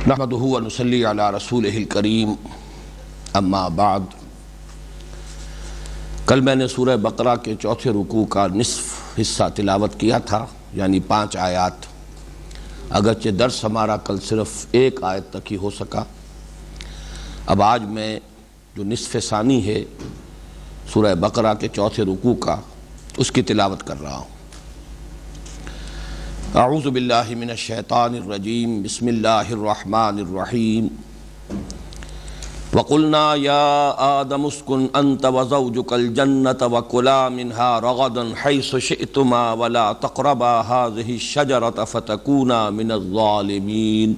نحمدہ و نصلی علی رسولہ الکریم، اما بعد۔ کل میں نے سورہ بقرہ کے چوتھے رکوع کا نصف حصہ تلاوت کیا تھا، یعنی 5 آیات، اگرچہ درس ہمارا کل صرف 1 آیت تک ہی ہو سکا۔ اب آج میں جو نصف ثانی ہے سورہ بقرہ کے چوتھے رکوع کا، اس کی تلاوت کر رہا ہوں۔ اعوذ باللہ من الشیطان الرجیم، بسم اللہ الرحمن الرحیم۔ وَقُلْنَا يَا آدَمُ اسْكُنْ أَنْتَ وَزَوْجُكَ الْجَنَّةَ وَكُلَا مِنْهَا رَغَدًا حَيْثُ شِئْتُمَا وَلَا تَقْرَبَا هَٰذِهِ الشَّجَرَةَ فَتَكُونَا مِنَ الظَّالِمِينَ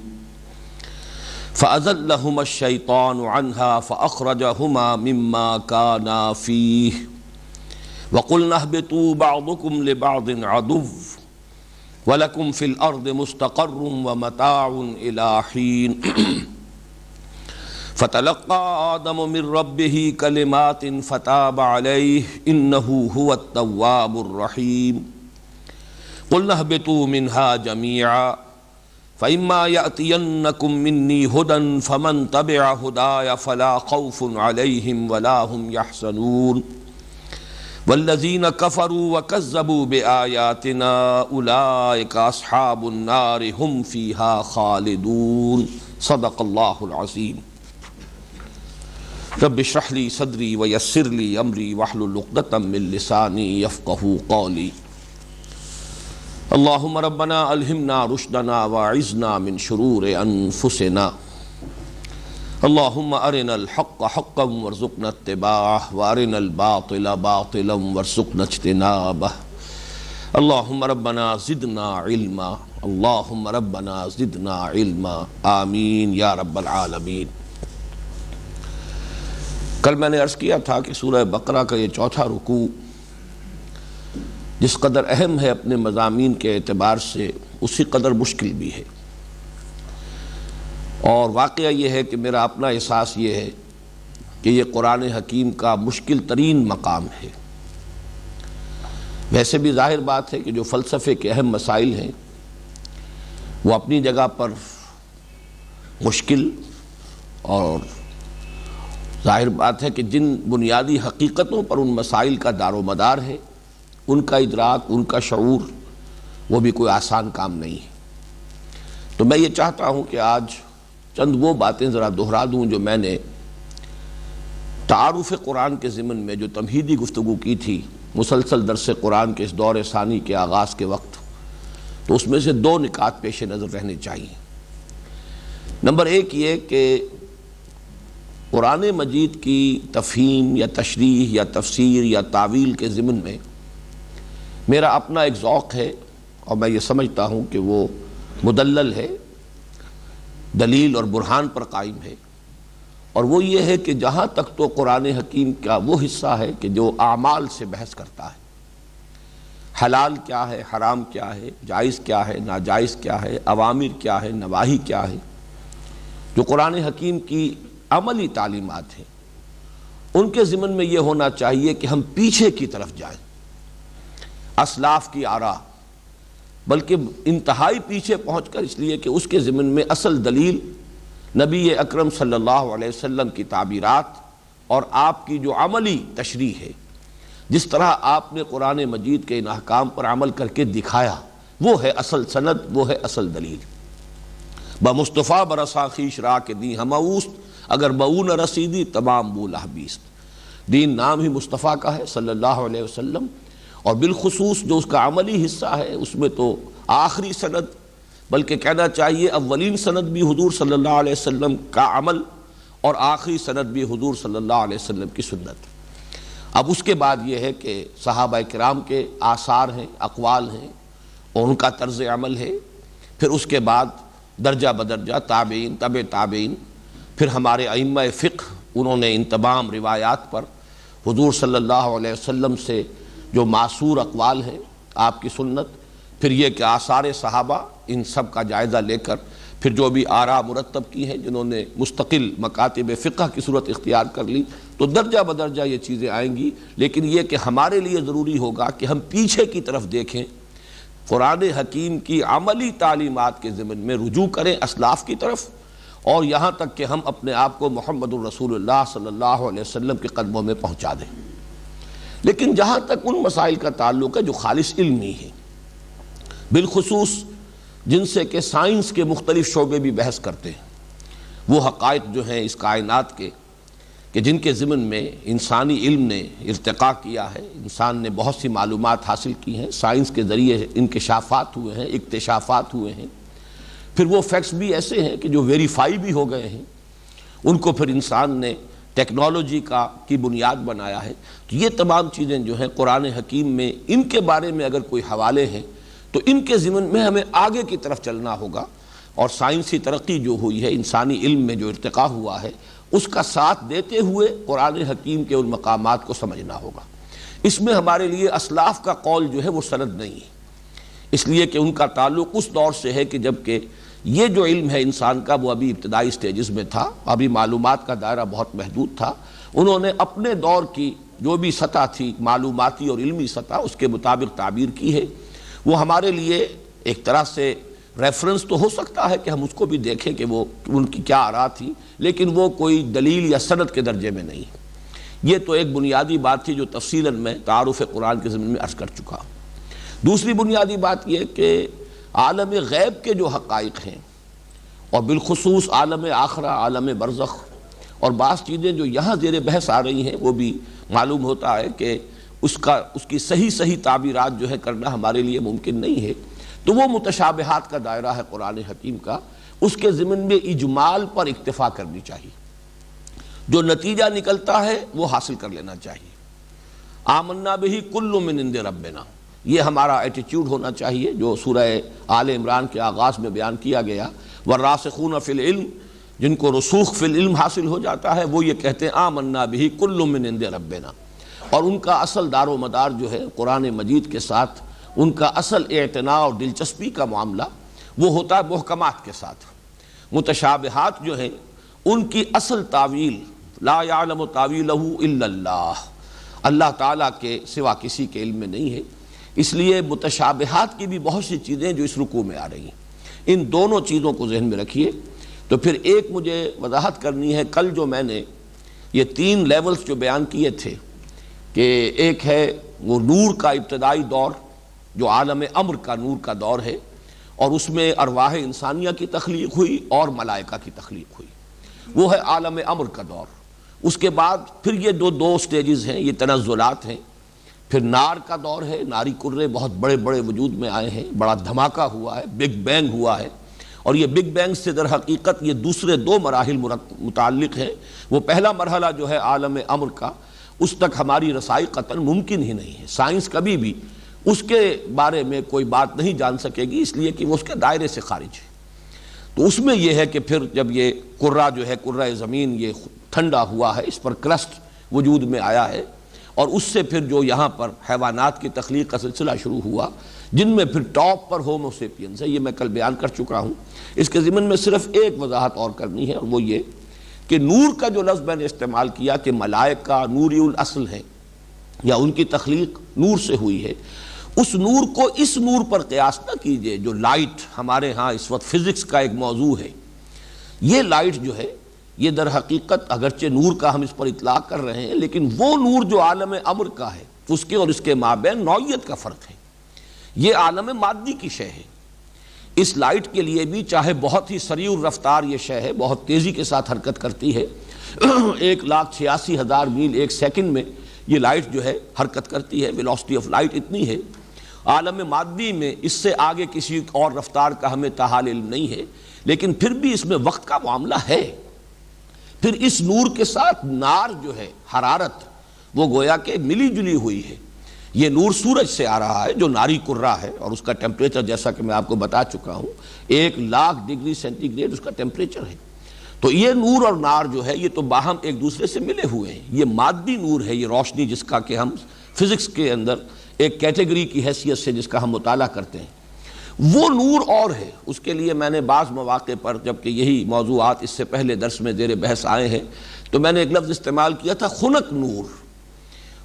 فَأَزَلَّهُمَا الشَّيْطَانُ عَنْهَا فَأَخْرَجَهُمَا مِمَّا كَانَا فِيهِ وَقُلْنَا اهْبِطُوا بَعْضُكُمْ لِبَعْضٍ عَدُوٌّ وَلَكُمْ فِي الْأَرْضِ مُسْتَقَرٌّ وَمَتَاعٌ إِلَىٰ حِينٍ فَتَلَقَّىٰ آدَمُ مِن رَّبِّهِ كَلِمَاتٍ فَتَابَ عَلَيْهِ إِنَّهُ هُوَ التَّوَّابُ الرَّحِيمُ قُلْنَا اهْبِطُوا مِنْهَا جَمِيعًا فَإِمَّا يَأْتِيَنَّكُم مِّنِّي هُدًى فَمَن تَبِعَ هُدَايَ فَلَا خَوْفٌ عَلَيْهِمْ وَلَا هُمْ يَحْزَنُونَ والذین کفروا وکذبوا بآیاتنا اولئک اصحاب النار هم فیہا خالدون۔ صدق اللہ العظیم۔ رب اشرح لی صدری ویسر لی امری واحلل عقدۃ من لسانی یفقہوا قولی۔ اللہم ربنا الہمنا رشدنا واعذنا من شرور انفسنا۔ اللہم ارنا الحق حقا وارزقنا اتباعہ وارنا الباطل باطلا وارزقنا اجتنابہ۔ اللہم ربنا زدنا علما، اللہم ربنا زدنا علما، آمین یا رب العالمین۔ کل میں نے عرض کیا تھا کہ سورہ بقرہ کا یہ چوتھا رکوع جس قدر اہم ہے اپنے مضامین کے اعتبار سے، اسی قدر مشکل بھی ہے، اور واقعہ یہ ہے کہ میرا اپنا احساس یہ ہے کہ یہ قرآن حکیم کا مشکل ترین مقام ہے۔ ویسے بھی ظاہر بات ہے کہ جو فلسفے کے اہم مسائل ہیں وہ اپنی جگہ پر مشکل، اور ظاہر بات ہے کہ جن بنیادی حقیقتوں پر ان مسائل کا دار و مدار ہے، ان کا ادراک، ان کا شعور، وہ بھی کوئی آسان کام نہیں ہے۔ تو میں یہ چاہتا ہوں کہ آج چند وہ باتیں ذرا دہرا دوں جو میں نے تعارف قرآن کے ضمن میں جو تمہیدی گفتگو کی تھی مسلسل درس قرآن کے اس دور ثانی کے آغاز کے وقت، تو اس میں سے 2 نکات پیش نظر رہنے چاہیے۔ نمبر 1 یہ کہ قرآن مجید کی تفہیم یا تشریح یا تفسیر یا تعویل کے ضمن میں میرا اپنا ایک ذوق ہے، اور میں یہ سمجھتا ہوں کہ وہ مدلل ہے، دلیل اور برہان پر قائم ہے، اور وہ یہ ہے کہ جہاں تک تو قرآن حکیم کا وہ حصہ ہے کہ جو اعمال سے بحث کرتا ہے، حلال کیا ہے، حرام کیا ہے، جائز کیا ہے، ناجائز کیا ہے، اوامر کیا ہے، نواہی کیا ہے، جو قرآن حکیم کی عملی تعلیمات ہیں، ان کے ضمن میں یہ ہونا چاہیے کہ ہم پیچھے کی طرف جائیں، اسلاف کی آراء، بلکہ انتہائی پیچھے پہنچ کر، اس لیے کہ اس کے ضمن میں اصل دلیل نبی اکرم صلی اللہ علیہ وسلم کی تعبیرات اور آپ کی جو عملی تشریح ہے، جس طرح آپ نے قرآن مجید کے ان احکام پر عمل کر کے دکھایا، وہ ہے اصل سند، وہ ہے اصل دلیل۔ بمصطفیٰ برسا خویش را کے دی ہماوست، اگر بہو نہ رسیدی تمام بولہ بیست۔ دین نام ہی مصطفیٰ کا ہے صلی اللہ علیہ وسلم، اور بالخصوص جو اس کا عملی حصہ ہے اس میں تو آخری سند، بلکہ کہنا چاہیے اولین سند بھی حضور صلی اللہ علیہ وسلم کا عمل، اور آخری سند بھی حضور صلی اللہ علیہ وسلم کی سنت۔ اب اس کے بعد یہ ہے کہ صحابہ کرام کے آثار ہیں، اقوال ہیں، اور ان کا طرز عمل ہے، پھر اس کے بعد درجہ بدرجہ تابعین، تبع تابعین، پھر ہمارے ائمہ فقہ، انہوں نے ان تمام روایات پر حضور صلی اللہ علیہ وسلم سے جو معصور اقوال ہیں، آپ کی سنت، پھر یہ کہ آثار صحابہ، ان سب کا جائزہ لے کر پھر جو بھی آراء مرتب کی ہیں جنہوں نے مستقل مکاتب فقہ کی صورت اختیار کر لی، تو درجہ بدرجہ یہ چیزیں آئیں گی۔ لیکن یہ کہ ہمارے لیے ضروری ہوگا کہ ہم پیچھے کی طرف دیکھیں، قرآن حکیم کی عملی تعلیمات کے ضمن میں رجوع کریں اسلاف کی طرف، اور یہاں تک کہ ہم اپنے آپ کو محمد الرسول اللہ صلی اللہ علیہ وسلم کے قدموں میں پہنچا دیں۔ لیکن جہاں تک ان مسائل کا تعلق ہے جو خالص علمی ہیں، بالخصوص جن سے کہ سائنس کے مختلف شعبے بھی بحث کرتے ہیں، وہ حقائق جو ہیں اس کائنات کے کہ جن کے ضمن میں انسانی علم نے ارتقاء کیا ہے، انسان نے بہت سی معلومات حاصل کی ہیں، سائنس کے ذریعے انکشافات ہوئے ہیں، اکتشافات ہوئے ہیں، پھر وہ فیکٹس بھی ایسے ہیں کہ جو ویریفائی بھی ہو گئے ہیں، ان کو پھر انسان نے ٹیکنالوجی کی بنیاد بنایا ہے۔ تو یہ تمام چیزیں جو ہیں قرآن حکیم میں ان کے بارے میں اگر کوئی حوالے ہیں تو ان کے ضمن میں ہمیں آگے کی طرف چلنا ہوگا، اور سائنسی ترقی جو ہوئی ہے، انسانی علم میں جو ارتقاء ہوا ہے، اس کا ساتھ دیتے ہوئے قرآن حکیم کے ان مقامات کو سمجھنا ہوگا۔ اس میں ہمارے لیے اسلاف کا قول جو ہے وہ سند نہیں ہے، اس لیے کہ ان کا تعلق اس دور سے ہے کہ جب کہ یہ جو علم ہے انسان کا وہ ابھی ابتدائی سٹیجز میں تھا، ابھی معلومات کا دائرہ بہت محدود تھا۔ انہوں نے اپنے دور کی جو بھی سطح تھی معلوماتی اور علمی سطح، اس کے مطابق تعبیر کی ہے۔ وہ ہمارے لیے ایک طرح سے ریفرنس تو ہو سکتا ہے کہ ہم اس کو بھی دیکھیں کہ وہ ان کی کیا آراء تھی، لیکن وہ کوئی دلیل یا سند کے درجے میں نہیں۔ یہ تو ایک بنیادی بات تھی جو تفصیلاً میں تعارف قرآن کے ضمن میں عرض کر چکا ہوں۔ دوسری بنیادی بات یہ کہ عالم غیب کے جو حقائق ہیں، اور بالخصوص عالم آخرہ، عالم برزخ، اور بعض چیزیں جو یہاں زیر بحث آ رہی ہیں، وہ بھی معلوم ہوتا ہے کہ اس کی صحیح تعبیرات جو ہے کرنا ہمارے لیے ممکن نہیں ہے۔ تو وہ متشابہات کا دائرہ ہے قرآن حکیم کا، اس کے ضمن میں اجمال پر اکتفا کرنی چاہیے، جو نتیجہ نکلتا ہے وہ حاصل کر لینا چاہیے۔ آمنا بہ کل من عند ربنا، یہ ہمارا ایٹیٹیوڈ ہونا چاہیے جو سورہ آل عمران کے آغاز میں بیان کیا گیا۔ والراسخون فی العلم، جن کو رسوخ فی العلم حاصل ہو جاتا ہے، وہ یہ کہتے ہیں آمنا بہ کل من عند ربنا، اور ان کا اصل دار و مدار جو ہے قرآن مجید کے ساتھ، ان کا اصل اعتناء اور دلچسپی کا معاملہ وہ ہوتا ہے محکمات کے ساتھ۔ متشابہات جو ہیں ان کی اصل تعویل لا یعلم تعویلہ الا اللہ، اللہ تعالیٰ کے سوا کسی کے علم میں نہیں ہے۔ اس لیے متشابہات کی بھی بہت سی چیزیں جو اس رکوع میں آ رہی ہیں، ان دونوں چیزوں کو ذہن میں رکھیے۔ تو پھر ایک مجھے وضاحت کرنی ہے، کل جو میں نے یہ 3 لیولز جو بیان کیے تھے کہ ایک ہے وہ نور کا ابتدائی دور جو عالم امر کا نور کا دور ہے، اور اس میں ارواح انسانیہ کی تخلیق ہوئی اور ملائکہ کی تخلیق ہوئی، وہ ہے عالم امر کا دور۔ اس کے بعد پھر یہ دو سٹیجز ہیں، یہ تنزلات ہیں۔ پھر نار کا دور ہے، ناری کرے بہت بڑے بڑے وجود میں آئے ہیں، بڑا دھماکہ ہوا ہے، بگ بینگ ہوا ہے، اور یہ بگ بینگ سے در حقیقت یہ دوسرے 2 مراحل متعلق ہیں۔ وہ پہلا مرحلہ جو ہے عالم امر کا، اس تک ہماری رسائی قطعاً ممکن ہی نہیں ہے، سائنس کبھی بھی اس کے بارے میں کوئی بات نہیں جان سکے گی، اس لیے کہ وہ اس کے دائرے سے خارج ہے۔ تو اس میں یہ ہے کہ پھر جب یہ کرہ جو ہے کرہ زمین یہ ٹھنڈا ہوا ہے، اس پر کرسٹ وجود میں آیا ہے، اور اس سے پھر جو یہاں پر حیوانات کی تخلیق کا سلسلہ شروع ہوا، جن میں پھر ٹاپ پر ہومو سیپینز ہے، یہ میں کل بیان کر چکا ہوں۔ اس کے ضمن میں صرف ایک وضاحت اور کرنی ہے، اور وہ یہ کہ نور کا جو لفظ میں نے استعمال کیا کہ ملائکہ نوری الاصل ہیں، یا ان کی تخلیق نور سے ہوئی ہے، اس نور کو اس نور پر قیاس نہ کیجئے جو لائٹ ہمارے ہاں اس وقت فزکس کا ایک موضوع ہے۔ یہ لائٹ جو ہے یہ در حقیقت اگرچہ نور کا ہم اس پر اطلاق کر رہے ہیں، لیکن وہ نور جو عالم امر کا ہے، اس کے اور اس کے مابین نوعیت کا فرق ہے۔ یہ عالم مادی کی شے ہے۔ اس لائٹ کے لیے بھی چاہے بہت ہی سریع الرفتار یہ شے ہے، بہت تیزی کے ساتھ حرکت کرتی ہے، 1,86,000 میل ایک سیکنڈ میں یہ لائٹ جو ہے حرکت کرتی ہے، ویلوسٹی آف لائٹ اتنی ہے۔ عالم مادی میں اس سے آگے کسی اور رفتار کا ہمیں تاحال علم نہیں ہے، لیکن پھر بھی اس میں وقت کا معاملہ ہے۔ پھر اس نور کے ساتھ نار جو ہے حرارت وہ گویا کہ ملی جلی ہوئی ہے۔ یہ نور سورج سے آ رہا ہے جو ناری کرہ ہے، اور اس کا ٹیمپریچر جیسا کہ میں آپ کو بتا چکا ہوں 1,00,000 ڈگری سینٹی گریڈ اس کا ٹیمپریچر ہے۔ تو یہ نور اور نار جو ہے یہ تو باہم ایک دوسرے سے ملے ہوئے ہیں۔ یہ مادی نور ہے، یہ روشنی جس کا کہ ہم فزکس کے اندر ایک کیٹیگری کی حیثیت سے جس کا ہم مطالعہ کرتے ہیں، وہ نور اور ہے۔ اس کے لیے میں نے بعض مواقع پر جبکہ یہی موضوعات اس سے پہلے درس میں زیر بحث آئے ہیں تو میں نے ایک لفظ استعمال کیا تھا خنک نور۔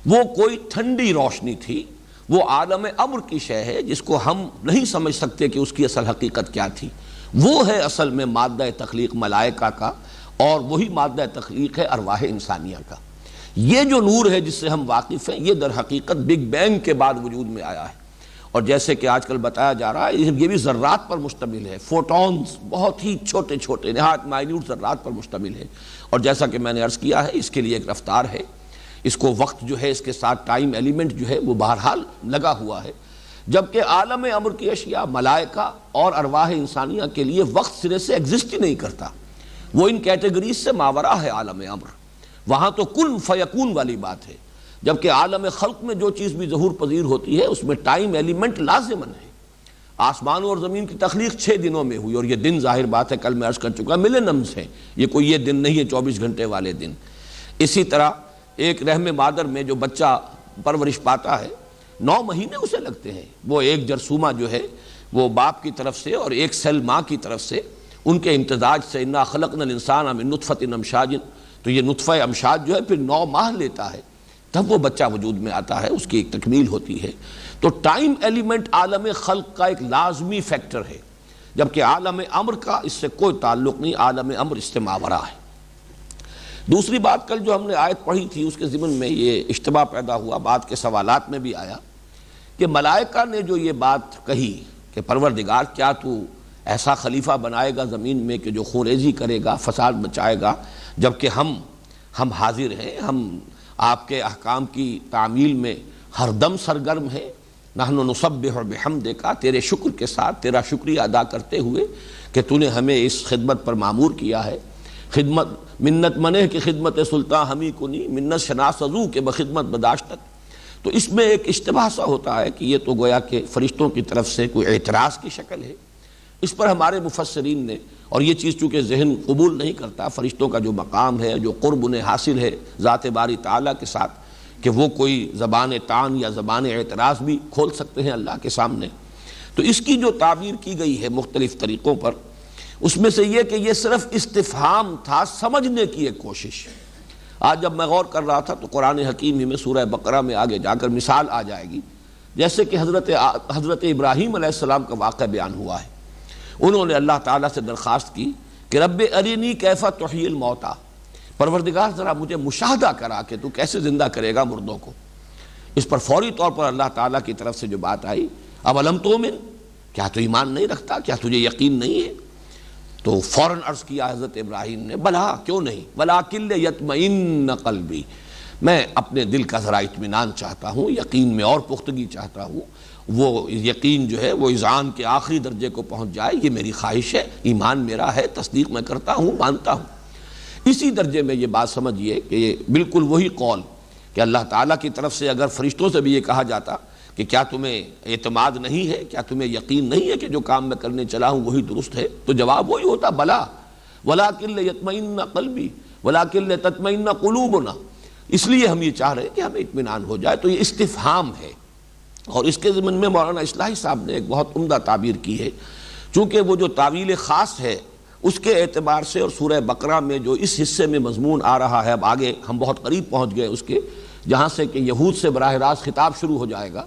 وہ کوئی ٹھنڈی روشنی تھی، وہ عالم امر کی شے ہے جس کو ہم نہیں سمجھ سکتے کہ اس کی اصل حقیقت کیا تھی۔ وہ ہے اصل میں مادہ تخلیق ملائکہ کا، اور وہی مادہ تخلیق ہے ارواح انسانیہ کا۔ یہ جو نور ہے جس سے ہم واقف ہیں، یہ در حقیقت بگ بینگ کے بعد وجود میں آیا ہے، اور جیسے کہ آج کل بتایا جا رہا ہے یہ بھی ذرات پر مشتمل ہے، فوٹونز، بہت ہی چھوٹے چھوٹے نہایت مائنیوٹ ذرات پر مشتمل ہے، اور جیسا کہ میں نے عرض کیا ہے اس کے لیے ایک رفتار ہے، اس کو وقت جو ہے، اس کے ساتھ ٹائم ایلیمنٹ جو ہے وہ بہرحال لگا ہوا ہے، جبکہ عالم امر کی اشیاء ملائکہ اور ارواح انسانیہ کے لیے وقت سرے سے ایگزسٹ ہی نہیں کرتا، وہ ان کیٹیگریز سے ماورا ہے عالم امر، وہاں تو کن فیکون والی بات ہے، جبکہ عالم خلق میں جو چیز بھی ظہور پذیر ہوتی ہے اس میں ٹائم ایلیمنٹ لازمن ہے۔ آسمانوں اور زمین کی تخلیق 6 دنوں میں ہوئی، اور یہ دن ظاہر بات ہے کل میں عرض کر چکا ملینمز ہیں، یہ کوئی یہ دن نہیں ہے 24 گھنٹے والے دن۔ اسی طرح ایک رحم مادر میں جو بچہ پرورش پاتا ہے 9 مہینے اسے لگتے ہیں، وہ ایک جرثومہ جو ہے وہ باپ کی طرف سے اور ایک سیل ماں کی طرف سے ان کے امتزاج سے، انا خلقنا الانسان من نطفۃ امشاج، تو یہ نطفہ امشاج جو ہے پھر 9 ماہ لیتا ہے، تب وہ بچہ وجود میں آتا ہے، اس کی ایک تکمیل ہوتی ہے۔ تو ٹائم ایلیمنٹ عالم خلق کا ایک لازمی فیکٹر ہے، جبکہ عالم امر کا اس سے کوئی تعلق نہیں، عالم امر اس سے ماورا ہے۔ دوسری بات، کل جو ہم نے آیت پڑھی تھی اس کے ضمن میں یہ اشتباہ پیدا ہوا، بعد کے سوالات میں بھی آیا کہ ملائکہ نے جو یہ بات کہی کہ پروردگار کیا تو ایسا خلیفہ بنائے گا زمین میں کہ جو خونریزی کرے گا، فساد مچائے گا، جبکہ ہم حاضر ہیں، ہم آپ کے احکام کی تعمیل میں ہر دم سرگرم ہیں، نحن نسبح بحمدک، تیرے شکر کے ساتھ تیرا شکریہ ادا کرتے ہوئے کہ تو نے ہمیں اس خدمت پر مامور کیا ہے، خدمت منت منہ کی خدمت سلطان ہمی کنی، منت شناس ازو کے بخدمت بداشتت۔ تو اس میں ایک اشتباہ سا ہوتا ہے کہ یہ تو گویا کہ فرشتوں کی طرف سے کوئی اعتراض کی شکل ہے، اس پر ہمارے مفسرین نے، اور یہ چیز چونکہ ذہن قبول نہیں کرتا، فرشتوں کا جو مقام ہے، جو قرب انہیں حاصل ہے ذات باری تعالیٰ کے ساتھ، کہ وہ کوئی زبان طعن یا زبان اعتراض بھی کھول سکتے ہیں اللہ کے سامنے، تو اس کی جو تعبیر کی گئی ہے مختلف طریقوں پر، اس میں سے یہ کہ یہ صرف استفہام تھا، سمجھنے کی ایک کوشش۔ آج جب میں غور کر رہا تھا تو قرآن حکیم ہی میں سورہ بقرہ میں آگے جا کر مثال آ جائے گی، جیسے کہ حضرت ابراہیم علیہ السلام کا واقعہ بیان ہوا ہے، انہوں نے اللہ تعالیٰ سے درخواست کی کہ رب ارینی کیف تحیی الموتیٰ، پروردگار ذرا مجھے مشاہدہ کرا کہ تو کیسے زندہ کرے گا مردوں کو۔ اس پر فوری طور پر اللہ تعالیٰ کی طرف سے جو بات آئی، اولم تؤمن، کیا تو ایمان نہیں رکھتا، کیا تجھے یقین نہیں ہے؟ تو فوراً عرض کیا حضرت ابراہیم نے، بلا کیوں نہیں، ولیکن لیطمئن قلبی، میں اپنے دل کا ذرا اطمینان چاہتا ہوں، یقین میں اور پختگی چاہتا ہوں، وہ یقین جو ہے وہ اذعان کے آخری درجے کو پہنچ جائے، یہ میری خواہش ہے، ایمان میرا ہے، تصدیق میں کرتا ہوں، مانتا ہوں۔ اسی درجے میں یہ بات سمجھیے کہ یہ بالکل وہی قول کہ اللہ تعالیٰ کی طرف سے اگر فرشتوں سے بھی یہ کہا جاتا کہ کیا تمہیں اعتماد نہیں ہے، کیا تمہیں یقین نہیں ہے کہ جو کام میں کرنے چلا ہوں وہی درست ہے، تو جواب وہی ہوتا، بلا ولیکن لیطمئن قلبی ولیکن لتطمئن قلوبنا، اس لیے ہم یہ چاہ رہے ہیں کہ ہمیں اطمینان ہو جائے۔ تو یہ استفہام ہے، اور اس کے ضمن میں مولانا اصلاحی صاحب نے ایک بہت عمدہ تعبیر کی ہے، چونکہ وہ جو تعویل خاص ہے اس کے اعتبار سے، اور سورہ بقرہ میں جو اس حصے میں مضمون آ رہا ہے، اب آگے ہم بہت قریب پہنچ گئے اس کے، جہاں سے کہ یہود سے براہ راست خطاب شروع ہو جائے گا،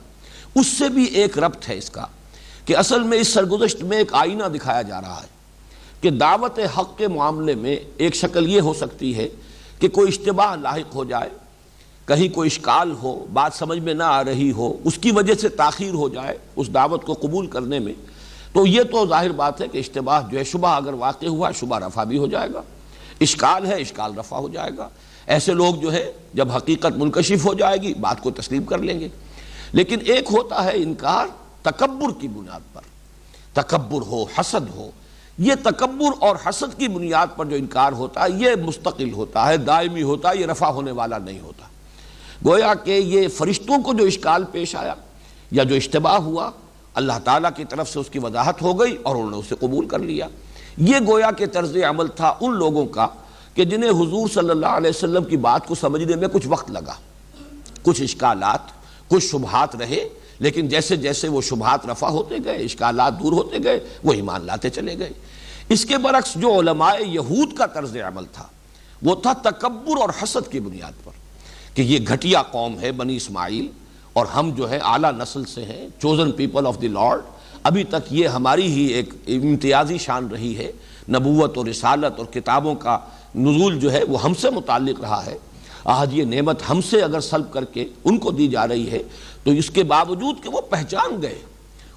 اس سے بھی ایک ربط ہے اس کا، کہ اصل میں اس سرگزشت میں ایک آئینہ دکھایا جا رہا ہے کہ دعوت حق کے معاملے میں ایک شکل یہ ہو سکتی ہے کہ کوئی اشتباہ لاحق ہو جائے، کہیں کوئی اشکال ہو، بات سمجھ میں نہ آ رہی ہو، اس کی وجہ سے تاخیر ہو جائے اس دعوت کو قبول کرنے میں، تو یہ تو ظاہر بات ہے کہ اشتباہ جو ہے، شبہ اگر واقع ہوا، شبہ رفع بھی ہو جائے گا، اشکال ہے، اشکال رفع ہو جائے گا۔ ایسے لوگ جو ہے جب حقیقت منکشف ہو جائے گی بات کو تسلیم کر لیں گے۔ لیکن ایک ہوتا ہے انکار تکبر کی بنیاد پر، تکبر ہو، حسد ہو، یہ تکبر اور حسد کی بنیاد پر جو انکار ہوتا ہے یہ مستقل ہوتا ہے، دائمی ہوتا ہے، یہ رفع ہونے والا نہیں ہوتا۔ گویا کہ یہ فرشتوں کو جو اشکال پیش آیا یا جو اشتباہ ہوا، اللہ تعالیٰ کی طرف سے اس کی وضاحت ہو گئی اور انہوں نے اسے قبول کر لیا۔ یہ گویا کہ طرز عمل تھا ان لوگوں کا کہ جنہیں حضور صلی اللہ علیہ وسلم کی بات کو سمجھنے میں کچھ وقت لگا، کچھ اشکالات، کچھ شبہات رہے، لیکن جیسے جیسے وہ شبہات رفع ہوتے گئے، اشکالات دور ہوتے گئے، وہ ایمان لاتے چلے گئے۔ اس کے برعکس جو علماء یہود کا طرز عمل تھا وہ تھا تکبر اور حسد کی بنیاد پر، کہ یہ گھٹیا قوم ہے بنی اسماعیل، اور ہم جو ہے اعلیٰ نسل سے ہیں، chosen people of the lord, ابھی تک یہ ہماری ہی ایک امتیازی شان رہی ہے، نبوت اور رسالت اور کتابوں کا نزول جو ہے وہ ہم سے متعلق رہا ہے۔ آج یہ نعمت ہم سے اگر سلب کر کے ان کو دی جا رہی ہے تو اس کے باوجود کہ وہ پہچان گئے،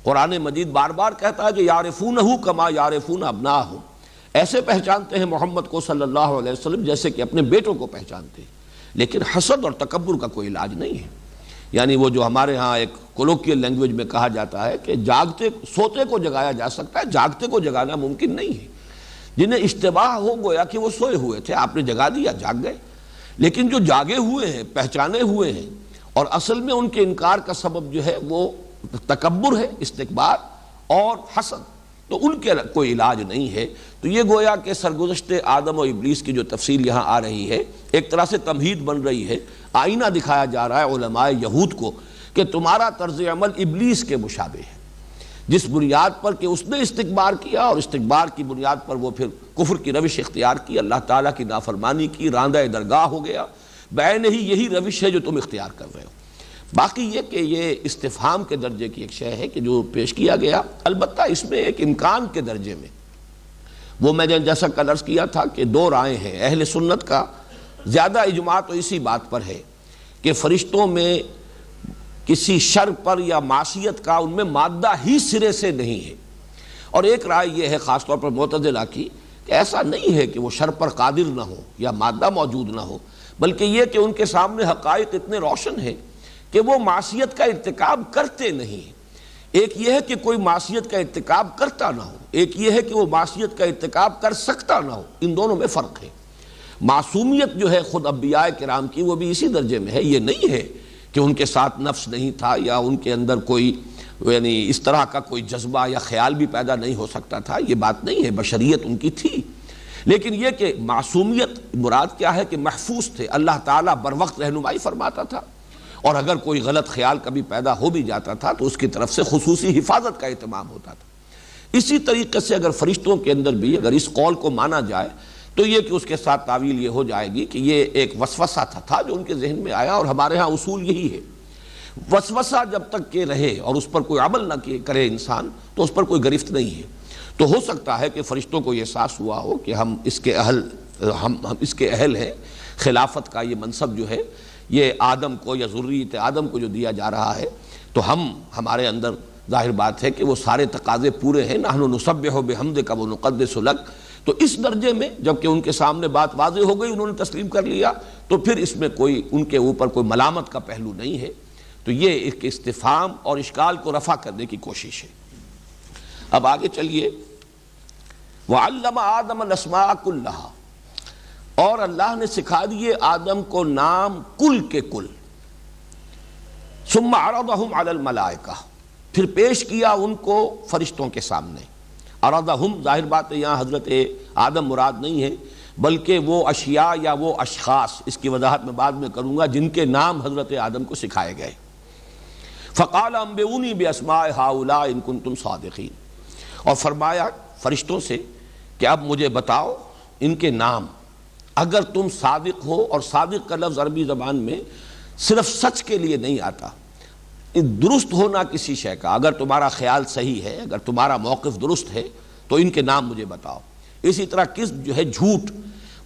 قرآن مجید بار بار کہتا ہے کہ یعرفونہ کما یعرفون ابناہم، ایسے پہچانتے ہیں محمد کو صلی اللہ علیہ وسلم جیسے کہ اپنے بیٹوں کو پہچانتے ہیں۔ لیکن حسد اور تکبر کا کوئی علاج نہیں ہے، یعنی وہ جو ہمارے ہاں ایک کولوکیل لینگویج میں کہا جاتا ہے کہ سوتے کو جگایا جا سکتا ہے، جاگتے کو جگانا ممکن نہیں ہے۔ جنہیں اشتباہ ہو گویا کہ وہ سوئے ہوئے تھے، آپ نے جگا دیا، جاگ گئے، لیکن جو جاگے ہوئے ہیں، پہچانے ہوئے ہیں، اور اصل میں ان کے انکار کا سبب جو ہے وہ تکبر ہے، استکبار اور حسد، تو ان کے کوئی علاج نہیں ہے۔ تو یہ گویا کہ سرگزشت آدم و ابلیس کی جو تفصیل یہاں آ رہی ہے، ایک طرح سے تمہید بن رہی ہے، آئینہ دکھایا جا رہا ہے علماء یہود کو کہ تمہارا طرز عمل ابلیس کے مشابہ ہے، جس بنیاد پر کہ اس نے استکبار کیا اور استکبار کی بنیاد پر وہ پھر کفر کی روش اختیار کی، اللہ تعالیٰ کی نافرمانی کی، راندہ درگاہ ہو گیا، بعین ہی یہی روش ہے جو تم اختیار کر رہے ہو۔ باقی یہ کہ یہ استفہام کے درجے کی ایک شے ہے کہ جو پیش کیا گیا، البتہ اس میں ایک امکان کے درجے میں، وہ میں نے جیسا کل عرض کیا تھا کہ دو رائے ہیں اہل سنت کا، زیادہ اجماع تو اسی بات پر ہے کہ فرشتوں میں کسی شر پر یا معصیت کا ان میں مادہ ہی سرے سے نہیں ہے، اور ایک رائے یہ ہے خاص طور پر معتزلہ کی کہ ایسا نہیں ہے کہ وہ شر پر قادر نہ ہو یا مادہ موجود نہ ہو، بلکہ یہ کہ ان کے سامنے حقائق اتنے روشن ہیں کہ وہ معصیت کا ارتکاب کرتے نہیں۔ ایک یہ ہے کہ کوئی معصیت کا ارتکاب کرتا نہ ہو، ایک یہ ہے کہ وہ معصیت کا ارتکاب کر سکتا نہ ہو، ان دونوں میں فرق ہے۔ معصومیت جو ہے خود انبیاء کرام کی وہ بھی اسی درجے میں ہے، یہ نہیں ہے کہ ان کے ساتھ نفس نہیں تھا یا ان کے اندر کوئی یعنی اس طرح کا کوئی جذبہ یا خیال بھی پیدا نہیں ہو سکتا تھا، یہ بات نہیں ہے، بشریت ان کی تھی۔ لیکن یہ کہ معصومیت مراد کیا ہے کہ محفوظ تھے، اللہ تعالیٰ بر وقت رہنمائی فرماتا تھا، اور اگر کوئی غلط خیال کبھی پیدا ہو بھی جاتا تھا تو اس کی طرف سے خصوصی حفاظت کا اہتمام ہوتا تھا۔ اسی طریقے سے اگر فرشتوں کے اندر بھی اگر اس قول کو مانا جائے تو یہ کہ اس کے ساتھ تعویل یہ ہو جائے گی کہ یہ ایک وسوسہ تھا جو ان کے ذہن میں آیا، اور ہمارے ہاں اصول یہی ہے، وسوسہ جب تک کہ رہے اور اس پر کوئی عمل نہ کرے انسان تو اس پر کوئی گرفت نہیں ہے۔ تو ہو سکتا ہے کہ فرشتوں کو یہ احساس ہوا ہو کہ ہم اس کے اہل ہیں، خلافت کا یہ منصب جو ہے یہ آدم کو یا ذریت آدم کو جو دیا جا رہا ہے، تو ہمارے اندر ظاہر بات ہے کہ وہ سارے تقاضے پورے ہیں، نحن نسبح بحمدک ونقدس لک۔ تو اس درجے میں جب کہ ان کے سامنے بات واضح ہو گئی، انہوں نے تسلیم کر لیا، تو پھر اس میں کوئی ان کے اوپر کوئی ملامت کا پہلو نہیں ہے۔ تو یہ ایک استفہام اور اشکال کو رفع کرنے کی کوشش ہے۔ اب آگے چلیے، وَعَلَّمَ آدَمَ الْأَسْمَاءَ كُلَّهَا، اور اللہ نے سکھا دیے آدم کو نام کل کے کل۔ ثُمَّ عَرَضَهُمْ عَلَى الْمَلَائِكَةِ، پھر پیش کیا ان کو فرشتوں کے سامنے۔ عرضہم، ظاہر بات ہے یہاں حضرت آدم مراد نہیں ہے، بلکہ وہ اشیاء یا وہ اشخاص، اس کی وضاحت میں بعد میں کروں گا، جن کے نام حضرت آدم کو سکھائے گئے۔ فقال انبئونی باسماء ہؤلاء ان کنتم صادقین، اور فرمایا فرشتوں سے کہ اب مجھے بتاؤ ان کے نام اگر تم صادق ہو، اور صادق کا لفظ عربی زبان میں صرف سچ کے لیے نہیں آتا، درست ہونا کسی شے کا، اگر تمہارا خیال صحیح ہے، اگر تمہارا موقف درست ہے تو ان کے نام مجھے بتاؤ۔ اسی طرح کذب جو ہے جھوٹ،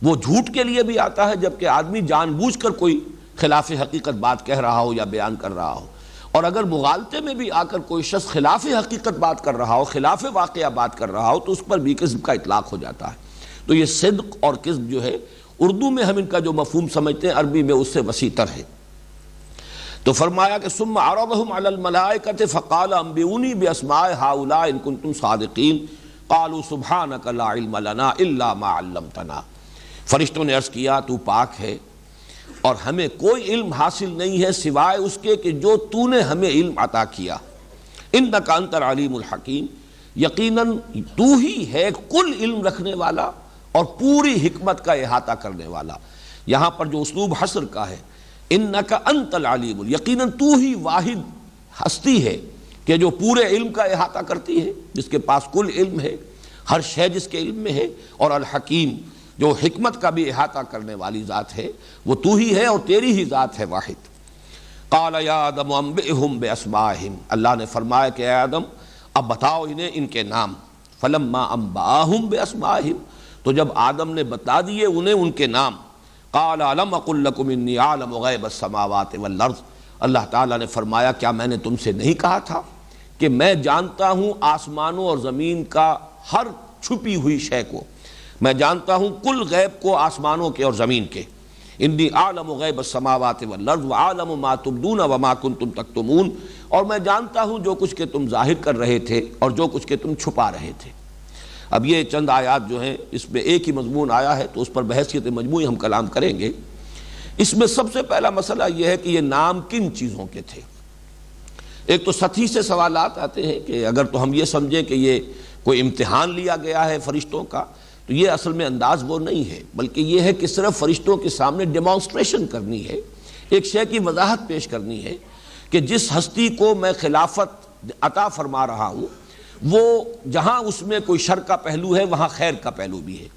وہ جھوٹ کے لیے بھی آتا ہے جبکہ آدمی جان بوجھ کر کوئی خلاف حقیقت بات کہہ رہا ہو یا بیان کر رہا ہو، اور اگر مغالطے میں بھی آ کر کوئی شخص خلاف حقیقت بات کر رہا ہو، خلاف واقعہ بات کر رہا ہو، تو اس پر بھی کذب کا اطلاق ہو جاتا ہے۔ تو یہ صدق اور کذب جو ہے اردو میں ہم ان کا جو مفہوم سمجھتے ہیں، عربی میں اس سے وسیع تر ہے۔ تو فرمایا کہ ثم عرضهم على الملائکۃ فقال انبئونی باسماء هؤلاء ان کنتم صادقین قالوا سبحانک لا علم لنا الا ما علمتنا، فرشتوں نے عرض کیا تو پاک ہے اور ہمیں کوئی علم حاصل نہیں ہے سوائے اس کے کہ جو تو نے ہمیں علم عطا کیا، انک انت العلیم الحکیم، یقیناً تو ہی ہے کل علم رکھنے والا اور پوری حکمت کا احاطہ کرنے والا۔ یہاں پر جو اسلوب حصر کا ہے، انک انت العلیم، یقیناً تو ہی واحد ہستی ہے کہ جو پورے علم کا احاطہ کرتی ہے، جس کے پاس کل علم ہے، ہر شے جس کے علم میں ہے، اور الحکیم جو حکمت کا بھی احاطہ کرنے والی ذات ہے، وہ تو ہی ہے اور تیری ہی ذات ہے واحد۔ قال یا آدم انبئہم باسمائہم، اللہ نے فرمایا کہ اے آدم اب بتاؤ انہیں ان کے نام. فلما انبأهم باسمائهم، تو جب آدم نے بتا دیے انہیں ان کے نام، قال الم اقل لكم انی اعلم غیب السماوات والارض، اللہ تعالیٰ نے فرمایا کیا میں نے تم سے نہیں کہا تھا کہ میں جانتا ہوں آسمانوں اور زمین کا ہر چھپی ہوئی شے کو، میں جانتا ہوں کل غیب کو آسمانوں کے اور زمین کے. انی اعلم غیب السماوات والارض واعلم ما تبدون وما کنتم تکتمون، اور میں جانتا ہوں جو کچھ کہ تم ظاہر کر رہے تھے اور جو کچھ کہ تم چھپا رہے تھے. اب یہ چند آیات جو ہیں اس میں ایک ہی مضمون آیا ہے تو اس پر بحثیت مجموعی ہم کلام کریں گے. اس میں سب سے پہلا مسئلہ یہ ہے کہ یہ نام کن چیزوں کے تھے. ایک تو سطحی سے سوالات آتے ہیں کہ اگر تو ہم یہ سمجھیں کہ یہ کوئی امتحان لیا گیا ہے فرشتوں کا، تو یہ اصل میں انداز وہ نہیں ہے، بلکہ یہ ہے کہ صرف فرشتوں کے سامنے ڈیمانسٹریشن کرنی ہے، ایک شے کی وضاحت پیش کرنی ہے کہ جس ہستی کو میں خلافت عطا فرما رہا ہوں وہ جہاں اس میں کوئی شر کا پہلو ہے وہاں خیر کا پہلو بھی ہے،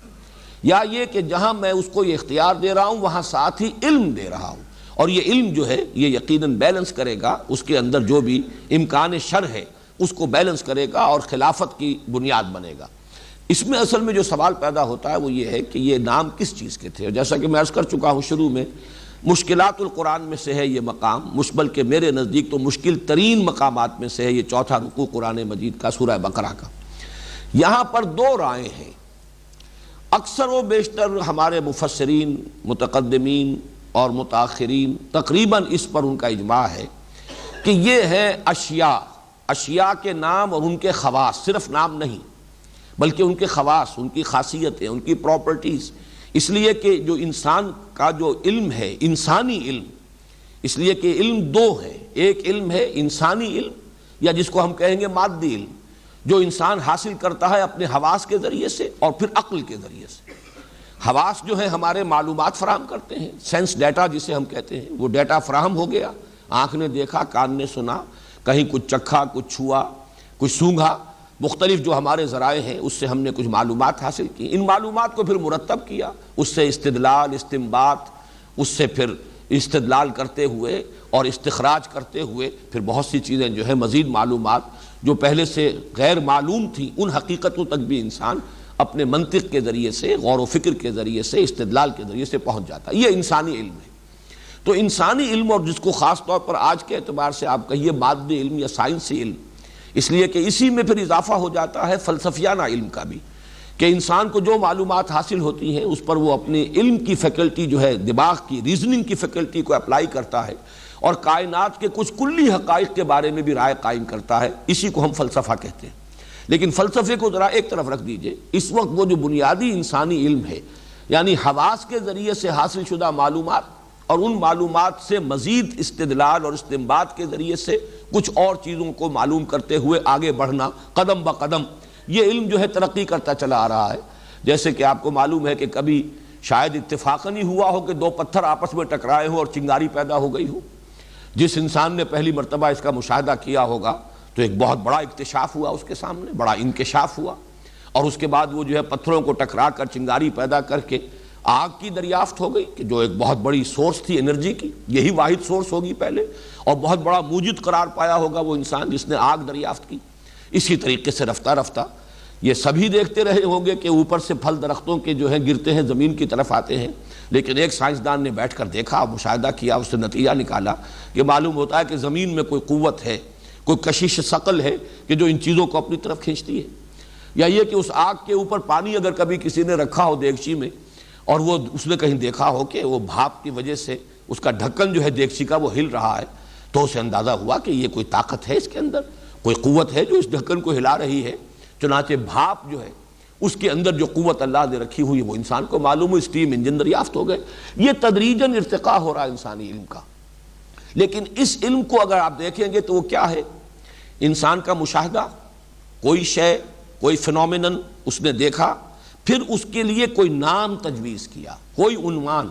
یا یہ کہ جہاں میں اس کو یہ اختیار دے رہا ہوں وہاں ساتھ ہی علم دے رہا ہوں، اور یہ علم جو ہے یہ یقیناً بیلنس کرے گا، اس کے اندر جو بھی امکان شر ہے اس کو بیلنس کرے گا اور خلافت کی بنیاد بنے گا. اس میں اصل میں جو سوال پیدا ہوتا ہے وہ یہ ہے کہ یہ نام کس چیز کے تھے. اور جیسا کہ میں عرض کر چکا ہوں شروع میں، مشکلات القرآن میں سے ہے یہ مقام، بلکہ میرے نزدیک تو مشکل ترین مقامات میں سے ہے یہ چوتھا رکوع قرآن مجید کا سورہ بقرہ کا. یہاں پر دو رائے ہیں. اکثر و بیشتر ہمارے مفسرین، متقدمین اور متاخرین تقریباً اس پر ان کا اجماع ہے کہ یہ ہے اشیاء کے نام اور ان کے خواص، صرف نام نہیں بلکہ ان کے خواص، ان کی خاصیتیں، ان کی پراپرٹیز. اس لیے کہ جو انسان کا جو علم ہے انسانی علم، اس لیے کہ علم دو ہے، ایک علم ہے انسانی علم یا جس کو ہم کہیں گے مادی علم، جو انسان حاصل کرتا ہے اپنے حواس کے ذریعے سے اور پھر عقل کے ذریعے سے. حواس جو ہیں ہمارے معلومات فراہم کرتے ہیں، سینس ڈیٹا جسے ہم کہتے ہیں، وہ ڈیٹا فراہم ہو گیا، آنکھ نے دیکھا، کان نے سنا، کہیں کچھ چکھا، کچھ چھوا، کچھ سونگھا، مختلف جو ہمارے ذرائع ہیں اس سے ہم نے کچھ معلومات حاصل کی. ان معلومات کو پھر مرتب کیا، اس سے استدلال، استنباط، اس سے پھر استدلال کرتے ہوئے اور استخراج کرتے ہوئے پھر بہت سی چیزیں جو ہے مزید معلومات جو پہلے سے غیر معلوم تھیں ان حقیقتوں تک بھی انسان اپنے منطق کے ذریعے سے، غور و فکر کے ذریعے سے، استدلال کے ذریعے سے پہنچ جاتا ہے. یہ انسانی علم ہے. تو انسانی علم، اور جس کو خاص طور پر آج کے اعتبار سے آپ کہیے مادی علم یا سائنسی علم، اس لیے کہ اسی میں پھر اضافہ ہو جاتا ہے فلسفیانہ علم کا بھی، کہ انسان کو جو معلومات حاصل ہوتی ہیں اس پر وہ اپنی علم کی فیکلٹی جو ہے، دماغ کی ریزننگ کی فیکلٹی کو اپلائی کرتا ہے اور کائنات کے کچھ کلی حقائق کے بارے میں بھی رائے قائم کرتا ہے. اسی کو ہم فلسفہ کہتے ہیں. لیکن فلسفے کو ذرا ایک طرف رکھ دیجئے. اس وقت وہ جو بنیادی انسانی علم ہے، یعنی حواس کے ذریعے سے حاصل شدہ معلومات اور ان معلومات سے مزید استدلال اور استنباط کے ذریعے سے کچھ اور چیزوں کو معلوم کرتے ہوئے آگے بڑھنا قدم بقدم، یہ علم جو ہے ترقی کرتا چلا آ رہا ہے. جیسے کہ آپ کو معلوم ہے کہ کبھی شاید اتفاقاً ہی ہوا ہو کہ دو پتھر آپس میں ٹکرائے ہوں اور چنگاری پیدا ہو گئی ہو. جس انسان نے پہلی مرتبہ اس کا مشاہدہ کیا ہوگا تو ایک بہت بڑا اکتشاف ہوا اس کے سامنے، بڑا انکشاف ہوا، اور اس کے بعد وہ جو ہے پتھروں کو ٹکرا کر چنگاری پیدا کر کے آگ کی دریافت ہو گئی کہ جو ایک بہت بڑی سورس تھی انرجی کی، یہی واحد سورس ہوگی پہلے، اور بہت بڑا موجد قرار پایا ہوگا وہ انسان جس نے آگ دریافت کی. اسی طریقے سے رفتہ رفتہ یہ سبھی دیکھتے رہے ہوں گے کہ اوپر سے پھل درختوں کے جو ہیں گرتے ہیں زمین کی طرف آتے ہیں، لیکن ایک سائنسدان نے بیٹھ کر دیکھا، مشاہدہ کیا، اس سے نتیجہ نکالا کہ معلوم ہوتا ہے کہ زمین میں کوئی قوت ہے، کوئی کشش ثقل ہے کہ جو ان چیزوں کو اپنی طرف کھینچتی ہے. یا یہ کہ اس آگ کے اوپر پانی اگر کبھی کسی نے رکھا ہو دیگچی میں اور وہ اس نے کہیں دیکھا ہو کہ وہ بھاپ کی وجہ سے اس کا ڈھکن جو ہے دیگچی کا وہ ہل رہا ہے، تو اسے اندازہ ہوا کہ یہ کوئی طاقت ہے اس کے اندر، کوئی قوت ہے جو اس ڈھکن کو ہلا رہی ہے. چنانچہ بھاپ جو ہے اس کے اندر جو قوت اللہ نے رکھی ہوئی وہ انسان کو معلوم ہو، اسٹیم انجن دریافت ہو گئے. یہ تدریجاً ارتقاء ہو رہا ہے انسانی علم کا. لیکن اس علم کو اگر آپ دیکھیں گے تو وہ کیا ہے؟ انسان کا مشاہدہ، کوئی شے، کوئی فینومینن اس نے دیکھا، پھر اس کے لیے کوئی نام تجویز کیا، کوئی عنوان،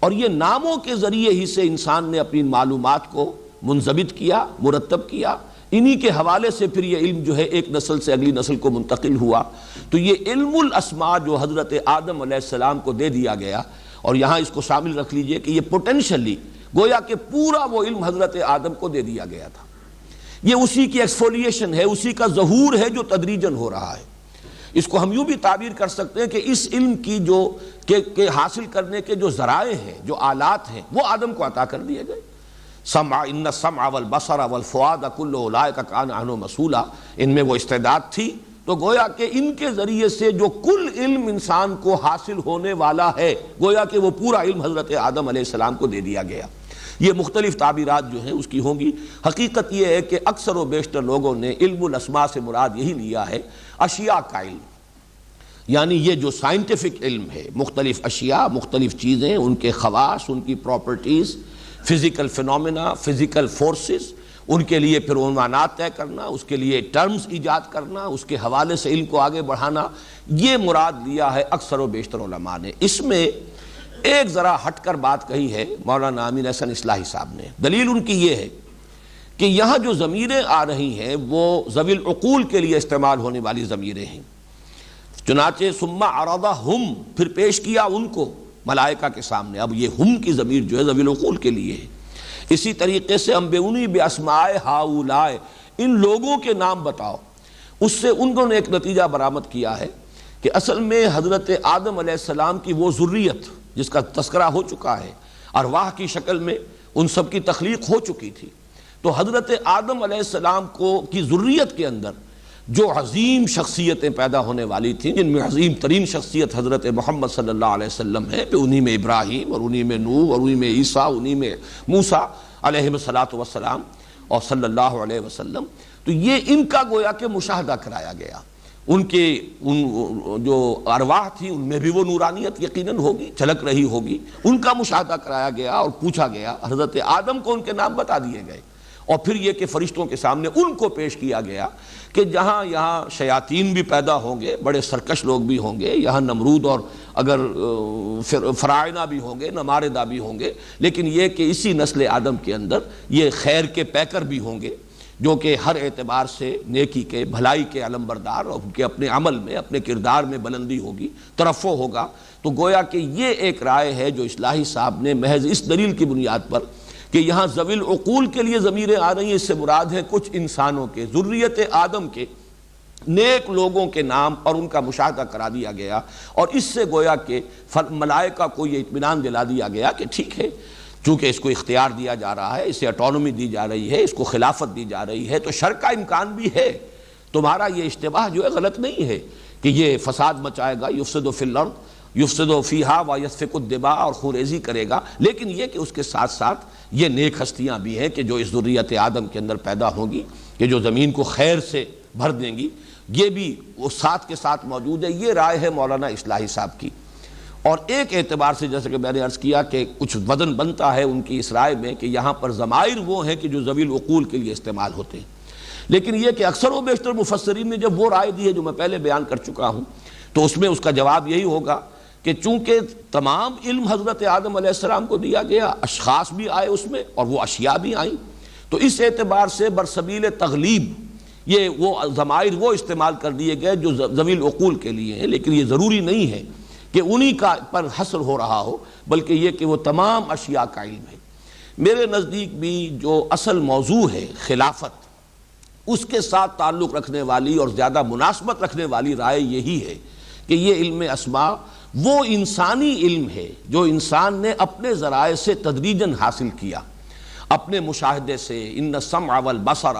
اور یہ ناموں کے ذریعے ہی سے انسان نے اپنی معلومات کو منضبط کیا، مرتب کیا. انہی کے حوالے سے پھر یہ علم جو ہے ایک نسل سے اگلی نسل کو منتقل ہوا. تو یہ علم الاسماء جو حضرت آدم علیہ السلام کو دے دیا گیا، اور یہاں اس کو شامل رکھ لیجئے کہ یہ پوٹینشلی گویا کہ پورا وہ علم حضرت آدم کو دے دیا گیا تھا. یہ اسی کی ایکسفولیشن ہے، اسی کا ظہور ہے جو تدریجاً ہو رہا ہے۔ اس کو ہم یوں بھی تعبیر کر سکتے ہیں کہ اس علم کی جو کہ حاصل کرنے کے جو ذرائع ہیں، جو آلات ہیں، وہ آدم کو عطا کر دیے گئے۔ سمع، ان السمع والبصر والفؤاد کل اولئک کان عنہ مسئولا، ان میں وہ استعداد تھی، تو گویا کہ ان کے ذریعے سے جو کل علم انسان کو حاصل ہونے والا ہے، گویا کہ وہ پورا علم حضرت آدم علیہ السلام کو دے دیا گیا۔ یہ مختلف تعبیرات جو ہیں اس کی ہوں گی۔ حقیقت یہ ہے کہ اکثر و بیشتر لوگوں نے علم الاسماء سے مراد یہی لیا ہے اشیاء کا علم، یعنی یہ جو سائنٹیفک علم ہے، مختلف اشیاء، مختلف چیزیں، ان کے خواص، ان کی properties, physical phenomena, physical forces, ان کے لیے پھر عنوانات طے کرنا، اس کے لیے ٹرمز ایجاد کرنا، اس کے حوالے سے علم کو آگے بڑھانا، یہ مراد لیا ہے اکثر و بیشتر علماء نے۔ اس میں ایک ذرا ہٹ کر بات کہی ہے مولانا امین احسن اصلاحی صاحب نے۔ دلیل ان کی یہ ہے کہ یہاں جو ضمیریں آ رہی ہیں وہ ذوی العقول کے لیے استعمال ہونے والی ضمیریں ہیں، چنانچہ ثم عرضہم، پھر پیش کیا ان کو ملائکہ کے سامنے۔ اب یہ ہم کی ضمیر جو ہے ذوی العقول کے لیے ہے۔ اسی طریقے سے انبئونی باسماء ہؤلاء، ان لوگوں کے نام بتاؤ۔ اس سے انہوں نے ایک نتیجہ برآمد کیا ہے کہ اصل میں حضرت آدم علیہ السلام کی وہ ذریت جس کا تذکرہ ہو چکا ہے، ارواح کی شکل میں ان سب کی تخلیق ہو چکی تھی، تو حضرت آدم علیہ السلام کی ذریت کے اندر جو عظیم شخصیتیں پیدا ہونے والی تھیں، جن میں عظیم ترین شخصیت حضرت محمد صلی اللہ علیہ وسلم ہے، پھر انہی میں ابراہیم، اور انہی میں نوح، اور انہی میں عیسیٰ، انہی میں موسیٰ علیہ السلام اور صلی اللہ علیہ وسلم، تو یہ ان کا گویا کہ مشاہدہ کرایا گیا۔ ان جو ارواح تھی ان میں بھی وہ نورانیت یقیناً ہوگی، جھلک رہی ہوگی، ان کا مشاہدہ کرایا گیا اور پوچھا گیا۔ حضرت آدم کو ان کے نام بتا دیے گئے، اور پھر یہ کہ فرشتوں کے سامنے ان کو پیش کیا گیا کہ جہاں یہاں شیاطین بھی پیدا ہوں گے، بڑے سرکش لوگ بھی ہوں گے، یہاں نمرود اور اگر فراعنہ بھی ہوں گے، نماردہ بھی ہوں گے، لیکن یہ کہ اسی نسل آدم کے اندر یہ خیر کے پیکر بھی ہوں گے، جو کہ ہر اعتبار سے نیکی کے، بھلائی کے علمبردار، اور ان کے اپنے عمل میں، اپنے کردار میں بلندی ہوگی، ترفع ہوگا۔ تو گویا کہ یہ ایک رائے ہے جو اصلاحی صاحب نے محض اس دلیل کی بنیاد پر کہ یہاں ذوی العقول کے لیے ضمیریں آ رہی ہیں، اس سے مراد ہے کچھ انسانوں کے، ذریت آدم کے نیک لوگوں کے نام، اور ان کا مشاہدہ کرا دیا گیا، اور اس سے گویا کہ ملائکہ کو یہ اطمینان دلا دیا گیا کہ ٹھیک ہے، چونکہ اس کو اختیار دیا جا رہا ہے، اسے اٹانومی دی جا رہی ہے، اس کو خلافت دی جا رہی ہے، تو شر کا امکان بھی ہے، تمہارا یہ اشتباہ جو ہے غلط نہیں ہے کہ یہ فساد مچائے گا، یفسد فی الارض یفسد فیہا ویسفک الدماء، اور خونریزی کرے گا، لیکن یہ کہ اس کے ساتھ ساتھ یہ نیک ہستیاں بھی ہیں کہ جو اس ذریت آدم کے اندر پیدا ہوں گی، کہ جو زمین کو خیر سے بھر دیں گی، یہ بھی وہ ساتھ کے ساتھ موجود ہے۔ یہ رائے ہے مولانا اصلاحی صاحب کی۔ اور ایک اعتبار سے جیسے کہ میں نے عرض کیا کہ کچھ وزن بنتا ہے ان کی اس رائے میں کہ یہاں پر ضمائر وہ ہیں کہ جو ذوی العقول کے لیے استعمال ہوتے ہیں، لیکن یہ کہ اکثر و بیشتر مفسرین نے جب وہ رائے دی ہے جو میں پہلے بیان کر چکا ہوں، تو اس میں اس کا جواب یہی ہوگا کہ چونکہ تمام علم حضرت آدم علیہ السلام کو دیا گیا، اشخاص بھی آئے اس میں اور وہ اشیاء بھی آئیں، تو اس اعتبار سے برسبیل تغلیب یہ وہ ضمائر وہ استعمال کر دیے گئے جو ذوی العقول کے لیے ہیں، لیکن یہ ضروری نہیں ہے کہ انہی کا پر حصر ہو رہا ہو، بلکہ یہ کہ وہ تمام اشیاء کا علم ہے۔ میرے نزدیک بھی جو اصل موضوع ہے خلافت، اس کے ساتھ تعلق رکھنے والی اور زیادہ مناسبت رکھنے والی رائے یہی ہے کہ یہ علم اسماء وہ انسانی علم ہے جو انسان نے اپنے ذرائع سے تدریجاً حاصل کیا، اپنے مشاہدے سے، ان السمع والبصر،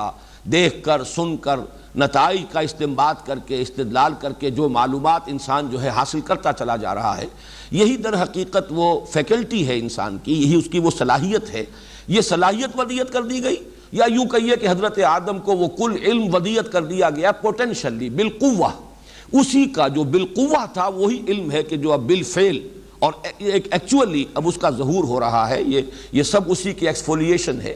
دیکھ کر، سن کر، نتائج کا استنباط کر کے، استدلال کر کے جو معلومات انسان جو ہے حاصل کرتا چلا جا رہا ہے، یہی در حقیقت وہ فیکلٹی ہے انسان کی، یہی اس کی وہ صلاحیت ہے۔ یہ صلاحیت ودیت کر دی گئی، یا یوں کہیے کہ حضرت آدم کو وہ کل علم ودیت کر دیا گیا پوٹینشلی، بالقوہ، اسی کا جو بالقوہ تھا وہی علم ہے کہ جو اب بالفعل اور ایکچولی اب اس کا ظہور ہو رہا ہے۔ یہ سب اسی کی ایکسفولیشن ہے،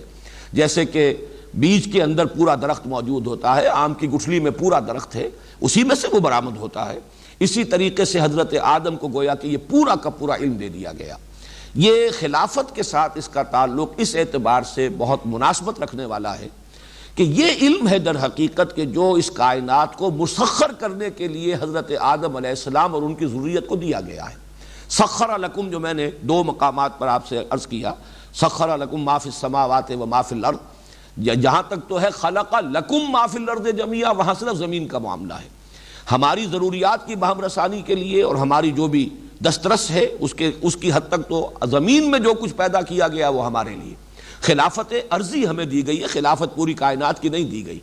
جیسے کہ بیج کے اندر پورا درخت موجود ہوتا ہے، آم کی گٹھلی میں پورا درخت ہے، اسی میں سے وہ برآمد ہوتا ہے، اسی طریقے سے حضرت آدم کو گویا کہ یہ پورا کا پورا علم دے دیا گیا۔ یہ خلافت کے ساتھ اس کا تعلق اس اعتبار سے بہت مناسبت رکھنے والا ہے کہ یہ علم ہے در حقیقت کہ جو اس کائنات کو مسخر کرنے کے لیے حضرت آدم علیہ السلام اور ان کی ذریت کو دیا گیا ہے۔ سخر لکم، جو میں نے دو مقامات پر آپ سے عرض کیا، سخر لکم ما فی السماوات و ما فی الارض، جہاں تک تو ہے خلق لکم ما فی الارض جمیعا، وہاں صرف زمین کا معاملہ ہے. ہماری ضروریات کی بہم رسانی کے لیے اور ہماری جو بھی دسترس ہے اس کی حد تک تو زمین میں جو کچھ پیدا کیا گیا وہ ہمارے لیے. خلافت عرضی ہمیں دی گئی ہے، خلافت پوری کائنات کی نہیں دی گئی.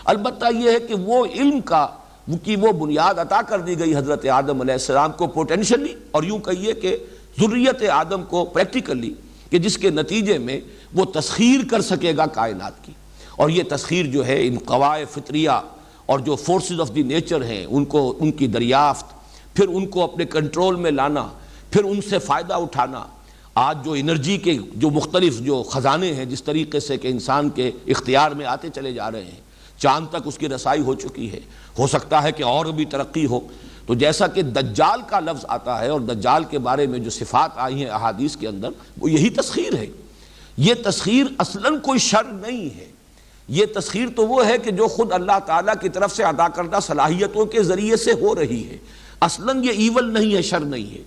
البتہ یہ ہے کہ وہ علم کی وہ بنیاد عطا کر دی گئی حضرت آدم علیہ السلام کو پوٹینشلی، اور یوں کہیے کہ ذریت آدم کو پریکٹیکلی، کہ جس کے نتیجے میں وہ تسخیر کر سکے گا کائنات کی. اور یہ تسخیر جو ہے ان قواعد فطریہ اور جو فورسز آف دی نیچر ہیں ان کی دریافت، پھر ان کو اپنے کنٹرول میں لانا، پھر ان سے فائدہ اٹھانا. آج جو انرجی کے جو مختلف جو خزانے ہیں جس طریقے سے کہ انسان کے اختیار میں آتے چلے جا رہے ہیں، چاند تک اس کی رسائی ہو چکی ہے، ہو سکتا ہے کہ اور بھی ترقی ہو. تو جیسا کہ دجال کا لفظ آتا ہے اور دجال کے بارے میں جو صفات آئی ہیں احادیث کے اندر، وہ یہی تسخیر ہے. یہ تسخیر اصلاً کوئی شر نہیں ہے. یہ تسخیر تو وہ ہے کہ جو خود اللہ تعالیٰ کی طرف سے عطا کردہ صلاحیتوں کے ذریعے سے ہو رہی ہے. اصلاً یہ ایول نہیں ہے، شر نہیں ہے.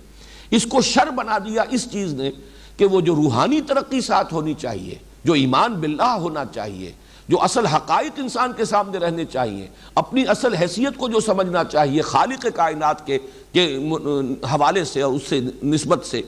اس کو شر بنا دیا اس چیز نے کہ وہ جو روحانی ترقی ساتھ ہونی چاہیے، جو ایمان باللہ ہونا چاہیے، جو اصل حقائق انسان کے سامنے رہنے چاہیے، اپنی اصل حیثیت کو جو سمجھنا چاہیے خالق کائنات کے حوالے سے اور اس سے نسبت سے،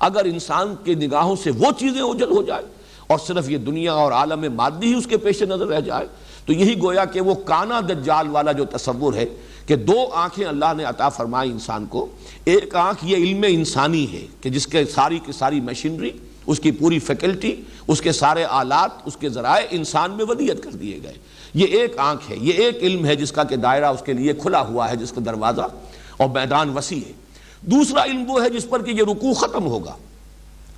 اگر انسان کے نگاہوں سے وہ چیزیں اوجھل ہو جائے اور صرف یہ دنیا اور عالم مادی ہی اس کے پیش نظر رہ جائے، تو یہی گویا کہ وہ کانا دجال والا جو تصور ہے کہ دو آنکھیں اللہ نے عطا فرمائی انسان کو. ایک آنکھ یہ علم انسانی ہے کہ جس کے ساری کی ساری مشینری، اس کی پوری فیکلٹی، اس کے سارے آلات، اس کے ذرائع انسان میں ودیعت کر دیے گئے. یہ ایک آنکھ ہے، یہ ایک علم ہے جس کا کہ دائرہ اس کے لیے کھلا ہوا ہے، جس کا دروازہ اور میدان وسیع ہے. دوسرا علم وہ ہے جس پر کہ یہ رکوع ختم ہوگا.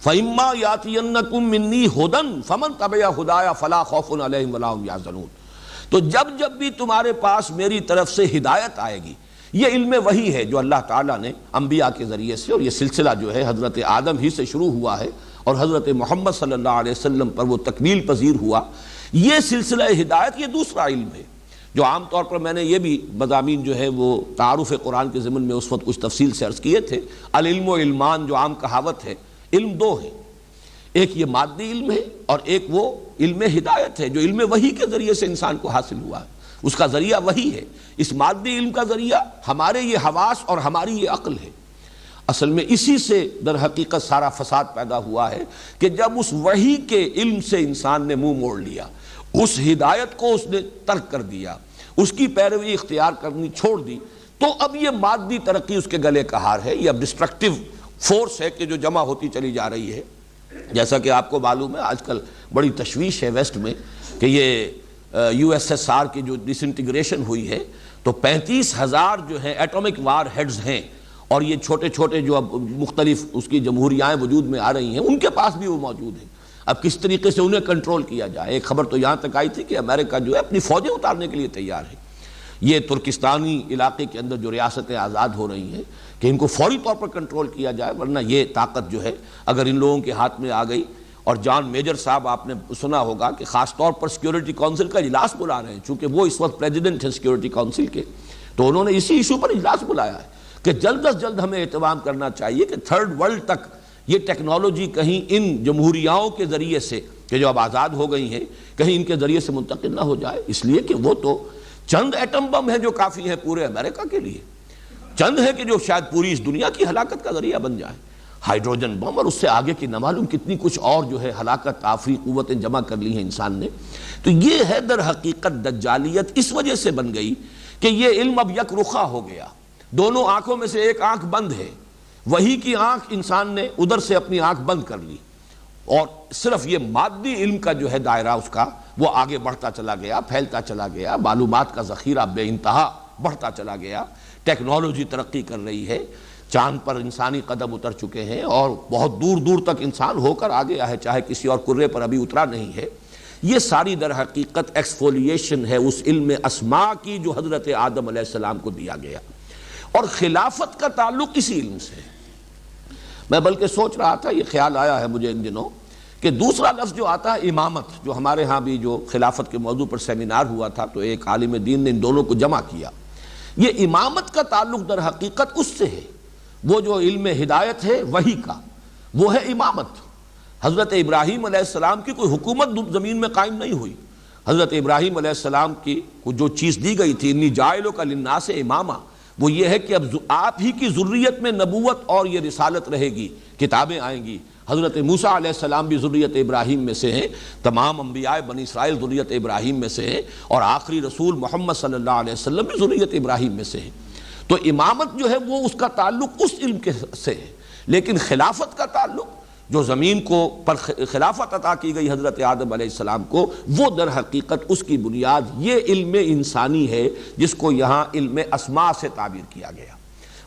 فَإِمَّا يَأْتِيَنَّكُم مِّنِّي هُدًى فَمَن تَبِعَ هُدَايَ فَلَا خَوْفٌ عَلَيْهِمْ وَلَا هُمْ يَحْزَنُونَ. تو جب بھی تمہارے پاس میری طرف سے ہدایت آئے گی، یہ علم وحی ہے جو اللہ تعالیٰ نے انبیاء کے ذریعے سے، اور یہ سلسلہ جو ہے حضرت آدم ہی سے شروع ہوا ہے اور حضرت محمد صلی اللہ علیہ وسلم پر وہ تکمیل پذیر ہوا. یہ سلسلہ ہدایت یہ دوسرا علم ہے جو عام طور پر میں نے یہ بھی مضامین جو ہے وہ تعارف قرآن کے ضمن میں اس وقت کچھ تفصیل سے عرض کیے تھے. العلم و علمان جو عام کہاوت ہے، علم دو ہے، ایک یہ مادی علم ہے اور ایک وہ علم ہدایت ہے جو علم وحی کے ذریعے سے انسان کو حاصل ہوا ہے. اس کا ذریعہ وحی ہے. اس مادی علم کا ذریعہ ہمارے یہ حواس اور ہماری یہ عقل ہے. اصل میں اسی سے در حقیقت سارا فساد پیدا ہوا ہے کہ جب اس وحی کے علم سے انسان نے منہ موڑ لیا، اس ہدایت کو اس نے ترک کر دیا، اس کی پیروی اختیار کرنی چھوڑ دی، تو اب یہ مادی ترقی اس کے گلے کا ہار ہے. یہ اب ڈسٹرکٹیو فورس ہے کہ جو جمع ہوتی چلی جا رہی ہے. جیسا کہ آپ کو معلوم ہے آج کل بڑی تشویش ہے ویسٹ میں کہ یہ یو ایس ایس آر کی جو ڈس انٹیگریشن ہوئی ہے تو 35,000 جو ہیں ایٹمک وار ہیڈز ہیں، اور یہ چھوٹے چھوٹے جو اب مختلف اس کی جمہوریائیں وجود میں آ رہی ہیں ان کے پاس بھی وہ موجود ہیں. اب کس طریقے سے انہیں کنٹرول کیا جائے. ایک خبر تو یہاں تک آئی تھی کہ امریکہ جو ہے اپنی فوجیں اتارنے کے لیے تیار ہے. یہ ترکستانی علاقے کے اندر جو ریاستیں آزاد ہو رہی ہیں کہ ان کو فوری طور پر کنٹرول کیا جائے، ورنہ یہ طاقت جو ہے اگر ان لوگوں کے ہاتھ میں آ گئی. اور جان میجر صاحب آپ نے سنا ہوگا کہ خاص طور پر سیکیورٹی کونسل کا اجلاس بلا رہے ہیں، چونکہ وہ اس وقت پریزیڈنٹ ہیں سیکیورٹی کونسل کے، تو انہوں نے اسی ایشو پر اجلاس بلایا ہے کہ جلد از جلد ہمیں اہتمام کرنا چاہیے کہ تھرڈ ورلڈ تک یہ ٹیکنالوجی کہیں ان جمہوریاؤں کے ذریعے سے کہ جو اب آزاد ہو گئی ہیں کہیں ان کے ذریعے سے منتقل نہ ہو جائے. اس لیے کہ وہ تو چند ایٹم بم ہیں جو کافی ہیں پورے امریکہ کے لیے، چند ہے کہ جو شاید پوری اس دنیا کی ہلاکت کا ذریعہ بن جائے. ہائیڈروجن بم اور اس سے آگے کی نہ معلوم کتنی کچھ اور جو ہے ہلاکت آفری قوتیں جمع کر لی ہیں انسان نے. تو یہ ہے در حقیقت دجالیت اس وجہ سے بن گئی کہ یہ علم اب یک رخا ہو گیا. دونوں آنکھوں میں سے ایک آنکھ بند ہے، وہی کی آنکھ انسان نے ادھر سے اپنی آنکھ بند کر لی، اور صرف یہ مادی علم کا جو ہے دائرہ اس کا وہ آگے بڑھتا چلا گیا، پھیلتا چلا گیا. معلومات کا ذخیرہ بے انتہا بڑھتا چلا گیا. ٹیکنالوجی ترقی کر رہی ہے، چاند پر انسانی قدم اتر چکے ہیں اور بہت دور دور تک انسان ہو کر آگے ہے، چاہے کسی اور کرے پر ابھی اترا نہیں ہے. یہ ساری در حقیقت ایکسفولیشن ہے اس علم اسماء کی جو حضرت آدم علیہ السلام کو دیا گیا. اور خلافت کا تعلق اسی علم سے ہے. میں بلکہ سوچ رہا تھا، یہ خیال آیا ہے مجھے ان دنوں کہ دوسرا لفظ جو آتا ہے امامت، جو ہمارے ہاں بھی جو خلافت کے موضوع پر سیمینار ہوا تھا تو ایک عالم دین نے ان دونوں کو جمع کیا. یہ امامت کا تعلق در حقیقت اس سے ہے، وہ جو علم ہدایت ہے وحی کا، وہ ہے امامت. حضرت ابراہیم علیہ السلام کی کوئی حکومت زمین میں قائم نہیں ہوئی. حضرت ابراہیم علیہ السلام کی جو چیز دی گئی تھی انی جاعلک للناس اماما، وہ یہ ہے کہ اب آپ ہی کی ذریت میں نبوت اور یہ رسالت رہے گی، کتابیں آئیں گی۔ حضرت موسیٰ علیہ السلام بھی ذریت ابراہیم میں سے ہیں، تمام انبیاء بنی اسرائیل ذریت ابراہیم میں سے ہیں، اور آخری رسول محمد صلی اللہ علیہ وسلم بھی ذریت ابراہیم میں سے ہیں۔ تو امامت جو ہے وہ اس کا تعلق اس علم کے سے ہے، لیکن خلافت کا تعلق جو زمین کو پر خلافت عطا کی گئی حضرت آدم علیہ السلام کو، وہ در حقیقت اس کی بنیاد یہ علم انسانی ہے جس کو یہاں علم اسماء سے تعبیر کیا گیا۔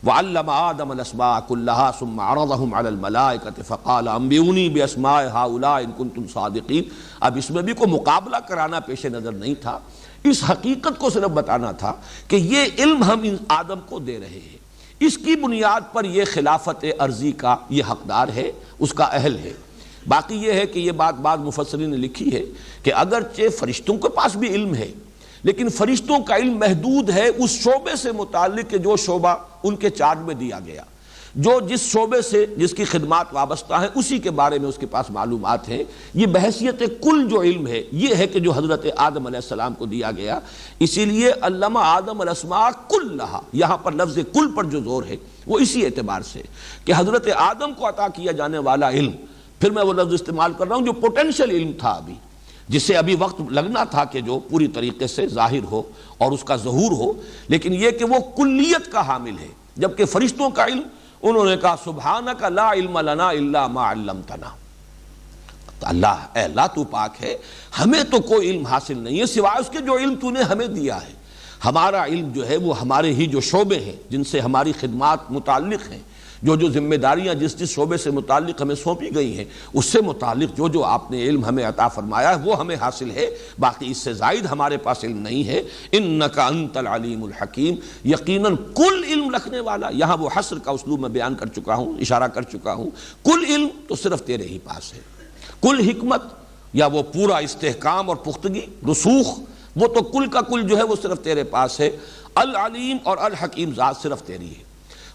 وعلم آدم الاسماء كلها ثم عرضهم على الملائكة فقال انبئوني باسماء هؤلاء ان كنتم صادقين۔ اب اس میں بھی کوئی مقابلہ کرانا پیش نظر نہیں تھا، اس حقیقت کو صرف بتانا تھا کہ یہ علم ہم ان آدم کو دے رہے ہیں، اس کی بنیاد پر یہ خلافت ارضی کا یہ حقدار ہے، اس کا اہل ہے۔ باقی یہ ہے کہ یہ بات بعض مفسرین نے لکھی ہے کہ اگرچہ فرشتوں کے پاس بھی علم ہے، لیکن فرشتوں کا علم محدود ہے اس شعبے سے متعلق کہ جو شعبہ ان کے چارج میں دیا گیا، جو جس شعبے سے جس کی خدمات وابستہ ہیں اسی کے بارے میں اس کے پاس معلومات ہیں۔ یہ بحیثیت کل جو علم ہے یہ ہے کہ جو حضرت آدم علیہ السلام کو دیا گیا، اسی لیے علم آدم الاسماء کلھا، یہاں پر لفظ کل پر جو زور ہے وہ اسی اعتبار سے کہ حضرت آدم کو عطا کیا جانے والا علم، پھر میں وہ لفظ استعمال کر رہا ہوں جو پوٹینشل علم تھا ابھی، جسے ابھی وقت لگنا تھا کہ جو پوری طریقے سے ظاہر ہو اور اس کا ظہور ہو، لیکن یہ کہ وہ کلیت کا حامل ہے۔ جبکہ فرشتوں کا علم انہوں نے کہا سبحانک لا علم لنا الا ما علمتنا، تو اے اللہ تو پاک ہے، ہمیں تو کوئی علم حاصل نہیں ہے سوائے اس کے جو علم تو نے ہمیں دیا ہے۔ ہمارا علم جو ہے وہ ہمارے ہی جو شعبے ہیں جن سے ہماری خدمات متعلق ہیں، جو ذمہ داریاں جس شعبے سے متعلق ہمیں سونپی گئی ہیں، اس سے متعلق جو آپ نے علم ہمیں عطا فرمایا ہے وہ ہمیں حاصل ہے، باقی اس سے زائد ہمارے پاس علم نہیں ہے۔ انک انت العلیم الحکیم، یقیناً کل علم رکھنے والا، یہاں وہ حصر کا اسلوب میں بیان کر چکا ہوں، اشارہ کر چکا ہوں، کل علم تو صرف تیرے ہی پاس ہے، کل حکمت یا وہ پورا استحکام اور پختگی رسوخ، وہ تو کل کا کل جو ہے وہ صرف تیرے پاس ہے۔ العلیم اور الحکیم ذات صرف تیری ہے۔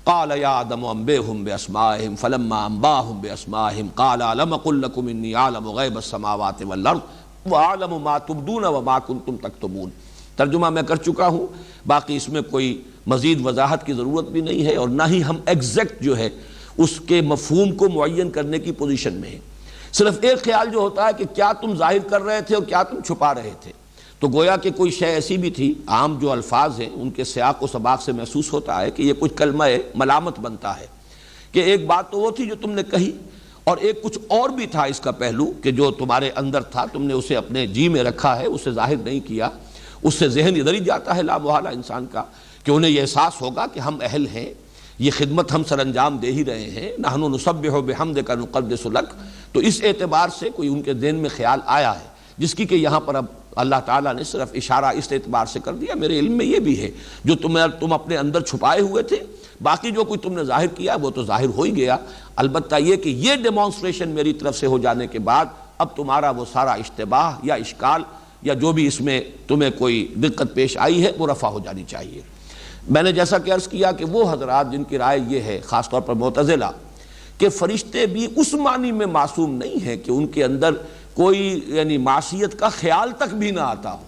قال یا آدم انبئہم باسمائہم فلما انباہم باسمائہم قال الم اقل لکم انی اعلم غیب السماوات والارض واعلم ما تبدون وما کنتم تکتمون۔ ترجمہ میں کر چکا ہوں، باقی اس میں کوئی مزید وضاحت کی ضرورت بھی نہیں ہے، اور نہ ہی ہم ایگزیکٹ جو ہے اس کے مفہوم کو معین کرنے کی پوزیشن میں ہیں۔ صرف ایک خیال جو ہوتا ہے کہ کیا تم ظاہر کر رہے تھے اور کیا تم چھپا رہے تھے، تو گویا کہ کوئی شے ایسی بھی تھی، عام جو الفاظ ہیں ان کے سیاق و سباق سے محسوس ہوتا ہے کہ یہ کچھ کلمہ ملامت بنتا ہے، کہ ایک بات تو وہ تھی جو تم نے کہی، اور ایک کچھ اور بھی تھا اس کا پہلو کہ جو تمہارے اندر تھا تم نے اسے اپنے جی میں رکھا ہے، اسے ظاہر نہیں کیا، اس سے ذہن ادھر ہی جاتا ہے لا محالہ انسان کا کہ انہیں یہ احساس ہوگا کہ ہم اہل ہیں، یہ خدمت ہم سر انجام دے ہی رہے ہیں، نحن نسبح بحمدک نقدس لک، تو اس اعتبار سے کوئی ان کے ذہن میں خیال آیا ہے، جس کی کہ یہاں پر اب اللہ تعالیٰ نے صرف اشارہ اس اعتبار سے کر دیا میرے علم میں یہ بھی ہے، جو تم اپنے اندر چھپائے ہوئے تھے، باقی جو کوئی تم نے ظاہر کیا وہ تو ظاہر ہو ہی گیا، البتہ یہ کہ یہ ڈیمانسٹریشن میری طرف سے ہو جانے کے بعد اب تمہارا وہ سارا اشتباہ یا اشکال یا جو بھی اس میں تمہیں کوئی دقت پیش آئی ہے وہ رفع ہو جانی چاہیے۔ میں نے جیسا کہ عرض کیا کہ وہ حضرات جن کی رائے یہ ہے، خاص طور پر معتزلہ، کہ فرشتے بھی اس معنی میں معصوم نہیں ہیں کہ ان کے اندر کوئی یعنی معصیت کا خیال تک بھی نہ آتا ہو،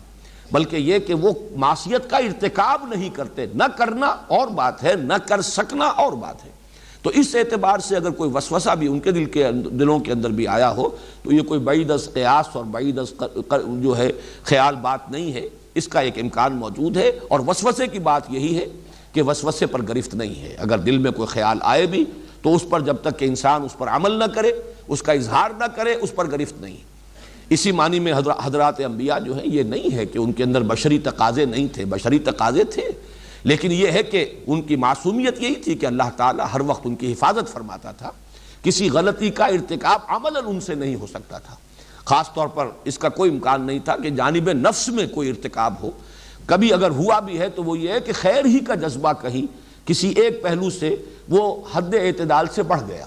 بلکہ یہ کہ وہ معصیت کا ارتکاب نہیں کرتے، نہ کرنا اور بات ہے، نہ کر سکنا اور بات ہے۔ تو اس اعتبار سے اگر کوئی وسوسہ بھی ان کے دلوں کے اندر بھی آیا ہو تو یہ کوئی بعید از قیاس اور بعید از جو ہے خیال بات نہیں ہے، اس کا ایک امکان موجود ہے، اور وسوسے کی بات یہی ہے کہ وسوسے پر گرفت نہیں ہے، اگر دل میں کوئی خیال آئے بھی تو اس پر جب تک کہ انسان اس پر عمل نہ کرے، اس کا اظہار نہ کرے، اس پر گرفت نہیں۔ اسی معنی میں حضرات انبیاء جو ہیں یہ نہیں ہے کہ ان کے اندر بشری تقاضے نہیں تھے، بشری تقاضے تھے، لیکن یہ ہے کہ ان کی معصومیت یہی تھی کہ اللہ تعالیٰ ہر وقت ان کی حفاظت فرماتا تھا، کسی غلطی کا ارتکاب عملاً ان سے نہیں ہو سکتا تھا، خاص طور پر اس کا کوئی امکان نہیں تھا کہ جانب نفس میں کوئی ارتکاب ہو، کبھی اگر ہوا بھی ہے تو وہ یہ ہے کہ خیر ہی کا جذبہ کہیں کسی ایک پہلو سے وہ حد اعتدال سے بڑھ گیا،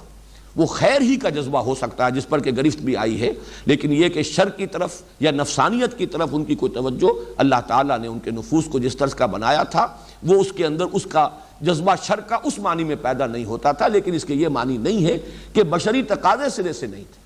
وہ خیر ہی کا جذبہ ہو سکتا ہے جس پر کہ گرفت بھی آئی ہے، لیکن یہ کہ شر کی طرف یا نفسانیت کی طرف ان کی کوئی توجہ، اللہ تعالیٰ نے ان کے نفوس کو جس طرز کا بنایا تھا وہ اس کے اندر اس کا جذبہ شر کا اس معنی میں پیدا نہیں ہوتا تھا، لیکن اس کے یہ معنی نہیں ہے کہ بشری تقاضے سرے سے نہیں تھے۔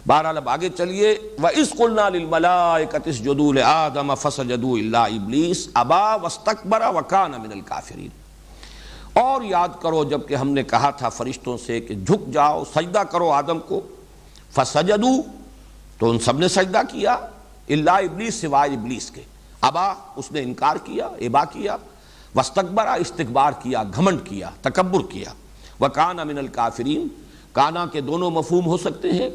بہرحال اب آگے چلیے، وَإِذْ قُلْنَا لِلْمَلَائِكَةِ اسْجُدُوا لِآدَمَ فَسَجَدُوا إِلَّا إِبْلِيسَ أَبَىٰ وَاسْتَكْبَرَ وَكَانَ مِنَ الْكَافِرِينَ۔ اور یاد کرو جب کہ ہم نے کہا تھا فرشتوں سے کہ جھک جاؤ سجدہ کرو آدم کو، فَسَجَدُوا تو ان سب نے سجدہ کیا، إِلَّا إِبْلِيسَ سوائے ابلیس کے، ابا اس نے انکار کیا، ابا کیا، واستکبر استکبار کیا، گھمنڈ کیا، تکبر کیا، وَكَانَ مِنَ الْكَافِرِينَ۔ کانا کے دونوں مفہوم ہو سکتے ہیں،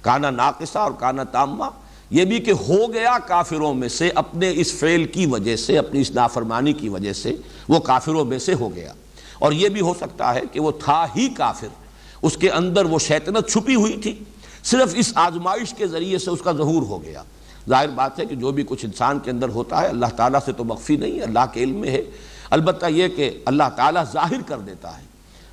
کانا ناقصہ اور کانا تامہ، یہ بھی کہ ہو گیا کافروں میں سے، اپنے اس فعل کی وجہ سے، اپنی اس نافرمانی کی وجہ سے وہ کافروں میں سے ہو گیا۔ اور یہ بھی ہو سکتا ہے کہ وہ تھا ہی کافر، اس کے اندر وہ شیطنت چھپی ہوئی تھی، صرف اس آزمائش کے ذریعے سے اس کا ظہور ہو گیا۔ ظاہر بات ہے کہ جو بھی کچھ انسان کے اندر ہوتا ہے اللہ تعالیٰ سے تو مخفی نہیں ہے، اللہ کے علم میں ہے، البتہ یہ کہ اللہ تعالیٰ ظاہر کر دیتا ہے۔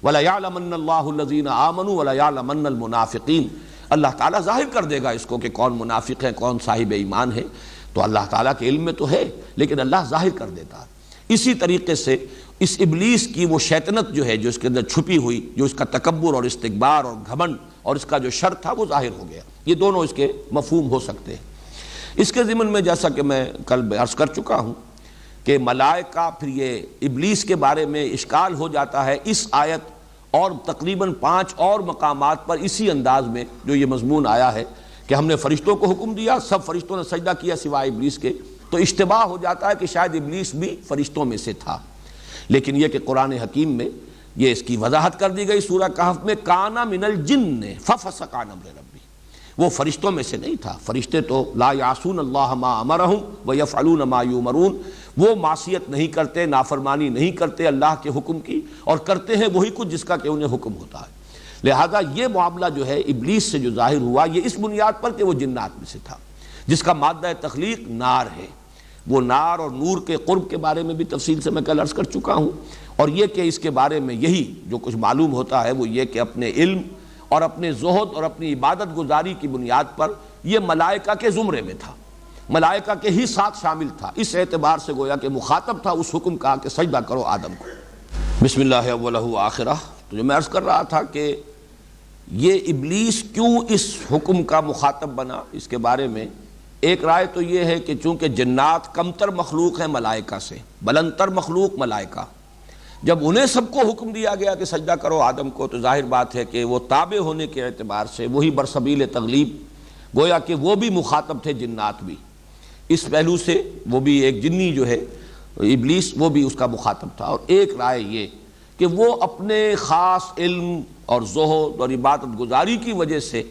وَلَيَعْلَمَنَّ اللَّهُ الَّذِينَ آمَنُوا وَلَيَعْلَمَنَّ الْمُنَافِقِينَ۔ اللہ تعالیٰ ظاہر کر دے گا اس کو کہ کون منافق ہے، کون صاحب ایمان ہے، تو اللہ تعالیٰ کے علم میں تو ہے، لیکن اللہ ظاہر کر دیتا ہے۔ اسی طریقے سے اس ابلیس کی وہ شیطنت جو ہے، جو اس کے اندر چھپی ہوئی، جو اس کا تکبر اور استکبار اور گھمنڈ اور اس کا جو شر تھا وہ ظاہر ہو گیا۔ یہ دونوں اس کے مفہوم ہو سکتے ہیں۔ اس کے ضمن میں جیسا کہ میں کل عرض کر چکا ہوں کہ ملائکہ، پھر یہ ابلیس کے بارے میں اشکال ہو جاتا ہے اس آیت اور تقریباً 5 اور مقامات پر اسی انداز میں جو یہ مضمون آیا ہے کہ ہم نے فرشتوں کو حکم دیا، سب فرشتوں نے سجدہ کیا سوائے ابلیس کے، تو اشتباہ ہو جاتا ہے کہ شاید ابلیس بھی فرشتوں میں سے تھا۔ لیکن یہ کہ قرآن حکیم میں یہ اس کی وضاحت کر دی گئی سورہ کہف میں، کانا من الجن ففسق عن امر ربی، وہ فرشتوں میں سے نہیں تھا۔ فرشتے تو لا یعصون اللہ ما امرہم ویفعلون ما یؤمرون، وہ معصیت نہیں کرتے، نافرمانی نہیں کرتے اللہ کے حکم کی، اور کرتے ہیں وہی کچھ جس کا کہ انہیں حکم ہوتا ہے۔ لہذا یہ معاملہ جو ہے ابلیس سے جو ظاہر ہوا یہ اس بنیاد پر کہ وہ جنات میں سے تھا، جس کا مادہ تخلیق نار ہے۔ وہ نار اور نور کے قرب کے بارے میں بھی تفصیل سے میں کل عرض کر چکا ہوں، اور یہ کہ اس کے بارے میں یہی جو کچھ معلوم ہوتا ہے وہ یہ کہ اپنے علم اور اپنے زہد اور اپنی عبادت گزاری کی بنیاد پر یہ ملائکہ کے زمرے میں تھا، ملائکہ کے ہی ساتھ شامل تھا، اس اعتبار سے گویا کہ مخاطب تھا اس حکم کا کہ سجدہ کرو آدم کو۔ بسم اللہ اولہ آخرہ۔ تو جو میں عرض کر رہا تھا کہ یہ ابلیس کیوں اس حکم کا مخاطب بنا، اس کے بارے میں ایک رائے تو یہ ہے کہ چونکہ جنات کمتر مخلوق ہیں ملائکہ سے، بلندتر مخلوق ملائکہ، جب انہیں سب کو حکم دیا گیا کہ سجدہ کرو آدم کو، تو ظاہر بات ہے کہ وہ تابع ہونے کے اعتبار سے وہی برسبیل تغلیب، گویا کہ وہ بھی مخاطب تھے، جنات بھی، اس پہلو سے وہ بھی ایک جنی جو ہے ابلیس وہ بھی اس کا مخاطب تھا۔ اور ایک رائے یہ کہ وہ اپنے خاص علم اور زہد اور عبادت گزاری کی وجہ سے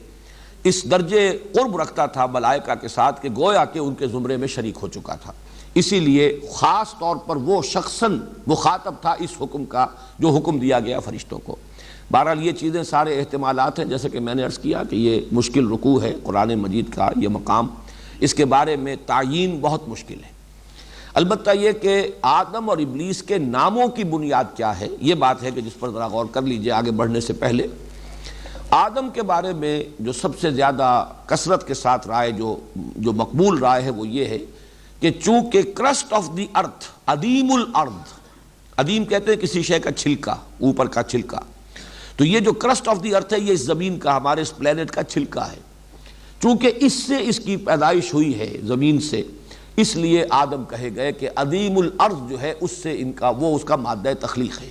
اس درجے قرب رکھتا تھا ملائکہ کے ساتھ کہ گویا کہ ان کے زمرے میں شریک ہو چکا تھا، اسی لیے خاص طور پر وہ شخصاً مخاطب تھا اس حکم کا جو حکم دیا گیا فرشتوں کو۔ بہرحال یہ چیزیں سارے احتمالات ہیں، جیسے کہ میں نے عرض کیا کہ یہ مشکل رکوع ہے قرآن مجید کا، یہ مقام اس کے بارے میں تعیین بہت مشکل ہے۔ البتہ یہ کہ آدم اور ابلیس کے ناموں کی بنیاد کیا ہے، یہ بات ہے کہ جس پر ذرا غور کر لیجئے آگے بڑھنے سے پہلے۔ آدم کے بارے میں جو سب سے زیادہ کثرت کے ساتھ رائے جو مقبول رائے ہے وہ یہ ہے کہ چونکہ کرسٹ آف دی ارتھ، عدیم الارض، عدیم کہتے ہیں کسی شے کا چھلکا، اوپر کا چھلکا، تو یہ جو کرسٹ آف دی ارتھ ہے یہ اس زمین کا، ہمارے اس پلینٹ کا چھلکا ہے، چونکہ اس سے اس کی پیدائش ہوئی ہے زمین سے، اس لیے آدم کہے گئے کہ عدیم الارض جو ہے اس سے ان کا وہ اس کا مادہ تخلیق ہے۔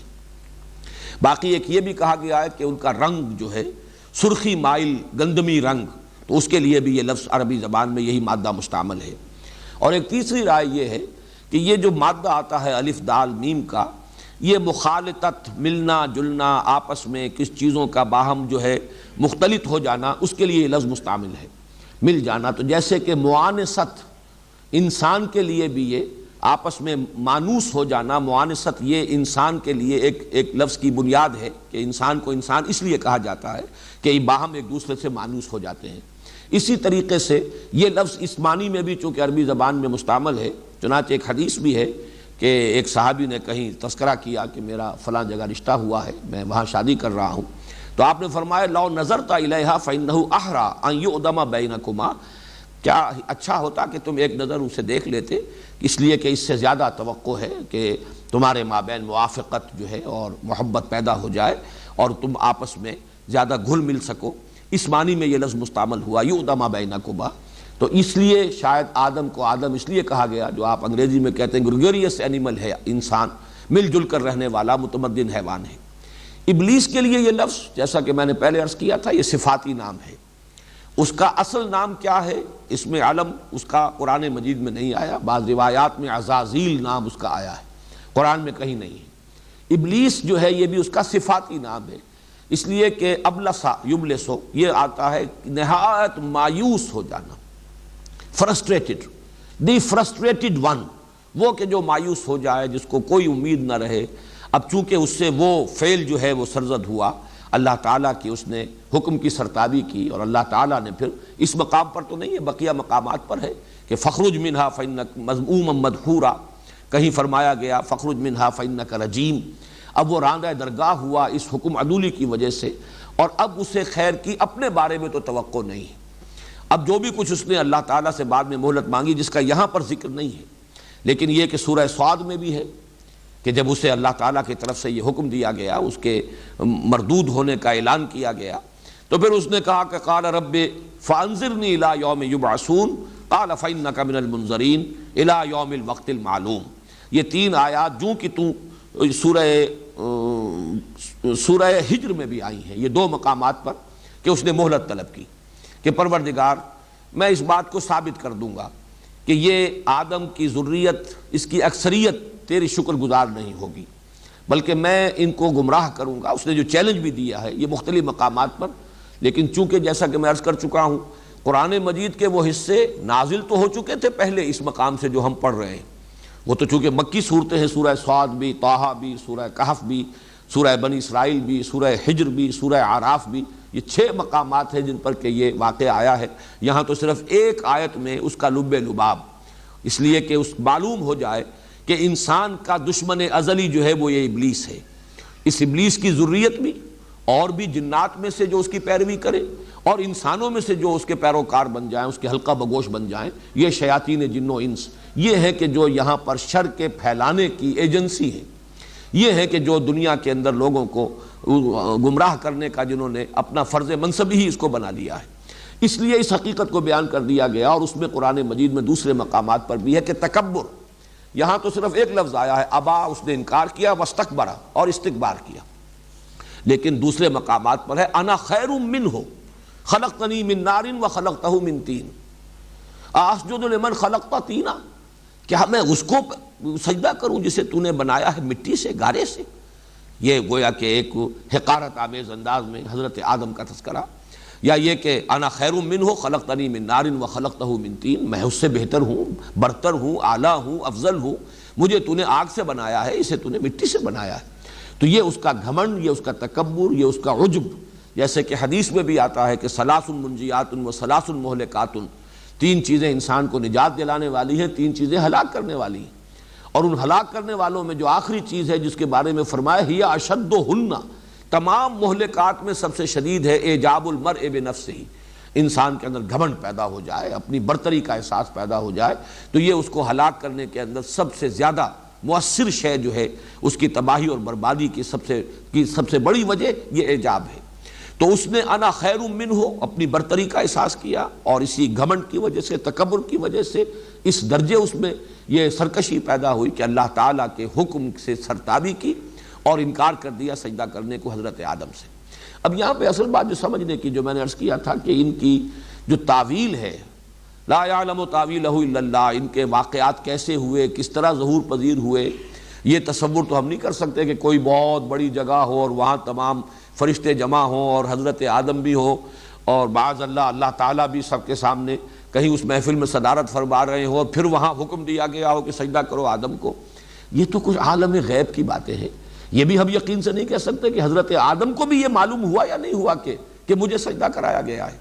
باقی ایک یہ بھی کہا گیا ہے کہ ان کا رنگ جو ہے سرخی مائل گندمی رنگ، تو اس کے لیے بھی یہ لفظ عربی زبان میں یہی مادہ مستعمل ہے۔ اور ایک تیسری رائے یہ ہے کہ یہ جو مادہ آتا ہے الف دال میم کا، یہ مخالطت، ملنا جلنا، آپس میں کس چیزوں کا باہم جو ہے مختلط ہو جانا، اس کے لیے یہ لفظ مستعمل ہے، مل جانا۔ تو جیسے کہ موانست انسان کے لیے بھی یہ آپس میں مانوس ہو جانا، موانست یہ انسان کے لیے ایک لفظ کی بنیاد ہے کہ انسان کو انسان اس لیے کہا جاتا ہے کہ یہ باہم ایک دوسرے سے مانوس ہو جاتے ہیں۔ اسی طریقے سے یہ لفظ اس معنی میں بھی چونکہ عربی زبان میں مستعمل ہے، چنانچہ ایک حدیث بھی ہے کہ ایک صحابی نے کہیں تذکرہ کیا کہ میرا فلاں جگہ رشتہ ہوا ہے، میں وہاں شادی کر رہا ہوں، تو آپ نے فرمایا لو نظرت الیہا فانہ احری ان یؤدم بینکما، کیا اچھا ہوتا کہ تم ایک نظر اسے دیکھ لیتے، اس لیے کہ اس سے زیادہ توقع ہے کہ تمہارے مابین موافقت جو ہے اور محبت پیدا ہو جائے اور تم آپس میں زیادہ گھل مل سکو۔ اس معنی میں یہ لفظ مستعمل ہوا یؤدم بینکما. تو اس لیے شاید آدم کو آدم اس لیے کہا گیا، جو آپ انگریزی میں کہتے ہیں گریگوریس اینیمل ہے، انسان مل جل کر رہنے والا متمدن حیوان ہے. ابلیس کے لیے یہ لفظ جیسا کہ میں نے پہلے عرض کیا تھا یہ صفاتی نام ہے. اس کا اصل نام کیا ہے، اس میں علم اس کا قرآن مجید میں نہیں آیا. بعض روایات میں عزازیل نام اس کا آیا ہے، قرآن میں کہیں نہیں ہے. ابلیس جو ہے یہ بھی اس کا صفاتی نام ہے، اس لیے کہ ابلسا یبلسو یہ آتا ہے نہایت مایوس ہو جانا، فرسٹریٹڈ، دی فرسٹریٹڈ ون، وہ کہ جو مایوس ہو جائے، جس کو کوئی امید نہ رہے. اب چونکہ اس سے وہ فعل جو ہے وہ سرزد ہوا، اللہ تعالیٰ کی اس نے حکم کی سرتابی کی، اور اللہ تعالیٰ نے پھر اس مقام پر تو نہیں ہے، بقیہ مقامات پر ہے کہ فخرج منہا فإنک مذموما مدحورا، کہیں فرمایا گیا فخرج منہا فإنک رجیم. اب وہ راندہ درگاہ ہوا اس حکم عدولی کی وجہ سے، اور اب اسے خیر کی اپنے بارے میں تو توقع نہیں. اب جو بھی کچھ اس نے اللہ تعالیٰ سے بعد میں مہلت مانگی جس کا یہاں پر ذکر نہیں ہے، لیکن یہ کہ سورہ صاد میں بھی ہے کہ جب اسے اللہ تعالیٰ کی طرف سے یہ حکم دیا گیا، اس کے مردود ہونے کا اعلان کیا گیا، تو پھر اس نے کہا کہ قال رب فانظرنی الی یوم یبعثون قال فإنک من المنظرین الی یوم الوقت المعلوم. یہ 3 آیات جو کہ سورہ ہجر میں بھی آئی ہیں، یہ 2 مقامات پر کہ اس نے مہلت طلب کی کہ پروردگار میں اس بات کو ثابت کر دوں گا کہ یہ آدم کی ذریت، اس کی اکثریت تیری شکر گزار نہیں ہوگی، بلکہ میں ان کو گمراہ کروں گا. اس نے جو چیلنج بھی دیا ہے یہ مختلف مقامات پر، لیکن چونکہ جیسا کہ میں عرض کر چکا ہوں قرآن مجید کے وہ حصے نازل تو ہو چکے تھے پہلے اس مقام سے جو ہم پڑھ رہے ہیں، وہ تو چونکہ مکی صورتیں ہیں، سورہ صاد بھی، طٰہٰ بھی، سورہ کہف بھی، سورہ بنی اسرائیل بھی، سورہ ہجر بھی، سورہ اعراف بھی، یہ 6 مقامات ہیں جن پر کہ یہ واقعہ آیا ہے. یہاں تو صرف ایک آیت میں اس کا لب لباب، اس لیے کہ اس معلوم ہو جائے کہ انسان کا دشمن ازلی جو ہے وہ یہ ابلیس ہے. اس ابلیس کی ذریت بھی اور بھی جنات میں سے جو اس کی پیروی کرے اور انسانوں میں سے جو اس کے پیروکار بن جائیں، اس کے حلقہ بگوش بن جائیں، یہ شیاطین جن و انس یہ ہے کہ جو یہاں پر شر کے پھیلانے کی ایجنسی ہے. یہ ہے کہ جو دنیا کے اندر لوگوں کو گمراہ کرنے کا جنہوں نے اپنا فرض منصب ہی اس کو بنا لیا ہے. اس لیے اس حقیقت کو بیان کر دیا گیا. اور اس میں قرآن مجید میں دوسرے مقامات پر بھی ہے کہ تکبر، یہاں تو صرف ایک لفظ آیا ہے ابا، اس نے انکار کیا، واستکبر اور استکبار کیا، لیکن دوسرے مقامات پر ہے انا خیر منہ خلقتنی من نار وخلقتہ من طین اسجد لمن خلقت طینا، کیا میں اس کو سجدہ کروں جسے تو نے بنایا ہے مٹی سے، گارے سے. یہ گویا کہ ایک حقارت آمیز انداز میں حضرت آدم کا تذکرہ، یا یہ کہ انا خیر منہ خلقتنی من نار وخلقتہ من طین، میں اس سے بہتر ہوں، برتر ہوں، اعلیٰ ہوں، افضل ہوں، مجھے تو نے آگ سے بنایا ہے، اسے تو نے مٹی سے بنایا ہے. تو یہ اس کا گھمنڈ، یہ اس کا تکبر، یہ اس کا عجب. جیسے کہ حدیث میں بھی آتا ہے کہ ثلاث منجیات و ثلاث مہلکات، 3 چیزیں انسان کو نجات دلانے والی ہیں، 3 چیزیں ہلاک کرنے والی ہیں. اور ان ہلاک کرنے والوں میں جو آخری چیز ہے جس کے بارے میں فرمایا ہی اشدہن، تمام مہلکات میں سب سے شدید ہے اعجاب المرء بنفسہ، انسان کے اندر گھمنڈ پیدا ہو جائے، اپنی برتری کا احساس پیدا ہو جائے، تو یہ اس کو ہلاک کرنے کے اندر سب سے زیادہ مؤثر شے جو ہے، اس کی تباہی اور بربادی کی سب سے بڑی وجہ یہ اعجاب ہے. تو اس نے انا خیر منہ اپنی برتری کا احساس کیا، اور اسی گھمنڈ کی وجہ سے، تکبر کی وجہ سے اس درجے اس میں یہ سرکشی پیدا ہوئی کہ اللہ تعالیٰ کے حکم سے سرتابی کی اور انکار کر دیا سجدہ کرنے کو حضرت آدم سے. اب یہاں پہ اصل بات جو سمجھنے کی، جو میں نے عرض کیا تھا کہ ان کی جو تعویل ہے، لا یعلم تاویلہ الا اللہ، ان کے واقعات کیسے ہوئے، کس طرح ظہور پذیر ہوئے، یہ تصور تو ہم نہیں کر سکتے کہ کوئی بہت بڑی جگہ ہو اور وہاں تمام فرشتے جمع ہوں اور حضرت آدم بھی ہو اور بعض اللہ تعالیٰ بھی سب کے سامنے کہیں اس محفل میں صدارت فرما رہے ہوں اور پھر وہاں حکم دیا گیا ہو کہ سجدہ کرو آدم کو. یہ تو کچھ عالم غیب کی باتیں ہیں. یہ بھی ہم یقین سے نہیں کہہ سکتے کہ حضرت آدم کو بھی یہ معلوم ہوا یا نہیں ہوا کہ مجھے سجدہ کرایا گیا ہے.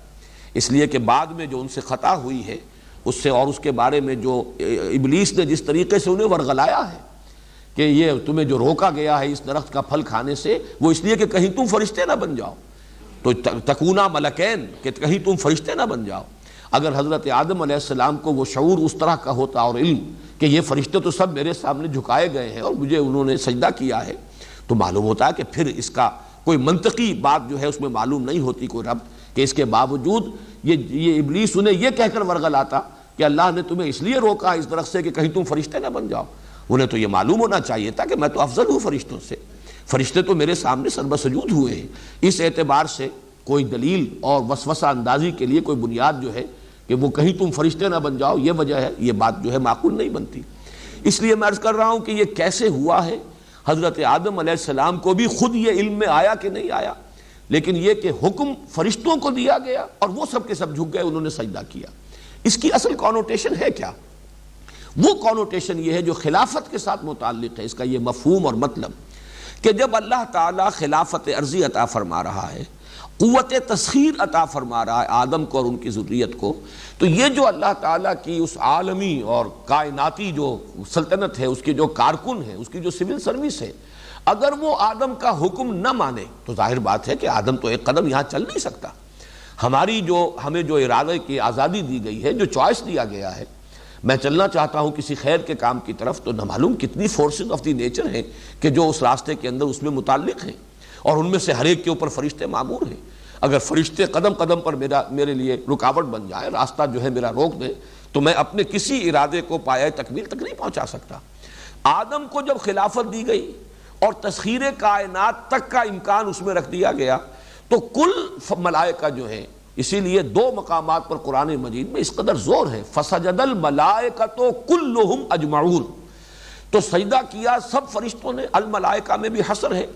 اس لیے کہ بعد میں جو ان سے خطا ہوئی ہے اس سے، اور اس کے بارے میں جو ابلیس نے جس طریقے سے انہیں ورغلایا ہے کہ یہ تمہیں جو روکا گیا ہے اس درخت کا پھل کھانے سے، وہ اس لیے کہ کہیں تم فرشتے نہ بن جاؤ، تو تکونا ملکین، کہ کہیں تم فرشتے نہ بن جاؤ. اگر حضرت آدم علیہ السلام کو وہ شعور اس طرح کا ہوتا اور علم کہ یہ فرشتے تو سب میرے سامنے جھکائے گئے ہیں اور مجھے انہوں نے سجدہ کیا ہے، تو معلوم ہوتا ہے کہ پھر اس کا کوئی منطقی بات جو ہے اس میں معلوم نہیں ہوتی کوئی ربط، کہ اس کے باوجود یہ ابلیس انہیں یہ کہہ کر ورغلاتا کہ اللہ نے تمہیں اس لیے روکا اس درخت سے کہ کہیں تم فرشتے نہ بن جاؤ. انہیں تو یہ معلوم ہونا چاہیے تھا کہ میں تو افضل ہوں فرشتوں سے، فرشتے تو میرے سامنے سربسجود ہوئے ہیں. اس اعتبار سے کوئی دلیل اور وسوسہ اندازی کے لیے کوئی بنیاد جو ہے کہ وہ کہیں تم فرشتے نہ بن جاؤ، یہ وجہ ہے، یہ بات جو ہے معقول نہیں بنتی. اس لیے میں عرض کر رہا ہوں کہ یہ کیسے ہوا ہے. حضرت آدم علیہ السلام کو بھی خود یہ علم میں آیا کہ نہیں آیا، لیکن یہ کہ حکم فرشتوں کو دیا گیا اور وہ سب کے سب جھک گئے، انہوں نے سجدہ کیا. اس کی اصل کانوٹیشن ہے کیا؟ وہ کانوٹیشن یہ ہے جو خلافت کے ساتھ متعلق ہے. اس کا یہ مفہوم اور مطلب کہ جب اللہ تعالیٰ خلافت عرضی عطا فرما رہا ہے، قوت تسخیر عطا فرما رہا ہے آدم کو اور ان کی ذریت کو، تو یہ جو اللہ تعالیٰ کی اس عالمی اور کائناتی جو سلطنت ہے، اس کے جو کارکن ہیں، اس کی جو سول سروس ہے، اگر وہ آدم کا حکم نہ مانے تو ظاہر بات ہے کہ آدم تو ایک قدم یہاں چل نہیں سکتا. ہمیں جو ارادے کی آزادی دی گئی ہے، جو چوائس دیا گیا ہے، میں چلنا چاہتا ہوں کسی خیر کے کام کی طرف، تو نہ معلوم کتنی فورسز آف دی نیچر ہیں کہ جو اس راستے کے اندر اس میں متعلق ہیں، اور ان میں سے ہر ایک کے اوپر فرشتے مامور ہیں. اگر فرشتے قدم قدم پر میرے لیے رکاوٹ بن جائے، راستہ جو ہے میرا روک دے، تو میں اپنے کسی ارادے کو پایہ تکمیل تک نہیں پہنچا سکتا. آدم کو جب خلافت دی گئی اور تسخیر کائنات تک کا امکان اس میں رکھ دیا گیا، تو کل ملائکہ جو ہیں، اسی لیے دو مقامات پر قرآن مجید میں اس قدر زور ہے، فسجد الملائکۃ کلہم اجمعون، تو سجدہ کیا سب فرشتوں نے. الملائکہ میں بھی حصر ہے،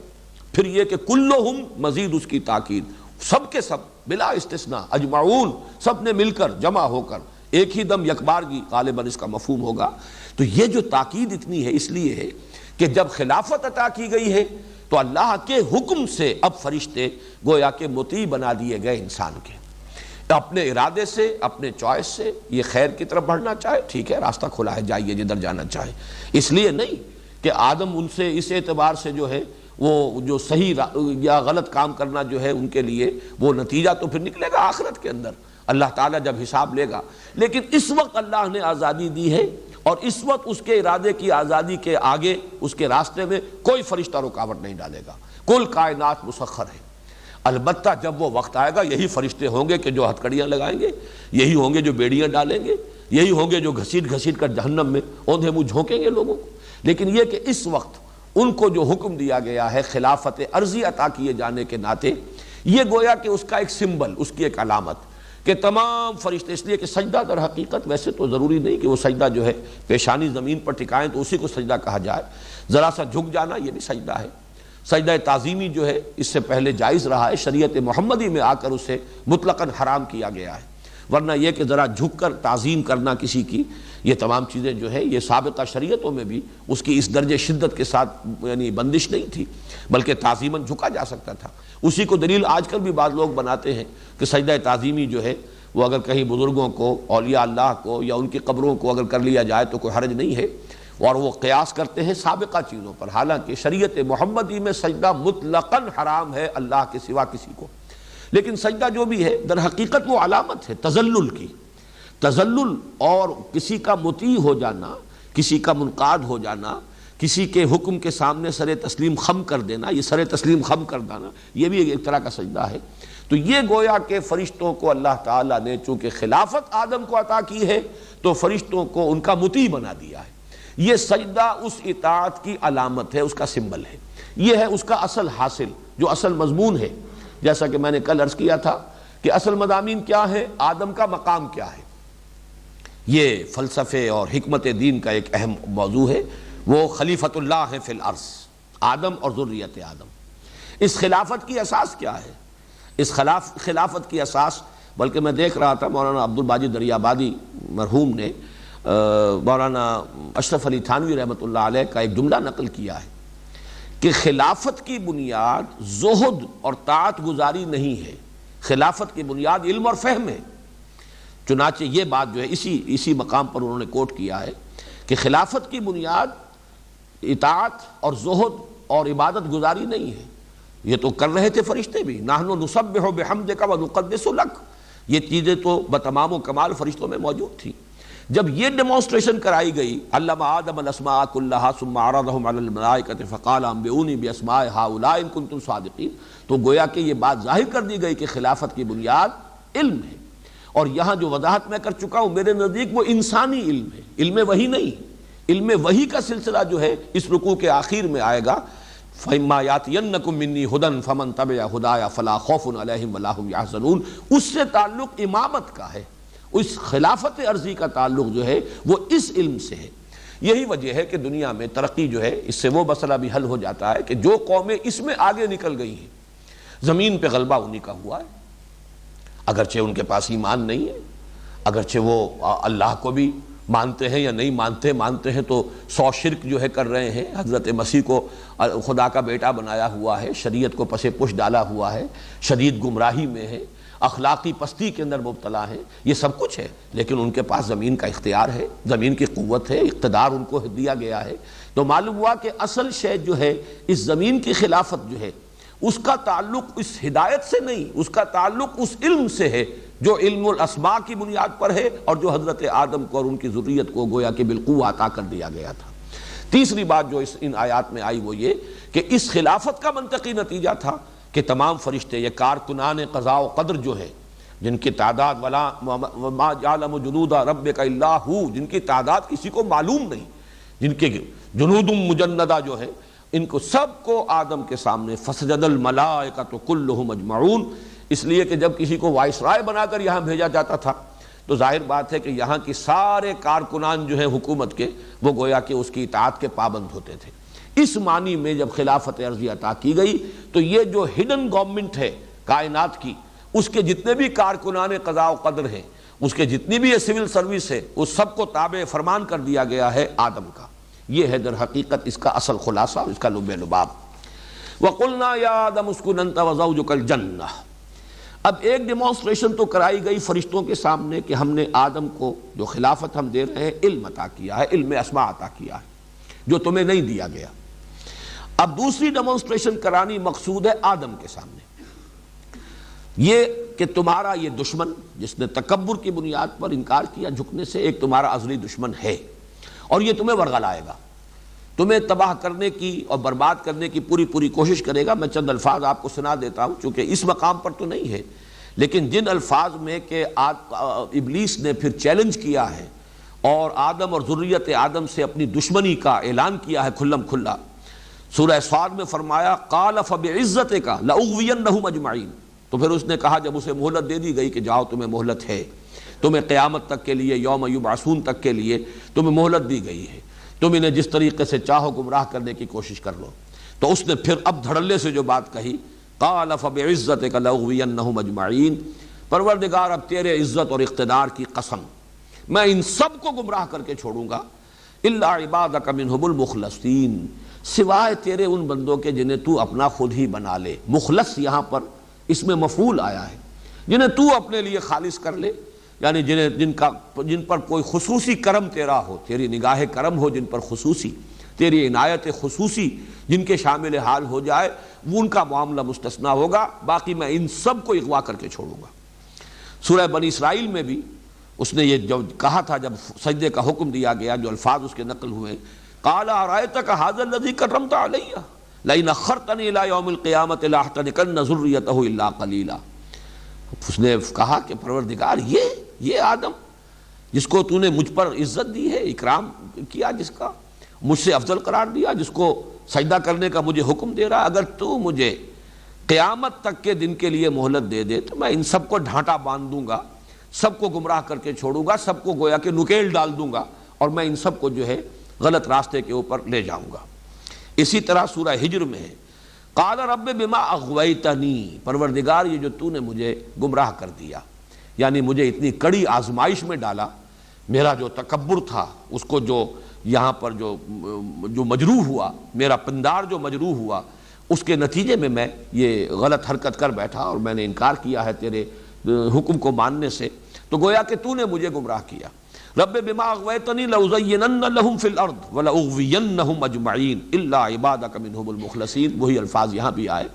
پھر یہ کہ کلہم مزید اس کی تاکید، سب کے سب بلا استثناء، اجمعون سب نے مل کر جمع ہو کر ایک ہی دم یکبارگی، غالباً اس کا مفہوم ہوگا. تو یہ جو تاکید اتنی ہے اس لیے ہے کہ جب خلافت عطا کی گئی ہے تو اللہ کے حکم سے اب فرشتے گویا کہ مطیع بنا دیے گئے انسان کے. اپنے ارادے سے، اپنے چوائس سے یہ خیر کی طرف بڑھنا چاہے، ٹھیک ہے، راستہ کھلا ہے، جائیے جدھر جانا چاہے. اس لیے نہیں کہ آدم ان سے اس اعتبار سے جو ہے وہ جو صحیح یا غلط کام کرنا جو ہے ان کے لیے وہ نتیجہ تو پھر نکلے گا آخرت کے اندر، اللہ تعالیٰ جب حساب لے گا. لیکن اس وقت اللہ نے آزادی دی ہے، اور اس وقت اس کے ارادے کی آزادی کے آگے اس کے راستے میں کوئی فرشتہ رکاوٹ نہیں ڈالے گا. کل کائنات مسخر ہے. البتہ جب وہ وقت آئے گا یہی فرشتے ہوں گے کہ جو ہتھکڑیاں لگائیں گے، یہی ہوں گے جو بیڑیاں ڈالیں گے، یہی ہوں گے جو گھسیٹ گھسیٹ کر جہنم میں اوندھے منہ جھونکیں گے لوگوں کو. لیکن یہ کہ اس وقت ان کو جو حکم دیا گیا ہے خلافت عرضی عطا کیے جانے کے ناطے، یہ گویا کہ اس کا ایک سمبل، اس کی ایک علامت کہ تمام فرشتے، اس لیے کہ سجدہ در حقیقت ویسے تو ضروری نہیں کہ وہ سجدہ جو ہے پیشانی زمین پر ٹکائیں تو اسی کو سجدہ کہا جائے. ذرا سا جھک جانا یہ بھی سجدہ ہے. سجدہ تعظیمی جو ہے اس سے پہلے جائز رہا ہے، شریعت محمدی میں آ کر اسے مطلقاً حرام کیا گیا ہے. ورنہ یہ کہ ذرا جھک کر تعظیم کرنا کسی کی، یہ تمام چیزیں جو ہے یہ سابقہ شریعتوں میں بھی اس کی اس درجے شدت کے ساتھ یعنی بندش نہیں تھی، بلکہ تعظیماً جھکا جا سکتا تھا. اسی کو دلیل آج کل بھی بعض لوگ بناتے ہیں کہ سجدہ تعظیمی جو ہے وہ اگر کہیں بزرگوں کو، اولیاء اللہ کو یا ان کی قبروں کو اگر کر لیا جائے تو کوئی حرج نہیں ہے، اور وہ قیاس کرتے ہیں سابقہ چیزوں پر. حالانکہ شریعت محمدی میں سجدہ مطلقاً حرام ہے اللہ کے سوا کسی کو. لیکن سجدہ جو بھی ہے در حقیقت وہ علامت ہے تذلل کی. تذلل اور کسی کا مطیع ہو جانا، کسی کا منقاد ہو جانا، کسی کے حکم کے سامنے سر تسلیم خم کر دینا، یہ سر تسلیم خم کر دینا یہ بھی ایک طرح کا سجدہ ہے. تو یہ گویا کہ فرشتوں کو اللہ تعالیٰ نے چونکہ خلافت آدم کو عطا کی ہے تو فرشتوں کو ان کا مطیع بنا دیا ہے. یہ سجدہ اس اطاعت کی علامت ہے، اس کا سمبل ہے. یہ ہے اس کا اصل حاصل، جو اصل مضمون ہے. جیسا کہ میں نے کل عرض کیا تھا کہ اصل مضامین کیا ہے، آدم کا مقام کیا ہے، یہ فلسفے اور حکمت دین کا ایک اہم موضوع ہے. وہ خلیفۃ اللہ ہے فی الارض، آدم اور ذریت آدم. اس خلافت کی اساس کیا ہے؟ اس خلافت کی اساس، بلکہ میں دیکھ رہا تھا مولانا عبدالباجی دریابادی مرحوم نے مولانا اشرف علی تھانوی رحمۃ اللہ علیہ کا ایک جملہ نقل کیا ہے کہ خلافت کی بنیاد زہد اور طاعت گزاری نہیں ہے، خلافت کی بنیاد علم اور فہم ہے. چنانچہ یہ بات جو ہے اسی مقام پر انہوں نے کوٹ کیا ہے کہ خلافت کی بنیاد اطاعت اور زہد اور عبادت گزاری نہیں ہے. یہ تو کر رہے تھے فرشتے بھی، نحن نسبح بحمدک ونقدس لک، یہ چیزیں تو بتمام و کمال فرشتوں میں موجود تھیں. جب یہ ڈیمانسٹریشن کرائی گئی، علم آدم الاسماء کلھا ثم عرضهم علی الملائکۃ فقال انبئونی باسماء ہؤلاء ان کنتم صادقین، تو گویا کہ یہ بات ظاہر کر دی گئی کہ خلافت کی بنیاد علم ہے۔ اور یہاں جو وضاحت میں کر چکا ہوں، میرے نزدیک وہ انسانی علم ہے، علم وحی نہیں۔ علم وحی کا سلسلہ جو ہے اس رکوع کے آخر میں آئے گا، فَإِمَّا يَأْتِيَنَّكُم مِّنِّي هُدًى فَمَن تَبِعَ هُدَايَ فَلَا خَوْفٌ عَلَيْهِمْ وَلَا هُمْ يَحْزَنُونَ۔ اس سے تعلق امامت کا ہے، اس خلافت عرضی کا تعلق جو ہے وہ اس علم سے ہے۔ یہی وجہ ہے کہ دنیا میں ترقی جو ہے، اس سے وہ مسئلہ بھی حل ہو جاتا ہے کہ جو قومیں اس میں آگے نکل گئی ہیں، زمین پہ غلبہ انہی کا ہوا ہے، اگرچہ ان کے پاس ایمان نہیں ہے، اگرچہ وہ اللہ کو بھی مانتے ہیں یا نہیں مانتے ہیں تو 100 شرک جو ہے کر رہے ہیں، حضرت مسیح کو خدا کا بیٹا بنایا ہوا ہے، شریعت کو پس پش ڈالا ہوا ہے، شدید گمراہی میں ہے، اخلاقی پستی کے اندر مبتلا ہیں، یہ سب کچھ ہے، لیکن ان کے پاس زمین کا اختیار ہے، زمین کی قوت ہے، اقتدار ان کو دیا گیا ہے۔ تو معلوم ہوا کہ اصل شے جو ہے اس زمین کی خلافت جو ہے اس کا تعلق اس ہدایت سے نہیں، اس کا تعلق اس علم سے ہے جو علم الاسماء کی بنیاد پر ہے، اور جو حضرت آدم کو اور ان کی ذریت کو گویا کہ بالقوہ عطا کر دیا گیا تھا۔ تیسری بات جو ان آیات میں آئی وہ یہ کہ اس خلافت کا منطقی نتیجہ تھا کہ تمام فرشتے، یہ کارکنان قضاء و قدر جو ہے، جن کی تعداد وما یعلم جنود ربک الا ھو، جن کی تعداد کسی کو معلوم نہیں، جن کے جنود مجندہ جو ہے، ان کو سب کو آدم کے سامنے فسجد الملائکۃ کلھم اجمعون، اس لیے کہ جب کسی کو وائس رائے بنا کر یہاں بھیجا جاتا تھا تو ظاہر بات ہے کہ یہاں کی سارے کارکنان جو ہیں حکومت کے، وہ گویا کہ اس کی اطاعت کے پابند ہوتے تھے۔ اس معنی میں جب خلافت عرضی عطا کی گئی تو یہ جو ہڈن گورنمنٹ ہے کائنات کی، اس کے جتنے بھی کارکنان قضاء و قدر ہیں، اس کے جتنی بھی یہ سول سروس ہے، اس سب کو تابع فرمان کر دیا گیا ہے آدم کا۔ یہ ہے در حقیقت اس کا اصل خلاصہ، اس کا لب لباب۔ وَقُلْنَا يَا آدَمُ اسْكُنْ أَنْتَ وَزَوْجُكَ الْجَنَّةَ۔ اب ایک ڈیمانسٹریشن تو کرائی گئی فرشتوں کے سامنے کہ ہم نے آدم کو جو خلافت ہم دے رہے ہیں علم عطا کیا ہے، علم اسماء عطا کیا ہے جو تمہیں نہیں دیا گیا۔ اب دوسری ڈیمانسٹریشن کرانی مقصود ہے آدم کے سامنے، یہ کہ تمہارا یہ دشمن جس نے تکبر کی بنیاد پر انکار کیا جھکنے سے، ایک تمہارا ازلی دشمن ہے، اور یہ تمہیں ورغلائے گا، تمہیں تباہ کرنے کی اور برباد کرنے کی پوری کوشش کرے گا۔ میں چند الفاظ آپ کو سنا دیتا ہوں چونکہ اس مقام پر تو نہیں ہے، لیکن جن الفاظ میں کہ ابلیس نے پھر چیلنج کیا ہے اور آدم اور ذریت آدم سے اپنی دشمنی کا اعلان کیا ہے کھلم کھلا۔ سورہ صاد میں فرمایا قال فبعزتک لأغوینہم اجمعین، تو پھر اس نے کہا جب اسے مہلت دے دی گئی کہ جاؤ تمہیں مہلت ہے، تمہیں قیامت تک کے لیے، یوم یبعثون تک کے لیے تمہیں مہلت دی گئی ہے، تم انہیں جس طریقے سے چاہو گمراہ کرنے کی کوشش کر لو۔ تو اس نے پھر اب دھڑلے سے جو بات کہی، قال فبعزتک لأغوینہم اجمعین، پروردگار اب تیرے عزت اور اقتدار کی قسم، میں ان سب کو گمراہ کر کے چھوڑوں گا، الا عبادک منہم المخلصین، سوائے تیرے ان بندوں کے جنہیں تو اپنا خود ہی بنا لے۔ مخلص یہاں پر اس میں مفعول آیا ہے، جنہیں تو اپنے لیے خالص کر لے، یعنی جن پر کوئی خصوصی کرم تیرا ہو، تیری نگاہ کرم ہو، جن پر خصوصی تیری عنایت خصوصی جن کے شامل حال ہو جائے، وہ ان کا معاملہ مستثنیٰ ہوگا، باقی میں ان سب کو اغوا کر کے چھوڑوں گا۔ سورہ بنی اسرائیل میں بھی اس نے یہ جو کہا تھا، جب سجدے کا حکم دیا گیا، جو الفاظ اس کے نقل ہوئے، قال ارأیتک ھذا الذی کرمت علی لئن اخرتنی الی یوم القیامۃ لاحتنکن ذریتہ الا قلیلا۔ اس نے کہا کہ پروردگار یہ آدم جس کو تو نے مجھ پر عزت دی ہے، اکرام کیا، جس کا مجھ سے افضل قرار دیا، جس کو سجدہ کرنے کا مجھے حکم دے رہا، اگر تو مجھے قیامت تک کے دن کے لیے مہلت دے دے تو میں ان سب کو ڈھانٹا باندھ دوں گا، سب کو گمراہ کر کے چھوڑوں گا، سب کو گویا کہ نکیل ڈال دوں گا، اور میں ان سب کو جو ہے غلط راستے کے اوپر لے جاؤں گا۔ اسی طرح سورہ ہجر میں ہے قال رب بما اغویتنی، پروردگار یہ جو تو نے مجھے گمراہ کر دیا، یعنی مجھے اتنی کڑی آزمائش میں ڈالا، میرا جو تکبر تھا اس کو جو یہاں پر جو مجروح ہوا، میرا پندار جو مجروح ہوا، اس کے نتیجے میں میں یہ غلط حرکت کر بیٹھا اور میں نے انکار کیا ہے تیرے حکم کو ماننے سے، تو گویا کہ تو نے مجھے گمراہ کیا۔ رب بما اغویتنی لأزینن لہم فی الارض ولأغوینہم اجمعین الا عبادک منہم المخلصین، وہی الفاظ یہاں بھی آئے۔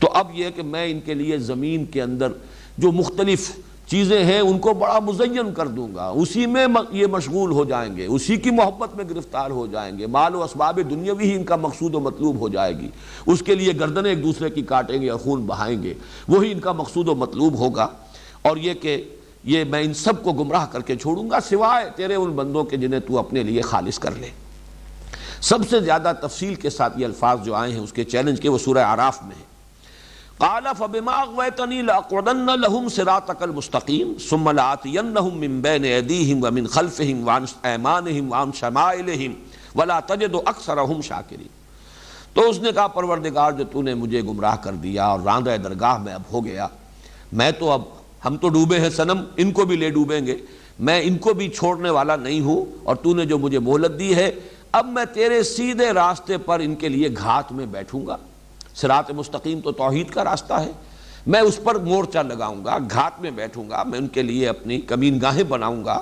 تو اب یہ کہ میں ان کے لیے زمین کے اندر جو مختلف چیزیں ہیں ان کو بڑا مزین کر دوں گا، اسی میں یہ مشغول ہو جائیں گے، اسی کی محبت میں گرفتار ہو جائیں گے، مال و اسباب دنیاوی ہی ان کا مقصود و مطلوب ہو جائے گی، اس کے لیے گردنیں ایک دوسرے کی کاٹیں گے اور خون بہائیں گے، وہی ان کا مقصود و مطلوب ہوگا۔ اور یہ کہ یہ میں ان سب کو گمراہ کر کے چھوڑوں گا سوائے تیرے ان بندوں کے جنہیں تو اپنے لیے خالص کر لے۔ سب سے زیادہ تفصیل کے ساتھ یہ الفاظ جو آئے ہیں اس کے چیلنج کے، وہ سورہ اعراف میں ہے۔ قال فبما اغويتني لاقعدن لهم صراطك المستقيم ثم لآتينهم من بين ايديهم ومن خلفهم وعن ايمانهم وعن شمائلهم ولا تجد اكثرهم شاكرين۔ تو اس نے کہا پروردگار جو تو نے مجھے گمراہ کر دیا اور راندہ درگاہ میں اب ہو گیا، میں تو اب ہم تو ڈوبے ہیں صنم، ان کو بھی لے ڈوبیں گے، میں ان کو بھی چھوڑنے والا نہیں ہوں، اور تو نے جو مجھے مہلت دی ہے اب میں تیرے سیدھے راستے پر ان کے لیے گھات میں بیٹھوں گا۔ صراط مستقیم تو توحید کا راستہ ہے، میں اس پر مورچہ لگاؤں گا، گھات میں بیٹھوں گا، میں ان کے لیے اپنی کمین گاہیں بناؤں گا،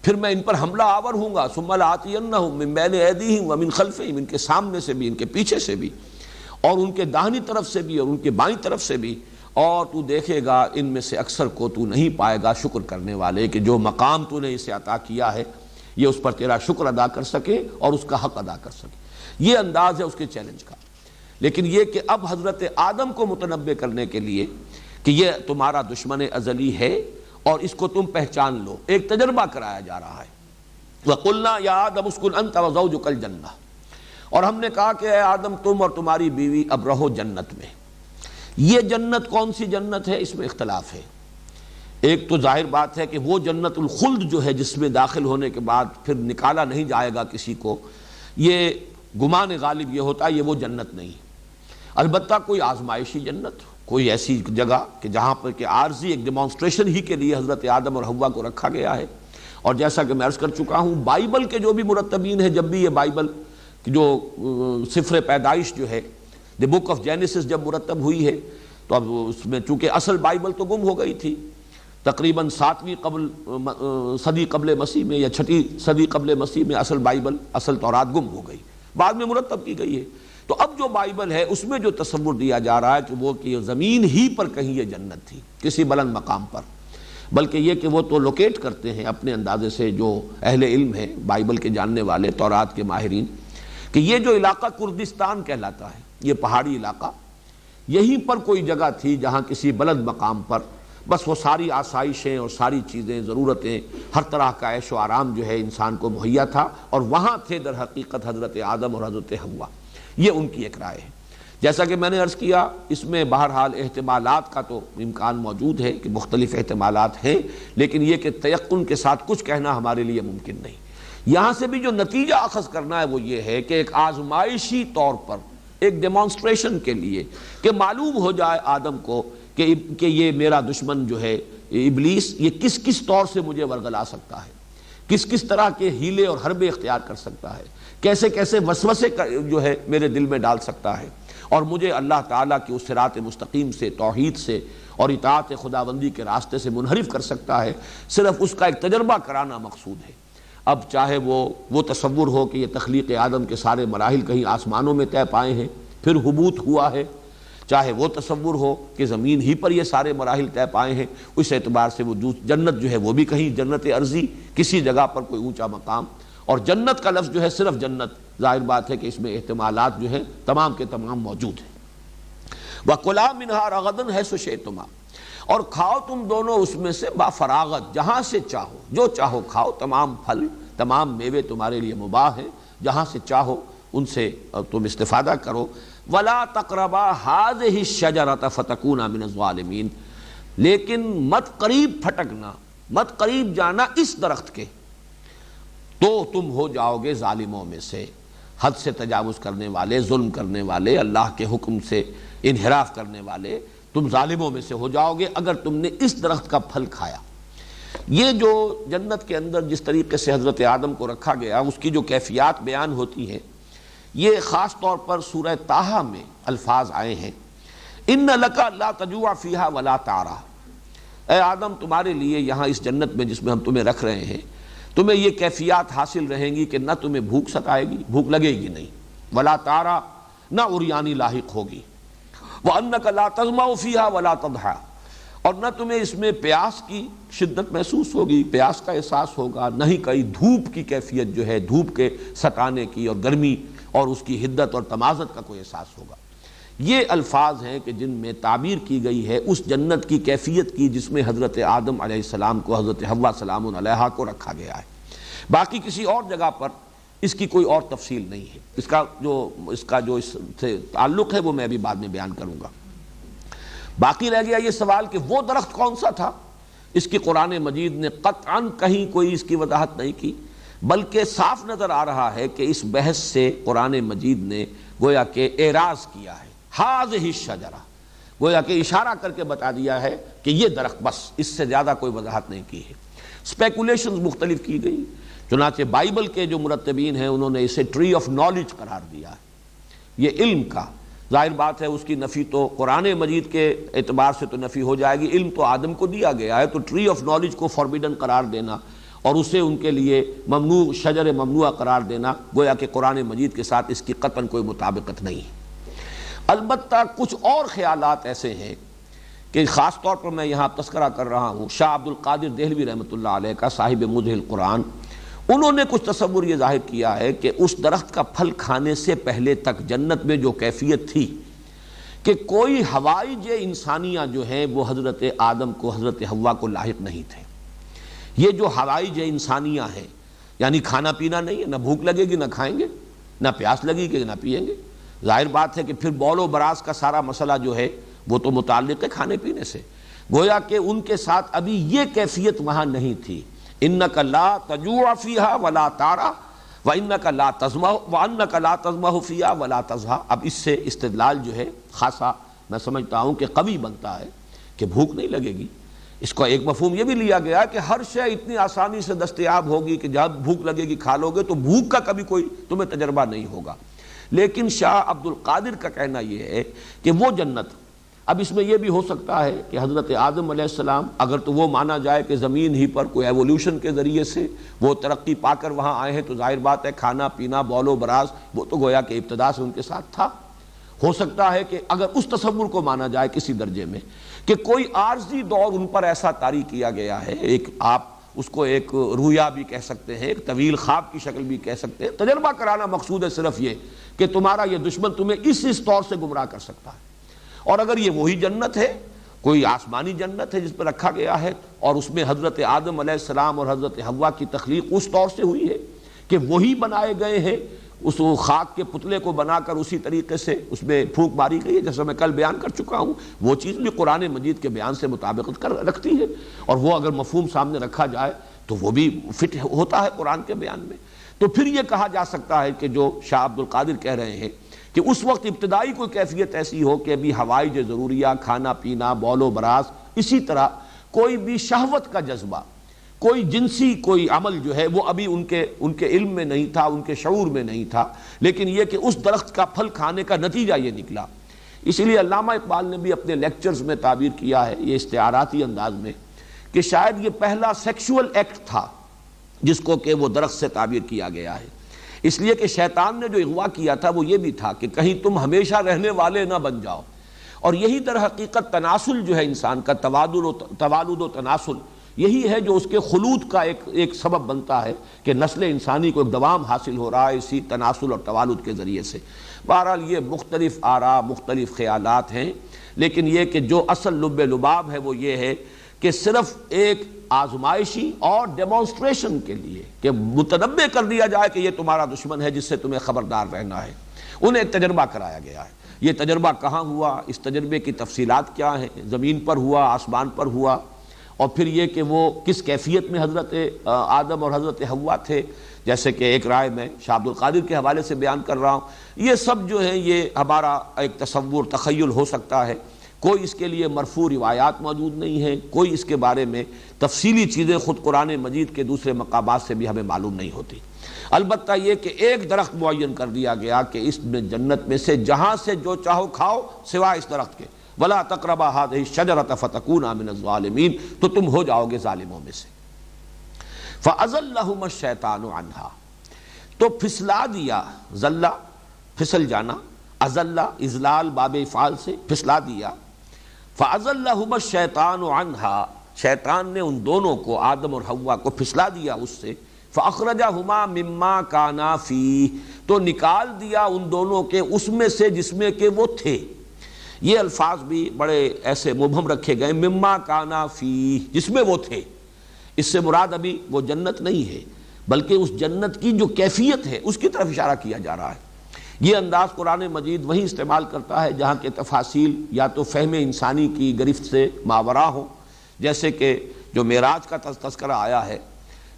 پھر میں ان پر حملہ آور ہوں گا۔ ثم لآتینہم من بین ایدیہم ومن خلفہم، ان کے سامنے سے بھی، ان کے پیچھے سے بھی، اور ان کے داہنی طرف سے بھی اور ان کے بائیں طرف سے بھی، اور تو دیکھے گا ان میں سے اکثر کو تو نہیں پائے گا شکر کرنے والے کہ جو مقام تو نے اسے عطا کیا ہے یہ اس پر تیرا شکر ادا کر سکے اور اس کا حق ادا کر سکے۔ یہ انداز ہے اس کے چیلنج کا۔ لیکن یہ کہ اب حضرت آدم کو متنبع کرنے کے لیے کہ یہ تمہارا دشمن ازلی ہے اور اس کو تم پہچان لو، ایک تجربہ کرایا جا رہا ہے۔ وَقُلْنَا يَا آدَمُ اسْكُنْ أَنْتَ وَزَوْجُكَ الْجَنَّةَ، اور ہم نے کہا کہ اے آدم تم اور تمہاری بیوی اب رہو جنت میں۔ یہ جنت کون سی جنت ہے اس میں اختلاف ہے۔ ایک تو ظاہر بات ہے کہ وہ جنت الخلد جو ہے جس میں داخل ہونے کے بعد پھر نکالا نہیں جائے گا کسی کو، یہ گمان غالب یہ ہوتا ہے یہ وہ جنت نہیں۔ البتہ کوئی آزمائشی جنت، کوئی ایسی جگہ کہ جہاں پر کہ عارضی ایک ڈیمانسٹریشن ہی کے لیے حضرت آدم اور حوا کو رکھا گیا ہے۔ اور جیسا کہ میں عرض کر چکا ہوں، بائبل کے جو بھی مرتبین ہیں، جب بھی یہ بائبل جو سفر پیدائش جو ہے، دی بک آف جینیسس جب مرتب ہوئی ہے، تو اب اس میں چونکہ اصل بائبل تو گم ہو گئی تھی تقریباً 7ویں صدی قبل مسیح میں یا 6 صدی قبل مسیح میں اصل بائبل، اصل تورات گم ہو گئی، بعد میں مرتب کی گئی ہے۔ تو اب جو بائبل ہے اس میں جو تصور دیا جا رہا ہے کہ وہ کہ زمین ہی پر کہیں یہ جنت تھی، کسی بلند مقام پر، بلکہ یہ کہ وہ تو لوکیٹ کرتے ہیں اپنے اندازے سے جو اہل علم ہیں، بائبل کے جاننے والے، تورات کے ماہرین، کہ یہ جو علاقہ کردستان کہلاتا ہے، یہ پہاڑی علاقہ، یہیں پر کوئی جگہ تھی جہاں کسی بلند مقام پر بس وہ ساری آسائشیں اور ساری چیزیں، ضرورتیں، ہر طرح کا عیش و آرام جو ہے انسان کو مہیا تھا، اور وہاں تھے در حقیقت حضرت آدم اور حضرت حوا۔ یہ ان کی ایک رائے ہے۔ جیسا کہ میں نے عرض کیا، اس میں بہرحال احتمالات کا تو امکان موجود ہے کہ مختلف احتمالات ہیں، لیکن یہ کہ تیقن کے ساتھ کچھ کہنا ہمارے لیے ممکن نہیں۔ یہاں سے بھی جو نتیجہ اخذ کرنا ہے وہ یہ ہے کہ ایک آزمائشی طور پر، ایک ڈیمانسٹریشن کے لیے کہ معلوم ہو جائے آدم کو کہ یہ میرا دشمن جو ہے ابلیس، یہ کس کس طور سے مجھے ورگلا سکتا ہے، کس کس طرح کے ہیلے اور حربے اختیار کر سکتا ہے، کیسے کیسے وسوسے جو ہے میرے دل میں ڈال سکتا ہے، اور مجھے اللہ تعالیٰ کی اس صراط مستقیم سے، توحید سے اور اطاعت خداوندی کے راستے سے منحرف کر سکتا ہے۔ صرف اس کا ایک تجربہ کرانا مقصود ہے۔ اب چاہے وہ تصور ہو کہ یہ تخلیق آدم کے سارے مراحل کہیں آسمانوں میں طے پائے ہیں پھر حبوط ہوا ہے، چاہے وہ تصور ہو کہ زمین ہی پر یہ سارے مراحل طے پائے ہیں، اس اعتبار سے وہ جنت جو ہے وہ بھی کہیں جنت ارضی، کسی جگہ پر کوئی اونچا مقام، اور جنت کا لفظ جو ہے صرف جنت، ظاہر بات ہے کہ اس میں احتمالات جو ہیں تمام کے تمام موجود ہیں۔ وَكُلَا مِنْهَا رَغَدًا حَيْثُ شِئْتُمَا، اور کھاؤ تم دونوں اس میں سے بافراغت، جہاں سے چاہو، جو چاہو کھاؤ، تمام پھل، تمام میوے تمہارے لیے مباح ہیں، جہاں سے چاہو ان سے تم استفادہ کرو۔ وَلَا تَقْرَبَا هَٰذِهِ الشَّجَرَةَ فَتَكُونَا مِنَ الظَّالِمِينَ، لیکن مت قریب پھٹکنا، مت قریب جانا اس درخت کے، تو تم ہو جاؤ گے ظالموں میں سے، حد سے تجاوز کرنے والے، ظلم کرنے والے، اللہ کے حکم سے انحراف کرنے والے، تم ظالموں میں سے ہو جاؤ گے اگر تم نے اس درخت کا پھل کھایا۔ یہ جو جنت کے اندر جس طریقے سے حضرت آدم کو رکھا گیا، اس کی جو کیفیات بیان ہوتی ہیں، یہ خاص طور پر سورہ طٰہٰ میں الفاظ آئے ہیں، ان لک لا تجوع فیہا ولا تعریٰ، اے آدم تمہارے لیے یہاں اس جنت میں جس میں ہم تمہیں رکھ رہے ہیں، تمہیں یہ کیفیات حاصل رہیں گی کہ نہ تمہیں بھوک ستائے گی، بھوک لگے گی نہیں، ولا تعریٰ، نہ عریانی لاحق ہوگی، وانک لا تظمأ فیہا ولا تضحیٰ، اور نہ تمہیں اس میں پیاس کی شدت محسوس ہوگی، پیاس کا احساس ہوگا، نہ ہی کہیں دھوپ کی کیفیت جو ہے، دھوپ کے ستانے کی اور گرمی اور اس کی حدت اور تمازت کا کوئی احساس ہوگا۔ یہ الفاظ ہیں کہ جن میں تعبیر کی گئی ہے اس جنت کی کیفیت کی جس میں حضرت آدم علیہ السلام کو، حضرت حوا سلام علیہا کو رکھا گیا ہے۔ باقی کسی اور جگہ پر اس کی کوئی اور تفصیل نہیں ہے۔ اس کا جو اس سے تعلق ہے وہ میں ابھی بعد میں بیان کروں گا۔ باقی رہ گیا یہ سوال کہ وہ درخت کون سا تھا۔ اس کی قرآن مجید نے قطعاً کہیں کوئی اس کی وضاحت نہیں کی، بلکہ صاف نظر آ رہا ہے کہ اس بحث سے قرآن مجید نے گویا کہ اعراض کیا ہے، ہذہ الشجرہ، گویا کہ اشارہ کر کے بتا دیا ہے کہ یہ درخت، بس اس سے زیادہ کوئی وضاحت نہیں کی ہے۔ اسپیکولیشنز مختلف کی گئی، چنانچہ بائبل کے جو مرتبین ہیں انہوں نے اسے ٹری آف نالج قرار دیا ہے، یہ علم کا۔ ظاہر بات ہے اس کی نفی تو قرآن مجید کے اعتبار سے تو نفی ہو جائے گی، علم تو آدم کو دیا گیا ہے، تو ٹری آف نالج کو فاربیڈن قرار دینا اور اسے ان کے لیے ممنوع، شجر ممنوعہ قرار دینا، گویا کہ قرآن مجید کے ساتھ اس کی قطعاً کوئی مطابقت نہیں ہے۔ البتہ کچھ اور خیالات ایسے ہیں کہ خاص طور پر میں یہاں تذکرہ کر رہا ہوں شاہ عبد القادر دہلوی رحمۃ اللہ علیہ کا، صاحب مظہر القرآن، انہوں نے کچھ تصور یہ ظاہر کیا ہے کہ اس درخت کا پھل کھانے سے پہلے تک جنت میں جو کیفیت تھی کہ کوئی ہوائج انسانیہ جو ہیں وہ حضرت آدم کو، حضرت حوا کو لاحق نہیں تھے۔ یہ جو ہوائج انسانیہ ہیں، یعنی کھانا پینا نہیں ہے، نہ بھوک لگے گی نہ کھائیں گے، نہ پیاس لگے گی نہ پیئیں گے۔ ظاہر بات ہے کہ پھر بول و براز کا سارا مسئلہ جو ہے وہ تو متعلق ہے کھانے پینے سے، گویا کہ ان کے ساتھ ابھی یہ کیفیت وہاں نہیں تھی۔ انک لا تجوع فیہا ولا تعری وانک لا تظمأ وانک لا تظمأ فیہا ولا تضحیٰ۔ اب اس سے استدلال جو ہے خاصا میں سمجھتا ہوں کہ قوی بنتا ہے کہ بھوک نہیں لگے گی۔ اس کا ایک مفہوم یہ بھی لیا گیا کہ ہر شے اتنی آسانی سے دستیاب ہوگی کہ جب بھوک لگے گی کھا لو گے، تو بھوک کا کبھی کوئی تمہیں تجربہ نہیں ہوگا۔ لیکن شاہ عبد القادر کا کہنا یہ ہے کہ وہ جنت، اب اس میں یہ بھی ہو سکتا ہے کہ حضرت آدم علیہ السلام، اگر تو وہ مانا جائے کہ زمین ہی پر کوئی ایولیوشن کے ذریعے سے وہ ترقی پا کر وہاں آئے ہیں، تو ظاہر بات ہے کھانا پینا بول و براز وہ تو گویا کہ ابتدا سے ان کے ساتھ تھا۔ ہو سکتا ہے کہ اگر اس تصور کو مانا جائے کسی درجے میں کہ کوئی عارضی دور ان پر ایسا طاری کیا گیا ہے، ایک آپ اس کو ایک رویا بھی کہہ سکتے ہیں، ایک طویل خواب کی شکل بھی کہہ سکتے ہیں، تجربہ کرانا مقصود ہے صرف یہ کہ تمہارا یہ دشمن تمہیں اس طور سے گمراہ کر سکتا ہے۔ اور اگر یہ وہی جنت ہے، کوئی آسمانی جنت ہے جس پر رکھا گیا ہے، اور اس میں حضرت آدم علیہ السلام اور حضرت حوا کی تخلیق اس طور سے ہوئی ہے کہ وہی بنائے گئے ہیں، اس خاک کے پتلے کو بنا کر اسی طریقے سے اس میں پھونک ماری گئی ہے، جیسا میں کل بیان کر چکا ہوں، وہ چیز بھی قرآن مجید کے بیان سے مطابقت رکھتی ہے، اور وہ اگر مفہوم سامنے رکھا جائے تو وہ بھی فٹ ہوتا ہے قرآن کے بیان میں۔ تو پھر یہ کہا جا سکتا ہے کہ جو شاہ عبد القادر کہہ رہے ہیں کہ اس وقت ابتدائی کوئی کیفیت ایسی ہو کہ ابھی ہوائج ضروریہ، کھانا پینا، بول و براز، اسی طرح کوئی بھی شہوت کا جذبہ، کوئی جنسی کوئی عمل جو ہے وہ ابھی ان کے علم میں نہیں تھا، ان کے شعور میں نہیں تھا، لیکن یہ کہ اس درخت کا پھل کھانے کا نتیجہ یہ نکلا۔ اسی لیے علامہ اقبال نے بھی اپنے لیکچرز میں تعبیر کیا ہے یہ استعاراتی انداز میں کہ شاید یہ پہلا سیکشول ایکٹ تھا جس کو کہ وہ درخت سے تعبیر کیا گیا ہے، اس لیے کہ شیطان نے جو اغوا کیا تھا وہ یہ بھی تھا کہ کہیں تم ہمیشہ رہنے والے نہ بن جاؤ، اور یہی در حقیقت تناسل جو ہے انسان کا، توالد و تناسل، یہی ہے جو اس کے خلود کا ایک سبب بنتا ہے کہ نسل انسانی کو ایک دوام حاصل ہو رہا ہے اسی تناسل اور توالد کے ذریعے سے۔ بہرحال یہ مختلف آراء، مختلف خیالات ہیں، لیکن یہ کہ جو اصل لب لباب ہے وہ یہ ہے کہ صرف ایک آزمائشی اور ڈیمونسٹریشن کے لیے کہ متنبع کر دیا جائے کہ یہ تمہارا دشمن ہے جس سے تمہیں خبردار رہنا ہے، انہیں ایک تجربہ کرایا گیا ہے۔ یہ تجربہ کہاں ہوا، اس تجربے کی تفصیلات کیا ہیں، زمین پر ہوا، آسمان پر ہوا، اور پھر یہ کہ وہ کس کیفیت میں حضرت آدم اور حضرت حوا تھے، جیسے کہ ایک رائے میں شاہ عبد القادر کے حوالے سے بیان کر رہا ہوں۔ یہ سب جو ہیں یہ ہمارا ایک تصور، تخیل ہو سکتا ہے، کوئی اس کے لیے مرفوع روایات موجود نہیں ہیں، کوئی اس کے بارے میں تفصیلی چیزیں خود قرآن مجید کے دوسرے مقامات سے بھی ہمیں معلوم نہیں ہوتی۔ البتہ یہ کہ ایک درخت معین کر دیا گیا کہ اس میں جنت میں سے جہاں سے جو چاہو کھاؤ سوائے اس درخت کے، وَلَا تَقْرَبَا هَٰذِهِ الشَّجَرَةَ فَتَكُونَا مِنَ الظَّالِمِينَ، تو تم ہو جاؤ گے ظالموں میں سے۔ فَأَزَلَّهُمَا الشَّيْطَانُ عَنْهَا، تو پھسلا دیا، ذلہ پھسل جانا، ازلہ اذلال باب افعال سے پھسلا دیا، فَأَزَلَّهُمَا الشَّيْطَانُ عَنْهَا، شیطان نے ان دونوں کو، آدم اور حوا کو پھسلا دیا اس سے، فَأَخْرَجَهُمَا مِمَّا كَانَا فِيهِ، تو نکال دیا ان دونوں کے اس میں سے جس میں کہ وہ تھے۔ یہ الفاظ بھی بڑے ایسے مبہم رکھے گئے، مما کانا فیہ، جس میں وہ تھے۔ اس سے مراد ابھی وہ جنت نہیں ہے، بلکہ اس جنت کی جو کیفیت ہے اس کی طرف اشارہ کیا جا رہا ہے۔ یہ انداز قرآن مجید وہیں استعمال کرتا ہے جہاں کے تفاصیل یا تو فہم انسانی کی گرفت سے ماورا ہو، جیسے کہ جو معراج کا تذکرہ آیا ہے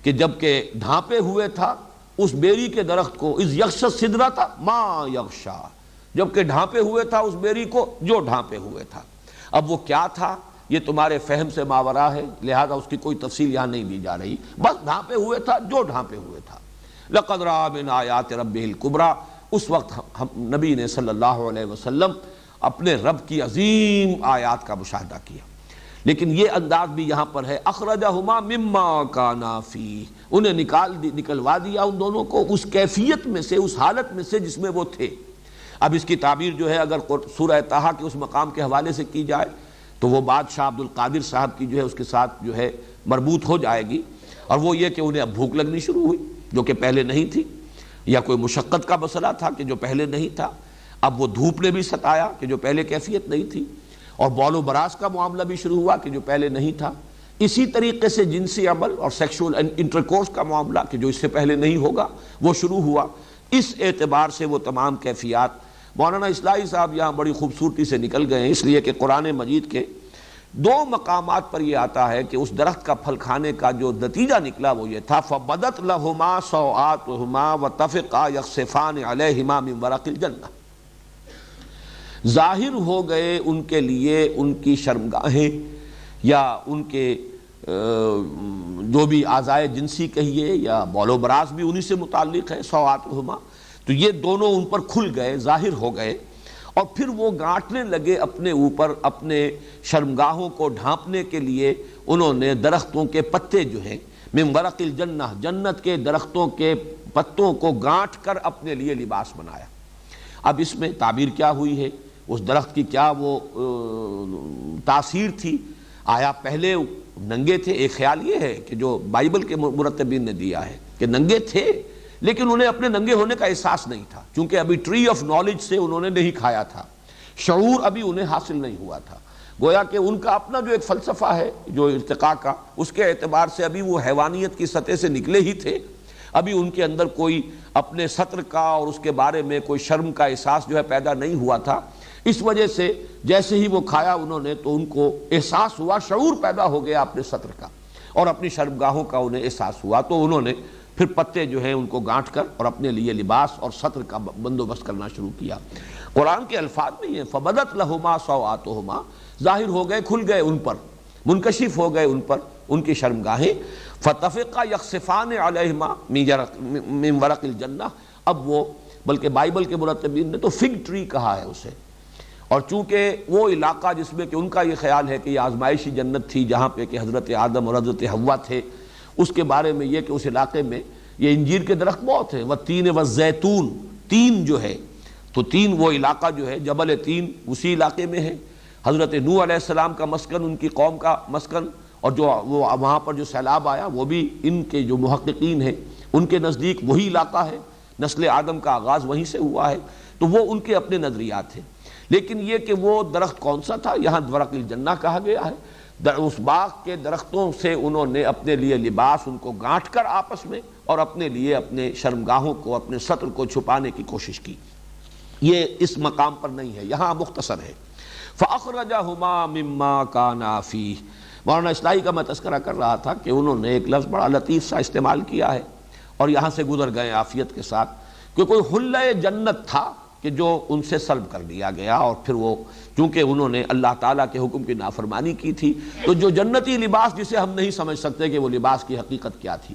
کہ جب کہ ڈھانپے ہوئے تھا اس بیری کے درخت کو، اذ یغشی السدرۃ ما یغشی، جب کہ ڈھانپے ہوئے تھا اس بیری کو جو ڈھانپے ہوئے تھا۔ اب وہ کیا تھا یہ تمہارے فہم سے ماورا ہے، لہذا اس کی کوئی تفصیل یہاں نہیں دی جا رہی، بس ڈھانپے ہوئے تھا جو ڈھانپے ہوئے تھا۔ لقد رأى من آیات ربہ الکبریٰ، اس وقت نبی نے صلی اللہ علیہ وسلم اپنے رب کی عظیم آیات کا مشاہدہ کیا۔ لیکن یہ انداز بھی یہاں پر ہے، اخرجہما مما کانا فیہ، انہیں نکلوا دیا ان دونوں کو اس کیفیت میں سے، اس حالت میں سے جس میں وہ تھے۔ اب اس کی تعبیر جو ہے اگر سورہ طٰہٰ کے اس مقام کے حوالے سے کی جائے تو وہ بات شاہ عبد القادر صاحب کی جو ہے اس کے ساتھ جو ہے مربوط ہو جائے گی، اور وہ یہ کہ انہیں اب بھوک لگنی شروع ہوئی جو کہ پہلے نہیں تھی، یا کوئی مشقت کا مسئلہ تھا کہ جو پہلے نہیں تھا، اب وہ دھوپ نے بھی ستایا کہ جو پہلے کیفیت نہیں تھی، اور بول و براز کا معاملہ بھی شروع ہوا کہ جو پہلے نہیں تھا، اسی طریقے سے جنسی عمل اور سیکشول انٹرکورس کا معاملہ کہ جو اس سے پہلے نہیں ہوگا وہ شروع ہوا۔ اس اعتبار سے وہ تمام کیفیات مولانا اصلاحی صاحب یہاں بڑی خوبصورتی سے نکل گئے ہیں، اس لیے کہ قرآن مجید کے دو مقامات پر یہ آتا ہے کہ اس درخت کا پھل کھانے کا جو نتیجہ نکلا وہ یہ تھا، فَبَدَتْ لَهُمَا سَوْآتُهُمَا وَطَفِقَا يَخْصِفَانِ عَلَيْهِمَا مِنْ وَرَقِ الْجَنَّةِ، ظاہر ہو گئے ان کے لیے ان کی شرمگاہیں یا ان کے جو بھی اعضائے جنسی کہیے یا بول و براز بھی انہی سے متعلق ہے، سوآتہما، تو یہ دونوں ان پر کھل گئے، ظاہر ہو گئے، اور پھر وہ گانٹنے لگے اپنے اوپر اپنے شرمگاہوں کو ڈھانپنے کے لیے انہوں نے درختوں کے پتے جو ہیں من ورق الجنہ، جنت کے درختوں کے پتوں کو گانٹھ کر اپنے لیے لباس بنایا۔ اب اس میں تعبیر کیا ہوئی ہے، اس درخت کی کیا وہ تاثیر تھی، آیا پہلے ننگے تھے؟ ایک خیال یہ ہے کہ جو بائبل کے مرتبین نے دیا ہے کہ ننگے تھے لیکن انہیں اپنے ننگے ہونے کا احساس نہیں تھا، چونکہ ابھی ٹری آف نالج سے انہوں نے نہیں کھایا تھا، شعور ابھی انہیں حاصل نہیں ہوا تھا، گویا کہ ان کا اپنا جو ایک فلسفہ ہے جو ارتقاء کا، اس کے اعتبار سے ابھی وہ حیوانیت کی سطح سے نکلے ہی تھے، ابھی ان کے اندر کوئی اپنے سطر کا اور اس کے بارے میں کوئی شرم کا احساس جو ہے پیدا نہیں ہوا تھا۔ اس وجہ سے جیسے ہی وہ کھایا انہوں نے تو ان کو احساس ہوا، شعور پیدا ہو گیا اپنے سطر کا اور اپنی شرمگاہوں کا انہیں احساس ہوا، تو انہوں نے پھر پتے جو ہیں ان کو گانٹھ کر اور اپنے لیے لباس اور سطر کا بندوبست کرنا شروع کیا۔ قرآن کے الفاظ میں یہ فَبَدَتْ لَهُمَا سَوْآتُهُمَا، ظاہر ہو گئے، کھل گئے ان پر، منکشف ہو گئے ان پر ان کی شرمگاہیں، فَطَفِقَا يَخْصِفَانِ عَلَيْهِمَا مِنْ وَرَقِ الْجَنَّةِ، اب وہ بلکہ بائبل کے مرتبین نے تو فگ ٹری کہا ہے اسے، اور چونکہ وہ علاقہ جس میں کہ ان کا یہ خیال ہے کہ یہ آزمائشی جنت تھی جہاں پہ کہ حضرت آدم اور حضرت حوا تھے، اس کے بارے میں یہ کہ اس علاقے میں یہ انجیر کے درخت بہت ہیں، وَالتِّینِ وَالزَّیتُون، تین جو ہے تو تین وہ علاقہ جو ہے جبل تین اسی علاقے میں ہے، حضرت نوح علیہ السلام کا مسکن، ان کی قوم کا مسکن، اور جو وہ وہاں پر جو سیلاب آیا وہ بھی ان کے جو محققین ہیں ان کے نزدیک وہی علاقہ ہے، نسل آدم کا آغاز وہیں سے ہوا ہے، تو وہ ان کے اپنے نظریات ہیں۔ لیکن یہ کہ وہ درخت کون سا تھا، یہاں ورق الجنہ کہا گیا ہے، اس باغ کے درختوں سے انہوں نے اپنے لیے لباس ان کو گانٹھ کر آپس میں اور اپنے لیے اپنے شرمگاہوں کو، اپنے سطر کو چھپانے کی کوشش کی۔ یہ اس مقام پر نہیں ہے، یہاں مختصر ہے فَأَخْرَجَهُمَا مِمَّا كَانَا فِيهِ۔ مولانا اصلاحی کا میں تذکرہ کر رہا تھا کہ انہوں نے ایک لفظ بڑا لطیف سا استعمال کیا ہے اور یہاں سے گزر گئے عافیت کے ساتھ کہ کوئی حلۂ جنت تھا کہ جو ان سے سلب کر دیا گیا، اور پھر وہ چونکہ انہوں نے اللہ تعالیٰ کے حکم کی نافرمانی کی تھی تو جو جنتی لباس جسے ہم نہیں سمجھ سکتے کہ وہ لباس کی حقیقت کیا تھی،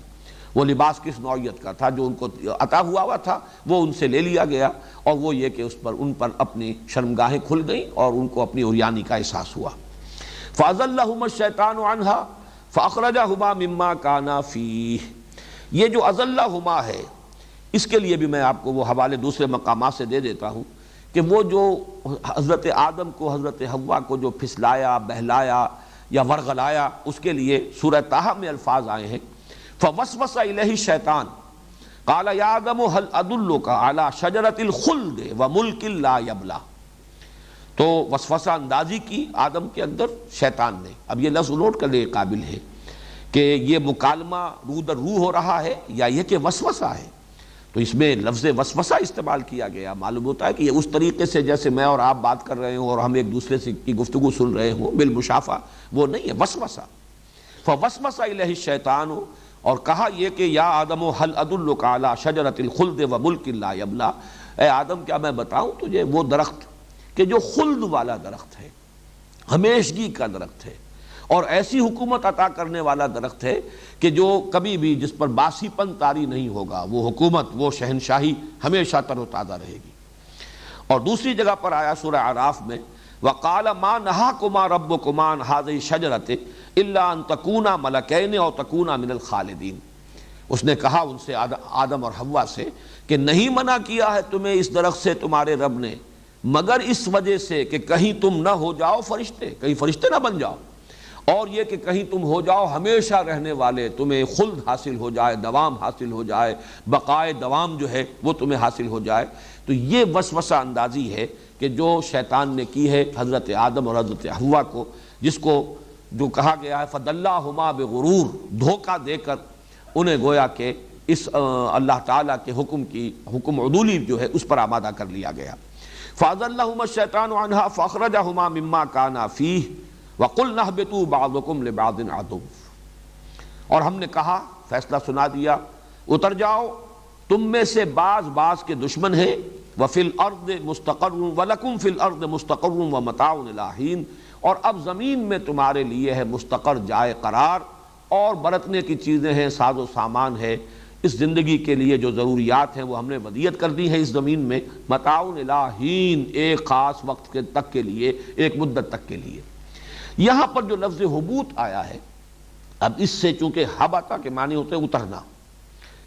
وہ لباس کس نوعیت کا تھا جو ان کو عطا ہوا تھا، وہ ان سے لے لیا گیا، اور وہ یہ کہ ان پر اپنی شرمگاہیں کھل گئیں اور ان کو اپنی عریانی کا احساس ہوا۔ فَأَزَلَّهُمَا الشَّيْطَانُ عَنْهَا فَأَخْرَجَهُمَا مِمَّا كَانَا فِيهِ۔ یہ جو أَزَلَّهُمَا ہے اس کے لیے بھی میں آپ کو وہ حوالے دوسرے مقامات سے دے دیتا ہوں کہ وہ جو حضرت آدم کو حضرت حوا کو جو پھسلایا بہلایا یا ورغلایا، اس کے لیے سورہ طٰہٰ میں الفاظ آئے ہیں فوسوس الیہ الشیطان قال یا آدم هل ادلک علی شجرۃ الخلد وملک لا یبلی، تو وسوسہ اندازی کی آدم کے اندر شیطان نے۔ اب یہ لفظ نوٹ کرنے کے قابل ہے کہ یہ مکالمہ روح در روح ہو رہا ہے یا یہ کہ وسوسہ ہے، تو اس میں لفظ وسوسہ استعمال کیا گیا۔ معلوم ہوتا ہے کہ یہ اس طریقے سے جیسے میں اور آپ بات کر رہے ہوں اور ہم ایک دوسرے سے کی گفتگو سن رہے ہوں بالمشافہ، وہ نہیں ہے وسوسہ۔ فوسوس الیہ الشیطان، اور کہا یہ کہ یا آدم هل ادلک علی شجرۃ الخلد وملک لا یبلی، اے آدم کیا میں بتاؤں تجھے وہ درخت کہ جو خلد والا درخت ہے، ہمیشگی کا درخت ہے، اور ایسی حکومت عطا کرنے والا درخت ہے کہ جو کبھی بھی جس پر باسی پن طاری نہیں ہوگا، وہ حکومت، وہ شہنشاہی ہمیشہ تر و تازہ رہے گی۔ اور دوسری جگہ پر آیا سورہ اعراف میں وَقَالَ مَا نَهَاكُمَا رَبُّكُمَا عَنْ هَٰذِهِ الشَّجَرَةِ إِلَّا أَن تَكُونَا مَلَكَيْنِ أَوْ تَكُونَا مِنَ الْخَالِدِينَ، اس نے کہا ان سے آدم اور حوا سے کہ نہیں منع کیا ہے تمہیں اس درخت سے تمہارے رب نے مگر اس وجہ سے کہ کہیں تم نہ ہو جاؤ فرشتے، کہیں فرشتے نہ بن جاؤ، اور یہ کہ کہیں تم ہو جاؤ ہمیشہ رہنے والے، تمہیں خلد حاصل ہو جائے، دوام حاصل ہو جائے، بقائے دوام جو ہے وہ تمہیں حاصل ہو جائے۔ تو یہ وسوسہ اندازی ہے کہ جو شیطان نے کی ہے حضرت آدم اور حضرت حوا کو، جس کو جو کہا گیا ہے فَدَلَّاهُمَا بِغُرُورٍ، دھوکہ دے کر انہیں گویا کہ اس اللہ تعالیٰ کے حکم عدولی جو ہے اس پر آمادہ کر لیا گیا۔ فَأَزَلَّهُمَا الشَّيْطَانُ عَنْهَا فَأَخْرَجَهُمَا مِمَّا كَانَا فِيهِ وَقُلْنَا اهْبِطُوا بَعْضُكُمْ لِبَعْضٍ عَدُوٌّ، اور ہم نے کہا، فیصلہ سنا دیا، اتر جاؤ، تم میں سے بعض کے دشمن ہیں، وَفِي الْأَرْضِ مُسْتَقَرٌّ وَلَكُمْ فِي الْأَرْضِ مُسْتَقَرٌّ وَمَتَاعٌ إِلَىٰ حِينٍ، اور اب زمین میں تمہارے لیے ہے مستقر، جائے قرار، اور برتنے کی چیزیں ہیں، ساز و سامان ہے، اس زندگی کے لیے جو ضروریات ہیں وہ ہم نے ودیعت کر دی ہے اس زمین میں، متاع الی حین، ایک خاص وقت تک کے لیے، ایک مدت تک کے لیے۔ یہاں پر جو لفظ حبوط آیا ہے، اب اس سے چونکہ حبطہ کے معنی ہوتے ہیں اترنا،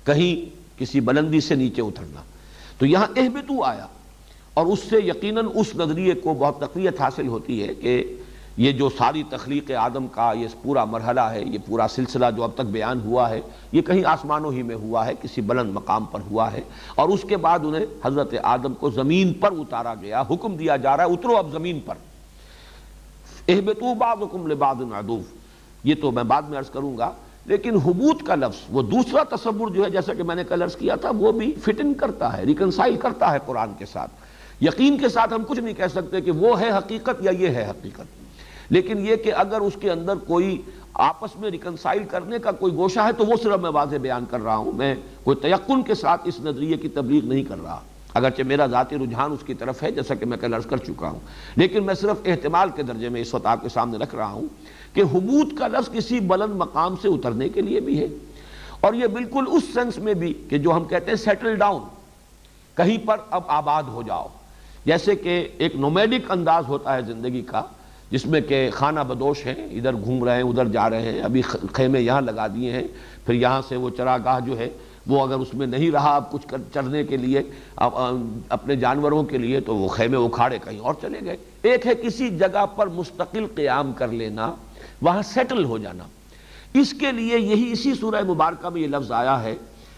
کہیں کسی بلندی سے نیچے اترنا، تو یہاں اہبطوا آیا، اور اس سے یقیناً اس نظریے کو بہت تقویت حاصل ہوتی ہے کہ یہ جو ساری تخلیق آدم کا یہ پورا مرحلہ ہے، یہ پورا سلسلہ جو اب تک بیان ہوا ہے، یہ کہیں آسمانوں ہی میں ہوا ہے، کسی بلند مقام پر ہوا ہے، اور اس کے بعد انہیں حضرت آدم کو زمین پر اتارا گیا، حکم دیا جا رہا ہے اترو اب زمین پر۔ اہبطوا بعضکم لبعض عدو، یہ تو میں بعد میں عرض کروں گا، لیکن حبوط کا لفظ وہ دوسرا تصور جو ہے، جیسا کہ میں نے کل عرض کیا تھا، وہ بھی فٹ ان کرتا ہے، ریکنسائل کرتا ہے قرآن کے ساتھ۔ یقین کے ساتھ ہم کچھ نہیں کہہ سکتے کہ وہ ہے حقیقت یا یہ ہے حقیقت، لیکن یہ کہ اگر اس کے اندر کوئی آپس میں ریکنسائل کرنے کا کوئی گوشہ ہے تو وہ صرف میں واضح بیان کر رہا ہوں، میں کوئی تیقن کے ساتھ اس نظریے کی تبلیغ نہیں کر رہا، اگرچہ میرا ذاتی رجحان اس کی طرف ہے جیسا کہ میں کل عرض کر چکا ہوں، لیکن میں صرف احتمال کے درجے میں اس وقت آپ کے سامنے رکھ رہا ہوں کہ حبوط کا لفظ کسی بلند مقام سے اترنے کے لیے بھی ہے، اور یہ بالکل اس سینس میں بھی کہ جو ہم کہتے ہیں سیٹل ڈاؤن، کہیں پر اب آباد ہو جاؤ، جیسے کہ ایک نومیڈک انداز ہوتا ہے زندگی کا، جس میں کہ خانہ بدوش ہیں، ادھر گھوم رہے ہیں ادھر جا رہے ہیں، ابھی خیمے یہاں لگا دیے ہیں، پھر یہاں سے وہ چراگاہ جو ہے وہ اگر اس میں نہیں رہا اب کچھ چرنے کے لیے اپنے جانوروں کے لیے، تو وہ خیمے اکھاڑے کہیں اور چلے گئے۔ ایک ہے کسی جگہ پر مستقل قیام کر لینا، وہاں سیٹل ہو جانا، اس کے لیے یہی اسی سورہ مبارکہ میں یہ لفظ آیا ہے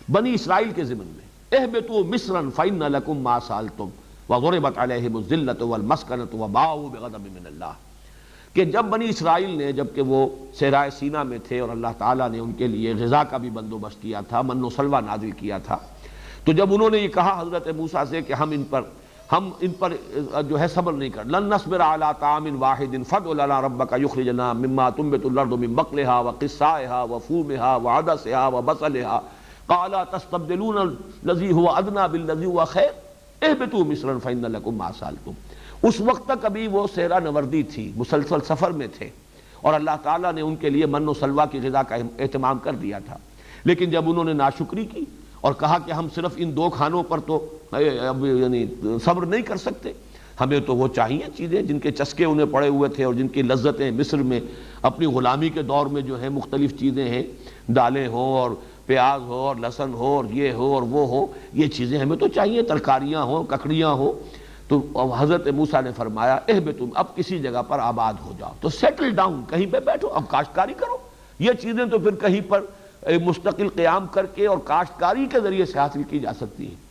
بنی اسرائیل کے ضمن میں، اہبطوا مصرا فإن لكم ما سألتم وضربت عليهم الذلة والمسكنة وباءوا بغضب من اللہ، کہ جب بنی اسرائیل نے، جب کہ وہ صحرائے سینا میں تھے اور اللہ تعالیٰ نے ان کے لیے غذا کا بھی بندوبست کیا تھا، من و سلوہ نازل کیا تھا، تو جب انہوں نے یہ کہا حضرت موسیٰ سے کہ ہم ان پر جو ہے صبر نہیں کر، لن نصبر علی طعام واحد فادع لنا ربک یخرج لنا مما تنبت الارض من بقلها وقثائها وفومها وعدسها وبصلها قال تستبدلون الذی هو ادنی بالذی هو خیر اہبطوا مصرا فإن لكم ما سألتم۔ اس وقت تک ابھی وہ صحرا نوردی تھی، مسلسل سفر میں تھے، اور اللہ تعالیٰ نے ان کے لیے من و سلوہ کی غذا کا اہتمام کر دیا تھا، لیکن جب انہوں نے ناشکری کی اور کہا کہ ہم صرف ان دو کھانوں پر تو یعنی صبر نہیں کر سکتے، ہمیں تو وہ چاہیے چیزیں جن کے چسکے انہیں پڑے ہوئے تھے اور جن کی لذتیں مصر میں اپنی غلامی کے دور میں جو ہیں مختلف چیزیں ہیں، دالیں ہوں اور پیاز ہو اور لہسن ہو اور یہ ہو اور وہ ہو، یہ چیزیں ہمیں تو چاہیے، ترکاریاں ہوں، ککڑیاں ہوں، تو حضرت موسیٰ نے فرمایا اہبطوا، اب کسی جگہ پر آباد ہو جاؤ، تو سیٹل ڈاؤن، کہیں پہ بیٹھو، اب کاشتکاری کرو۔ یہ چیزیں تو پھر کہیں پر مستقل قیام کر کے اور کاشتکاری کے ذریعے سے حاصل کی جا سکتی ہیں۔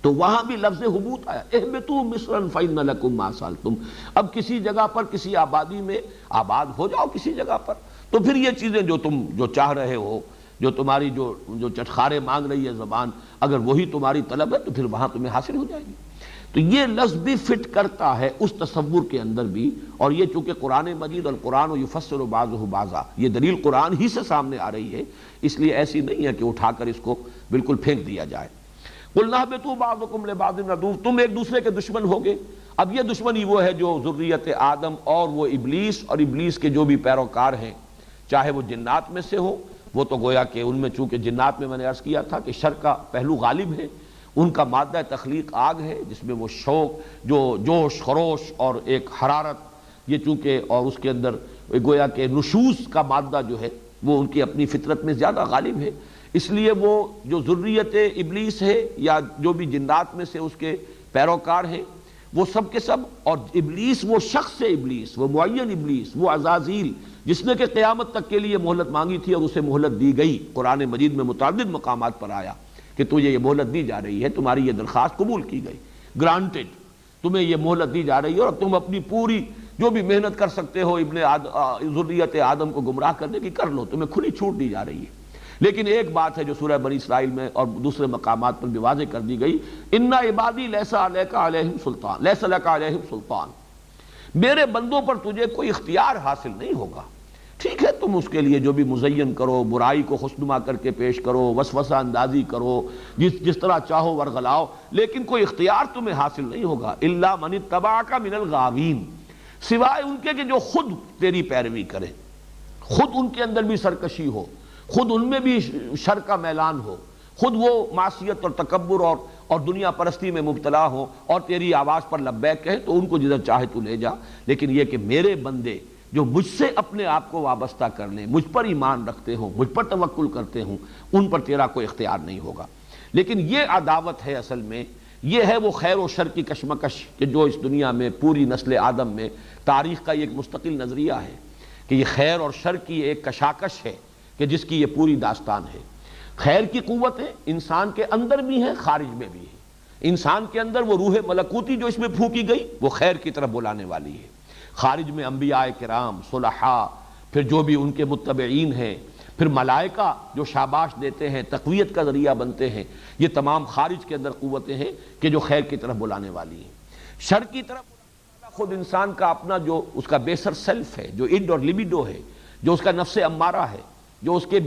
تو وہاں بھی لفظ حبوط آیا، اہبطوا مصرا فإن لکم ما سألتم، اب کسی جگہ پر کسی آبادی میں آباد ہو جاؤ کسی جگہ پر، تو پھر یہ چیزیں جو تم جو چاہ رہے ہو، جو تمہاری جو چٹخارے مانگ رہی ہے زبان، اگر وہی تمہاری طلب ہے تو پھر وہاں تمہیں حاصل ہو جائے گی۔ تو یہ لفظ بھی فٹ کرتا ہے اس تصور کے اندر بھی، اور یہ چونکہ قرآن مجید القرآن یفسر بعضہ بعضا، یہ دلیل قرآن ہی سے سامنے آ رہی ہے، اس لیے ایسی نہیں ہے کہ اٹھا کر اس کو بالکل پھینک دیا جائے۔ قُلْنَا اهْبِطُوا بَعْضُكُمْ لِبَعْضٍ عَدُوٌّ، تم ایک دوسرے کے دشمن ہوگے۔ اب یہ دشمنی وہ ہے جو ذریت آدم اور وہ ابلیس اور ابلیس کے جو بھی پیروکار ہیں، چاہے وہ جنات میں سے ہو، وہ تو گویا کہ ان میں چونکہ جنات میں نے عرض کیا تھا کہ شر کا پہلو غالب ہے، ان کا مادہ تخلیق آگ ہے، جس میں وہ شوق، جو جوش خروش اور ایک حرارت، یہ چونکہ اور اس کے اندر گویا کہ نشوز کا مادہ جو ہے وہ ان کی اپنی فطرت میں زیادہ غالب ہے، اس لیے وہ جو ذریت ابلیس ہے یا جو بھی جنات میں سے اس کے پیروکار ہیں، وہ سب کے سب، اور ابلیس وہ شخص ابلیس، وہ معین ابلیس، وہ عزازیل جس نے کہ قیامت تک کے لیے مہلت مانگی تھی اور اسے مہلت دی گئی، قرآن مجید میں متعدد مقامات پر آیا کہ تجھے یہ مہلت دی جا رہی ہے، تمہاری یہ درخواست قبول کی گئی، گرانٹڈ، تمہیں یہ مہلت دی جا رہی ہے، اور تم اپنی پوری جو بھی محنت کر سکتے ہو ذریت آدم کو گمراہ کرنے کی کر لو، تمہیں کھلی چھوٹ دی جا رہی ہے۔ لیکن ایک بات ہے جو سورہ بنی اسرائیل میں اور دوسرے مقامات پر بھی واضح کر دی گئی، اِنَّ عِبَادِی لَیسَ عَلَیکَ عَلَیہِم سُلطان، لَیسَ لَکَ عَلَیہِم سُلطان، میرے بندوں پر تجھے کوئی اختیار حاصل نہیں ہوگا۔ ٹھیک ہے، تم اس کے لیے جو بھی مزین کرو، برائی کو خوشنما کر کے پیش کرو، وسوسہ اندازی کرو، جس طرح چاہو ورغلاؤ، لیکن کوئی اختیار تمہیں حاصل نہیں ہوگا۔ اِلَّا مَنِ اتَّبَعَکَ مِنَ الْغَاوِینَ، سوائے ان کے کہ جو خود تیری پیروی کرے، خود ان کے اندر بھی سرکشی ہو، خود ان میں بھی شر کا میلان ہو، خود وہ معصیت اور تکبر اور دنیا پرستی میں مبتلا ہو اور تیری آواز پر لبیک کہیں، تو ان کو جدھر چاہے تو لے جا، لیکن یہ کہ میرے بندے جو مجھ سے اپنے آپ کو وابستہ کر لیں، مجھ پر ایمان رکھتے ہوں، مجھ پر توکل کرتے ہوں، ان پر تیرا کوئی اختیار نہیں ہوگا۔ لیکن یہ عداوت ہے اصل میں، یہ ہے وہ خیر و شر کی کشمکش کہ جو اس دنیا میں پوری نسل آدم میں تاریخ کا ایک مستقل نظریہ ہے کہ یہ خیر اور شر کی ایک کشاکش ہے کہ جس کی یہ پوری داستان ہے۔ خیر کی قوتیں انسان کے اندر بھی ہیں، خارج میں بھی ہیں۔ انسان کے اندر وہ روح ملکوتی جو اس میں پھونکی گئی وہ خیر کی طرف بلانے والی ہے، خارج میں انبیاء کرام، صلحاء، پھر جو بھی ان کے متبعین ہیں، پھر ملائکہ جو شاباش دیتے ہیں، تقویت کا ذریعہ بنتے ہیں، یہ تمام خارج کے اندر قوتیں ہیں کہ جو خیر کی طرف بلانے والی ہیں۔ شر کی طرف خود انسان کا اپنا جو اس کا بیسر سیلف ہے، جو اڈ اور لیبیڈو ہے، جو اس کا نفس امارہ ہے، جو اس کے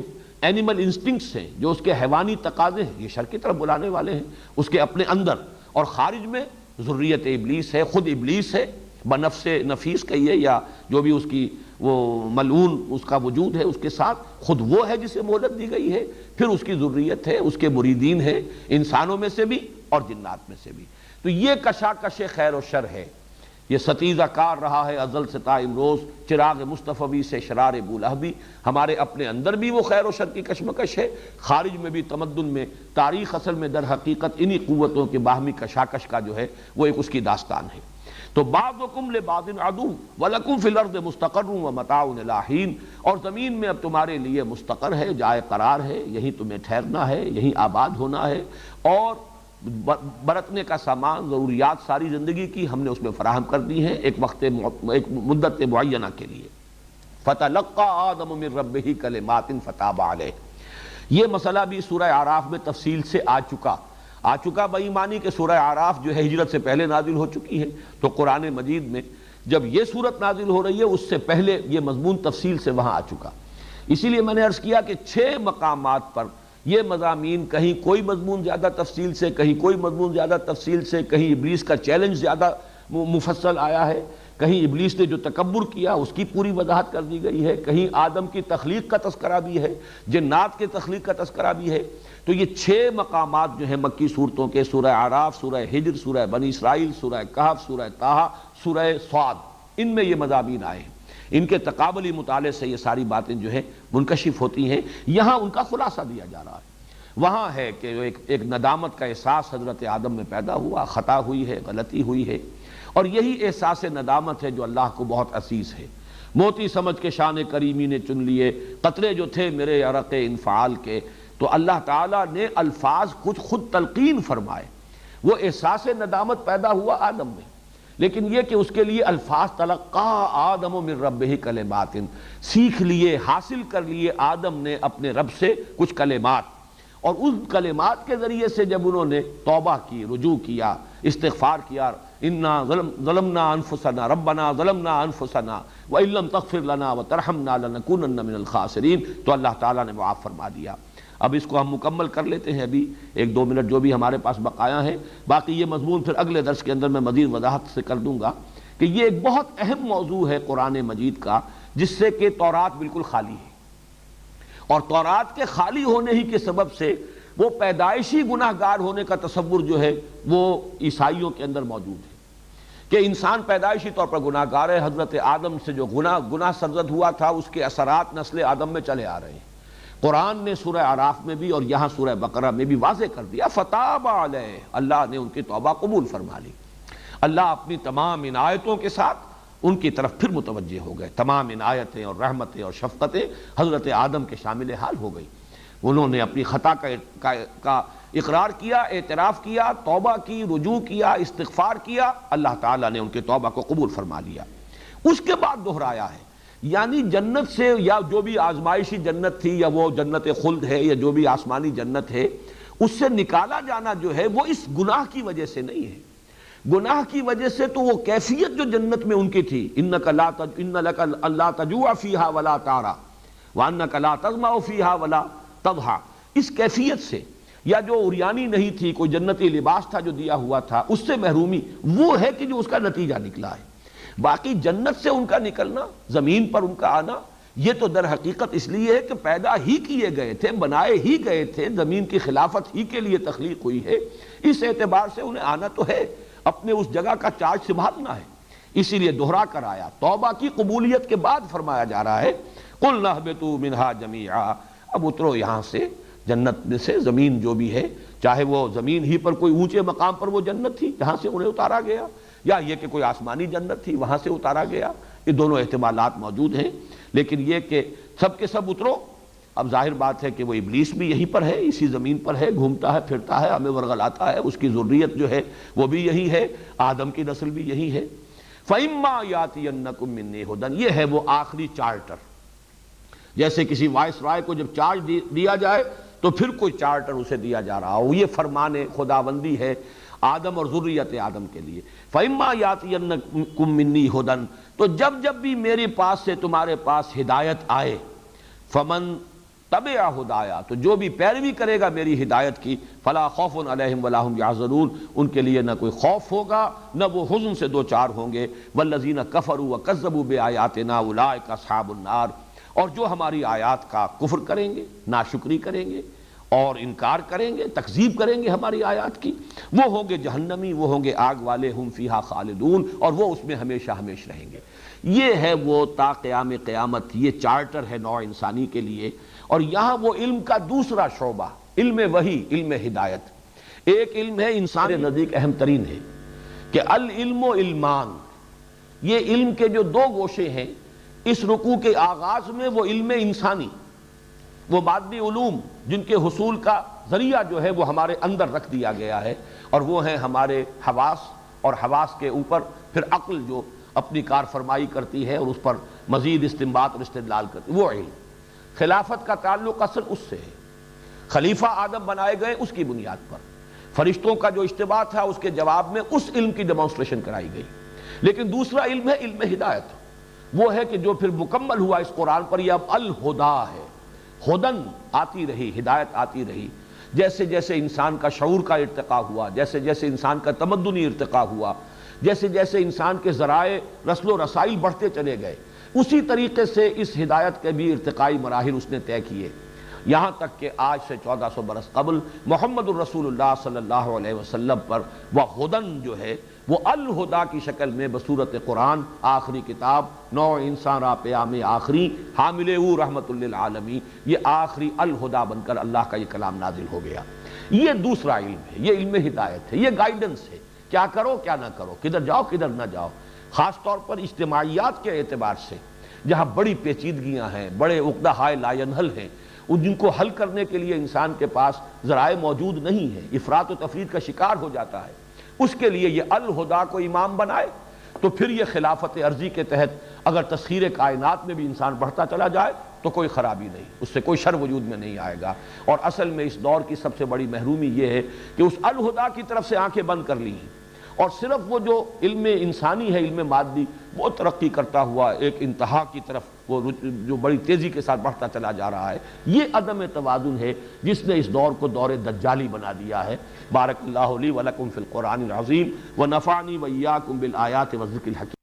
اینیمل انسٹنکٹس ہیں، جو اس کے حیوانی تقاضے ہیں، یہ شر کی طرف بلانے والے ہیں اس کے اپنے اندر، اور خارج میں ذریت ابلیس ہے، خود ابلیس ہے، بنفس نفیس کہیے یا جو بھی اس کی وہ ملعون اس کا وجود ہے، اس کے ساتھ خود وہ ہے جسے مہلت دی گئی ہے، پھر اس کی ذریت ہے، اس کے مریدین ہیں، انسانوں میں سے بھی اور جنات میں سے بھی۔ تو یہ کشاکش خیر و شر ہے، یہ ستیزہ کار رہا ہے ازل سے تا امروز، چراغ مصطفی سے شرار بولہبی، ہمارے اپنے اندر بھی وہ خیر و شر کی کشمکش ہے، خارج میں بھی تمدن میں، تاریخ اصل میں در حقیقت انہی قوتوں کے باہمی کشاکش کا جو ہے وہ ایک اس کی داستان ہے۔ تو بعضکم لبعض عدو ولکم فی الارض مستقر ومتاع الی حین، اور زمین میں اب تمہارے لیے مستقر ہے، جائے قرار ہے، یہیں تمہیں ٹھہرنا ہے، یہیں آباد ہونا ہے، اور برتنے کا سامان، ضروریات ساری زندگی کی ہم نے اس میں فراہم کر دی ہیں ایک ایک مدت معینہ کے لیے۔ فَتَلَقَّى آدَمُ مِن رَبِّهِ كَلِمَاتٍ فَتَابَ عَلَيْهِ، یہ مسئلہ بھی سورہ اعراف میں تفصیل سے آ چکا بےایمانی کہ سورہ اعراف جو ہے ہجرت سے پہلے نازل ہو چکی ہے، تو قرآن مجید میں جب یہ صورت نازل ہو رہی ہے اس سے پہلے یہ مضمون تفصیل سے وہاں آ چکا، اسی لیے میں نے عرض کیا کہ 6 مقامات پر یہ مضامین، کہیں کوئی مضمون زیادہ تفصیل سے، کہیں کوئی مضمون زیادہ تفصیل سے، کہیں ابلیس کا چیلنج زیادہ مفصل آیا ہے، کہیں ابلیس نے جو تکبر کیا اس کی پوری وضاحت کر دی گئی ہے، کہیں آدم کی تخلیق کا تذکرہ بھی ہے، جنات کے تخلیق کا تذکرہ بھی ہے۔ تو یہ 6 مقامات جو ہیں مکی صورتوں کے، سورہ اعراف، سورہ ہجر، سورہ بنی اسرائیل، سورہ کہف، سورہ طٰہٰ، سورہ صاد، ان میں یہ مضامین آئے ہیں، ان کے تقابلی مطالعے سے یہ ساری باتیں جو ہیں منکشف ہوتی ہیں، یہاں ان کا خلاصہ دیا جا رہا ہے۔ وہاں ہے کہ ایک ندامت کا احساس حضرت آدم میں پیدا ہوا، خطا ہوئی ہے، غلطی ہوئی ہے، اور یہی احساس ندامت ہے جو اللہ کو بہت عزیز ہے۔ موتی سمجھ کے شان کریمی نے چن لیے قطرے جو تھے میرے عرق انفعال کے، تو اللہ تعالیٰ نے الفاظ کچھ خود تلقین فرمائے، وہ احساس ندامت پیدا ہوا آدم میں، لیکن یہ کہ اس کے لیے الفاظ تلقا آدم من ربہ کلمات، سیکھ لیے، حاصل کر لیے آدم نے اپنے رب سے کچھ کلمات، اور ان کلمات کے ذریعے سے جب انہوں نے توبہ کی، رجوع کیا، استغفار کیا، انا ظلمنا انفسنا ربنا ظلمنا انفسنا وان لم تغفر لنا وترحمنا لنکونن من الخاسرین، تو اللہ تعالیٰ نے معاف فرما دیا۔ اب اس کو ہم مکمل کر لیتے ہیں، ابھی 1-2 منٹ جو بھی ہمارے پاس بقایا ہیں، باقی یہ مضمون پھر اگلے درس کے اندر میں مزید وضاحت سے کر دوں گا کہ یہ ایک بہت اہم موضوع ہے قرآن مجید کا، جس سے کہ تورات بالکل خالی ہے، اور تورات کے خالی ہونے ہی کے سبب سے وہ پیدائشی گناہ گار ہونے کا تصور جو ہے وہ عیسائیوں کے اندر موجود ہے کہ انسان پیدائشی طور پر گناہ گار ہے۔ حضرت آدم سے جو گناہ سرزد ہوا تھا اس کے اثرات نسل آدم میں چلے آ رہے ہیں۔ قرآن نے سورہ اعراف میں بھی اور یہاں سورہ بقرہ میں بھی واضح کر دیا، فتاب علیہ، اللہ نے ان کی توبہ قبول فرما لی۔ اللہ اپنی تمام عنایتوں کے ساتھ ان کی طرف پھر متوجہ ہو گئے، تمام عنایتیں اور رحمتیں اور شفقتیں حضرت آدم کے شامل حال ہو گئی۔ انہوں نے اپنی خطا کا اقرار کیا، اعتراف کیا، توبہ کی، رجوع کیا، استغفار کیا، اللہ تعالیٰ نے ان کی توبہ کو قبول فرما لیا۔ اس کے بعد دہرایا ہے، یعنی جنت سے، یا جو بھی آزمائشی جنت تھی، یا وہ جنت خلد ہے، یا جو بھی آسمانی جنت ہے، اس سے نکالا جانا جو ہے وہ اس گناہ کی وجہ سے نہیں ہے۔ گناہ کی وجہ سے تو وہ کیفیت جو جنت میں ان کی تھی، انک لا تجوع فیہا ولا تعری وانک لا تظمأ فیہا ولا تضحی، اس کیفیت سے، یا جو عریانی نہیں تھی، کوئی جنتی لباس تھا جو دیا ہوا تھا، اس سے محرومی، وہ ہے کہ جو اس کا نتیجہ نکلا ہے۔ باقی جنت سے ان کا نکلنا، زمین پر ان کا آنا، یہ تو در حقیقت اس لیے ہے کہ پیدا ہی کیے گئے تھے، بنائے ہی گئے تھے، زمین کی خلافت ہی کے لیے تخلیق ہوئی ہے، اس اعتبار سے انہیں آنا تو ہے، اپنے اس جگہ کا چارج سنبھالنا ہے، اسی لیے دہرا کر آیا۔ توبہ کی قبولیت کے بعد فرمایا جا رہا ہے قُلْنَا اهْبِطُوا مِنْهَا جَمِيعًا، اب اترو یہاں سے، جنت میں سے، زمین جو بھی ہے، چاہے وہ زمین ہی پر کوئی اونچے مقام پر وہ جنت تھی جہاں سے انہیں اتارا گیا، یا یہ کہ کوئی آسمانی جنت تھی وہاں سے اتارا گیا، یہ دونوں احتمالات موجود ہیں، لیکن یہ کہ سب کے سب اترو۔ اب ظاہر بات ہے کہ وہ ابلیس بھی یہیں پر ہے، اسی زمین پر ہے، گھومتا ہے، پھرتا ہے، ہمیں ورغلاتا ہے، اس کی ذریت جو ہے وہ بھی یہی ہے، آدم کی نسل بھی یہی ہے۔ فَإِمَّا يَأْتِيَنَّكُم مِّنِّي هُدًى، یہ ہے وہ آخری چارٹر، جیسے کسی وائس رائے کو جب چارج دیا جائے تو پھر کوئی چارٹر اسے دیا جا رہا ہو، یہ فرمان خداوندی ہے آدم اور ذریت آدم کے لیے۔ فَإِمَّا يَأْتِيَنَّكُم مِّنِّي هُدًى، تو جب بھی میرے پاس سے تمہارے پاس ہدایت آئے، فَمَن تَبِعَ ہدایا، تو جو بھی پیروی کرے گا میری ہدایت کی، فَلَا خَوْفٌ عَلَيْهِمْ وَلَا هُمْ يَحْزَنُونَ، ان کے لیے نہ کوئی خوف ہوگا نہ وہ حزن سے دوچار ہوں گے۔ وَالَّذِينَ كَفَرُوا وَكَذَّبُوا بِآيَاتِنَا أُولَٰئِكَ أَصْحَابُ النَّارِ، اور جو ہماری آیات کا کفر کریں گے، ناشکری کریں گے اور انکار کریں گے، تکذیب کریں گے ہماری آیات کی، وہ ہوں گے جہنمی، وہ ہوں گے آگ والے، ہم فیہا خالدون، اور وہ اس میں ہمیشہ ہمیش رہیں گے۔ یہ ہے وہ تا قیام قیامت، یہ چارٹر ہے نوع انسانی کے لیے۔ اور یہاں وہ علم کا دوسرا شعبہ، علم وحی، علم ہدایت، ایک علم ہے انسان کے نزدیک اہم ترین ہے کہ العلم و علمان، یہ علم کے جو دو گوشے ہیں اس رکوع کے آغاز میں، وہ علم انسانی، وہ مادی علوم جن کے حصول کا ذریعہ جو ہے وہ ہمارے اندر رکھ دیا گیا ہے، اور وہ ہیں ہمارے حواس، اور حواس کے اوپر پھر عقل جو اپنی کار فرمائی کرتی ہے اور اس پر مزید استنباط اور استدلال کرتی ہے، وہ علم۔ خلافت کا تعلق اصل اس سے ہے، خلیفہ آدم بنائے گئے اس کی بنیاد پر، فرشتوں کا جو اجتماع تھا اس کے جواب میں اس علم کی ڈیمانسٹریشن کرائی گئی۔ لیکن دوسرا علم ہے علم ہدایت، وہ ہے کہ جو پھر مکمل ہوا اس قرآن پر، یہ اب الہدا ہے، ہدن آتی رہی، ہدایت آتی رہی، جیسے جیسے انسان کا شعور کا ارتقاء ہوا، جیسے جیسے انسان کا تمدنی ارتقاء ہوا، جیسے جیسے انسان کے ذرائع رسل و رسائل بڑھتے چلے گئے، اسی طریقے سے اس ہدایت کے بھی ارتقائی مراحل اس نے طے کیے۔ یہاں تک کہ آج سے 1400 برس قبل محمد الرسول اللہ صلی اللہ علیہ وسلم پر وہ ہدن جو ہے وہ الہدا کی شکل میں بصورت قرآن آخری کتاب نو انسان را پیام آخری حامل او رحمت للعالمین، یہ آخری الہدا بن کر اللہ کا یہ کلام نازل ہو گیا۔ یہ دوسرا علم ہے، یہ علم ہدایت ہے، یہ گائیڈنس ہے، کیا کرو کیا نہ کرو، کدھر جاؤ کدھر نہ جاؤ۔ خاص طور پر اجتماعیات کے اعتبار سے جہاں بڑی پیچیدگیاں ہیں، بڑے عقدہ ہائے لا ینحل ہیں، جن کو حل کرنے کے لیے انسان کے پاس ذرائع موجود نہیں ہیں، افراط و تفرید کا شکار ہو جاتا ہے، اس کے لیے یہ الہدا کو امام بنائے تو پھر یہ خلافت عرضی کے تحت اگر تسخیر کائنات میں بھی انسان بڑھتا چلا جائے تو کوئی خرابی نہیں، اس سے کوئی شر وجود میں نہیں آئے گا۔ اور اصل میں اس دور کی سب سے بڑی محرومی یہ ہے کہ اس الہدا کی طرف سے آنکھیں بند کر لی ہیں، اور صرف وہ جو علم انسانی ہے، علم مادی، وہ ترقی کرتا ہوا ایک انتہا کی طرف وہ جو بڑی تیزی کے ساتھ بڑھتا چلا جا رہا ہے، یہ عدم توازن ہے جس نے اس دور کو دور دجالی بنا دیا ہے۔ بارک اللہ لی ولکم فی القرآن العظیم ونفعنی وإیاکم بالآیات والذکر الحکیم۔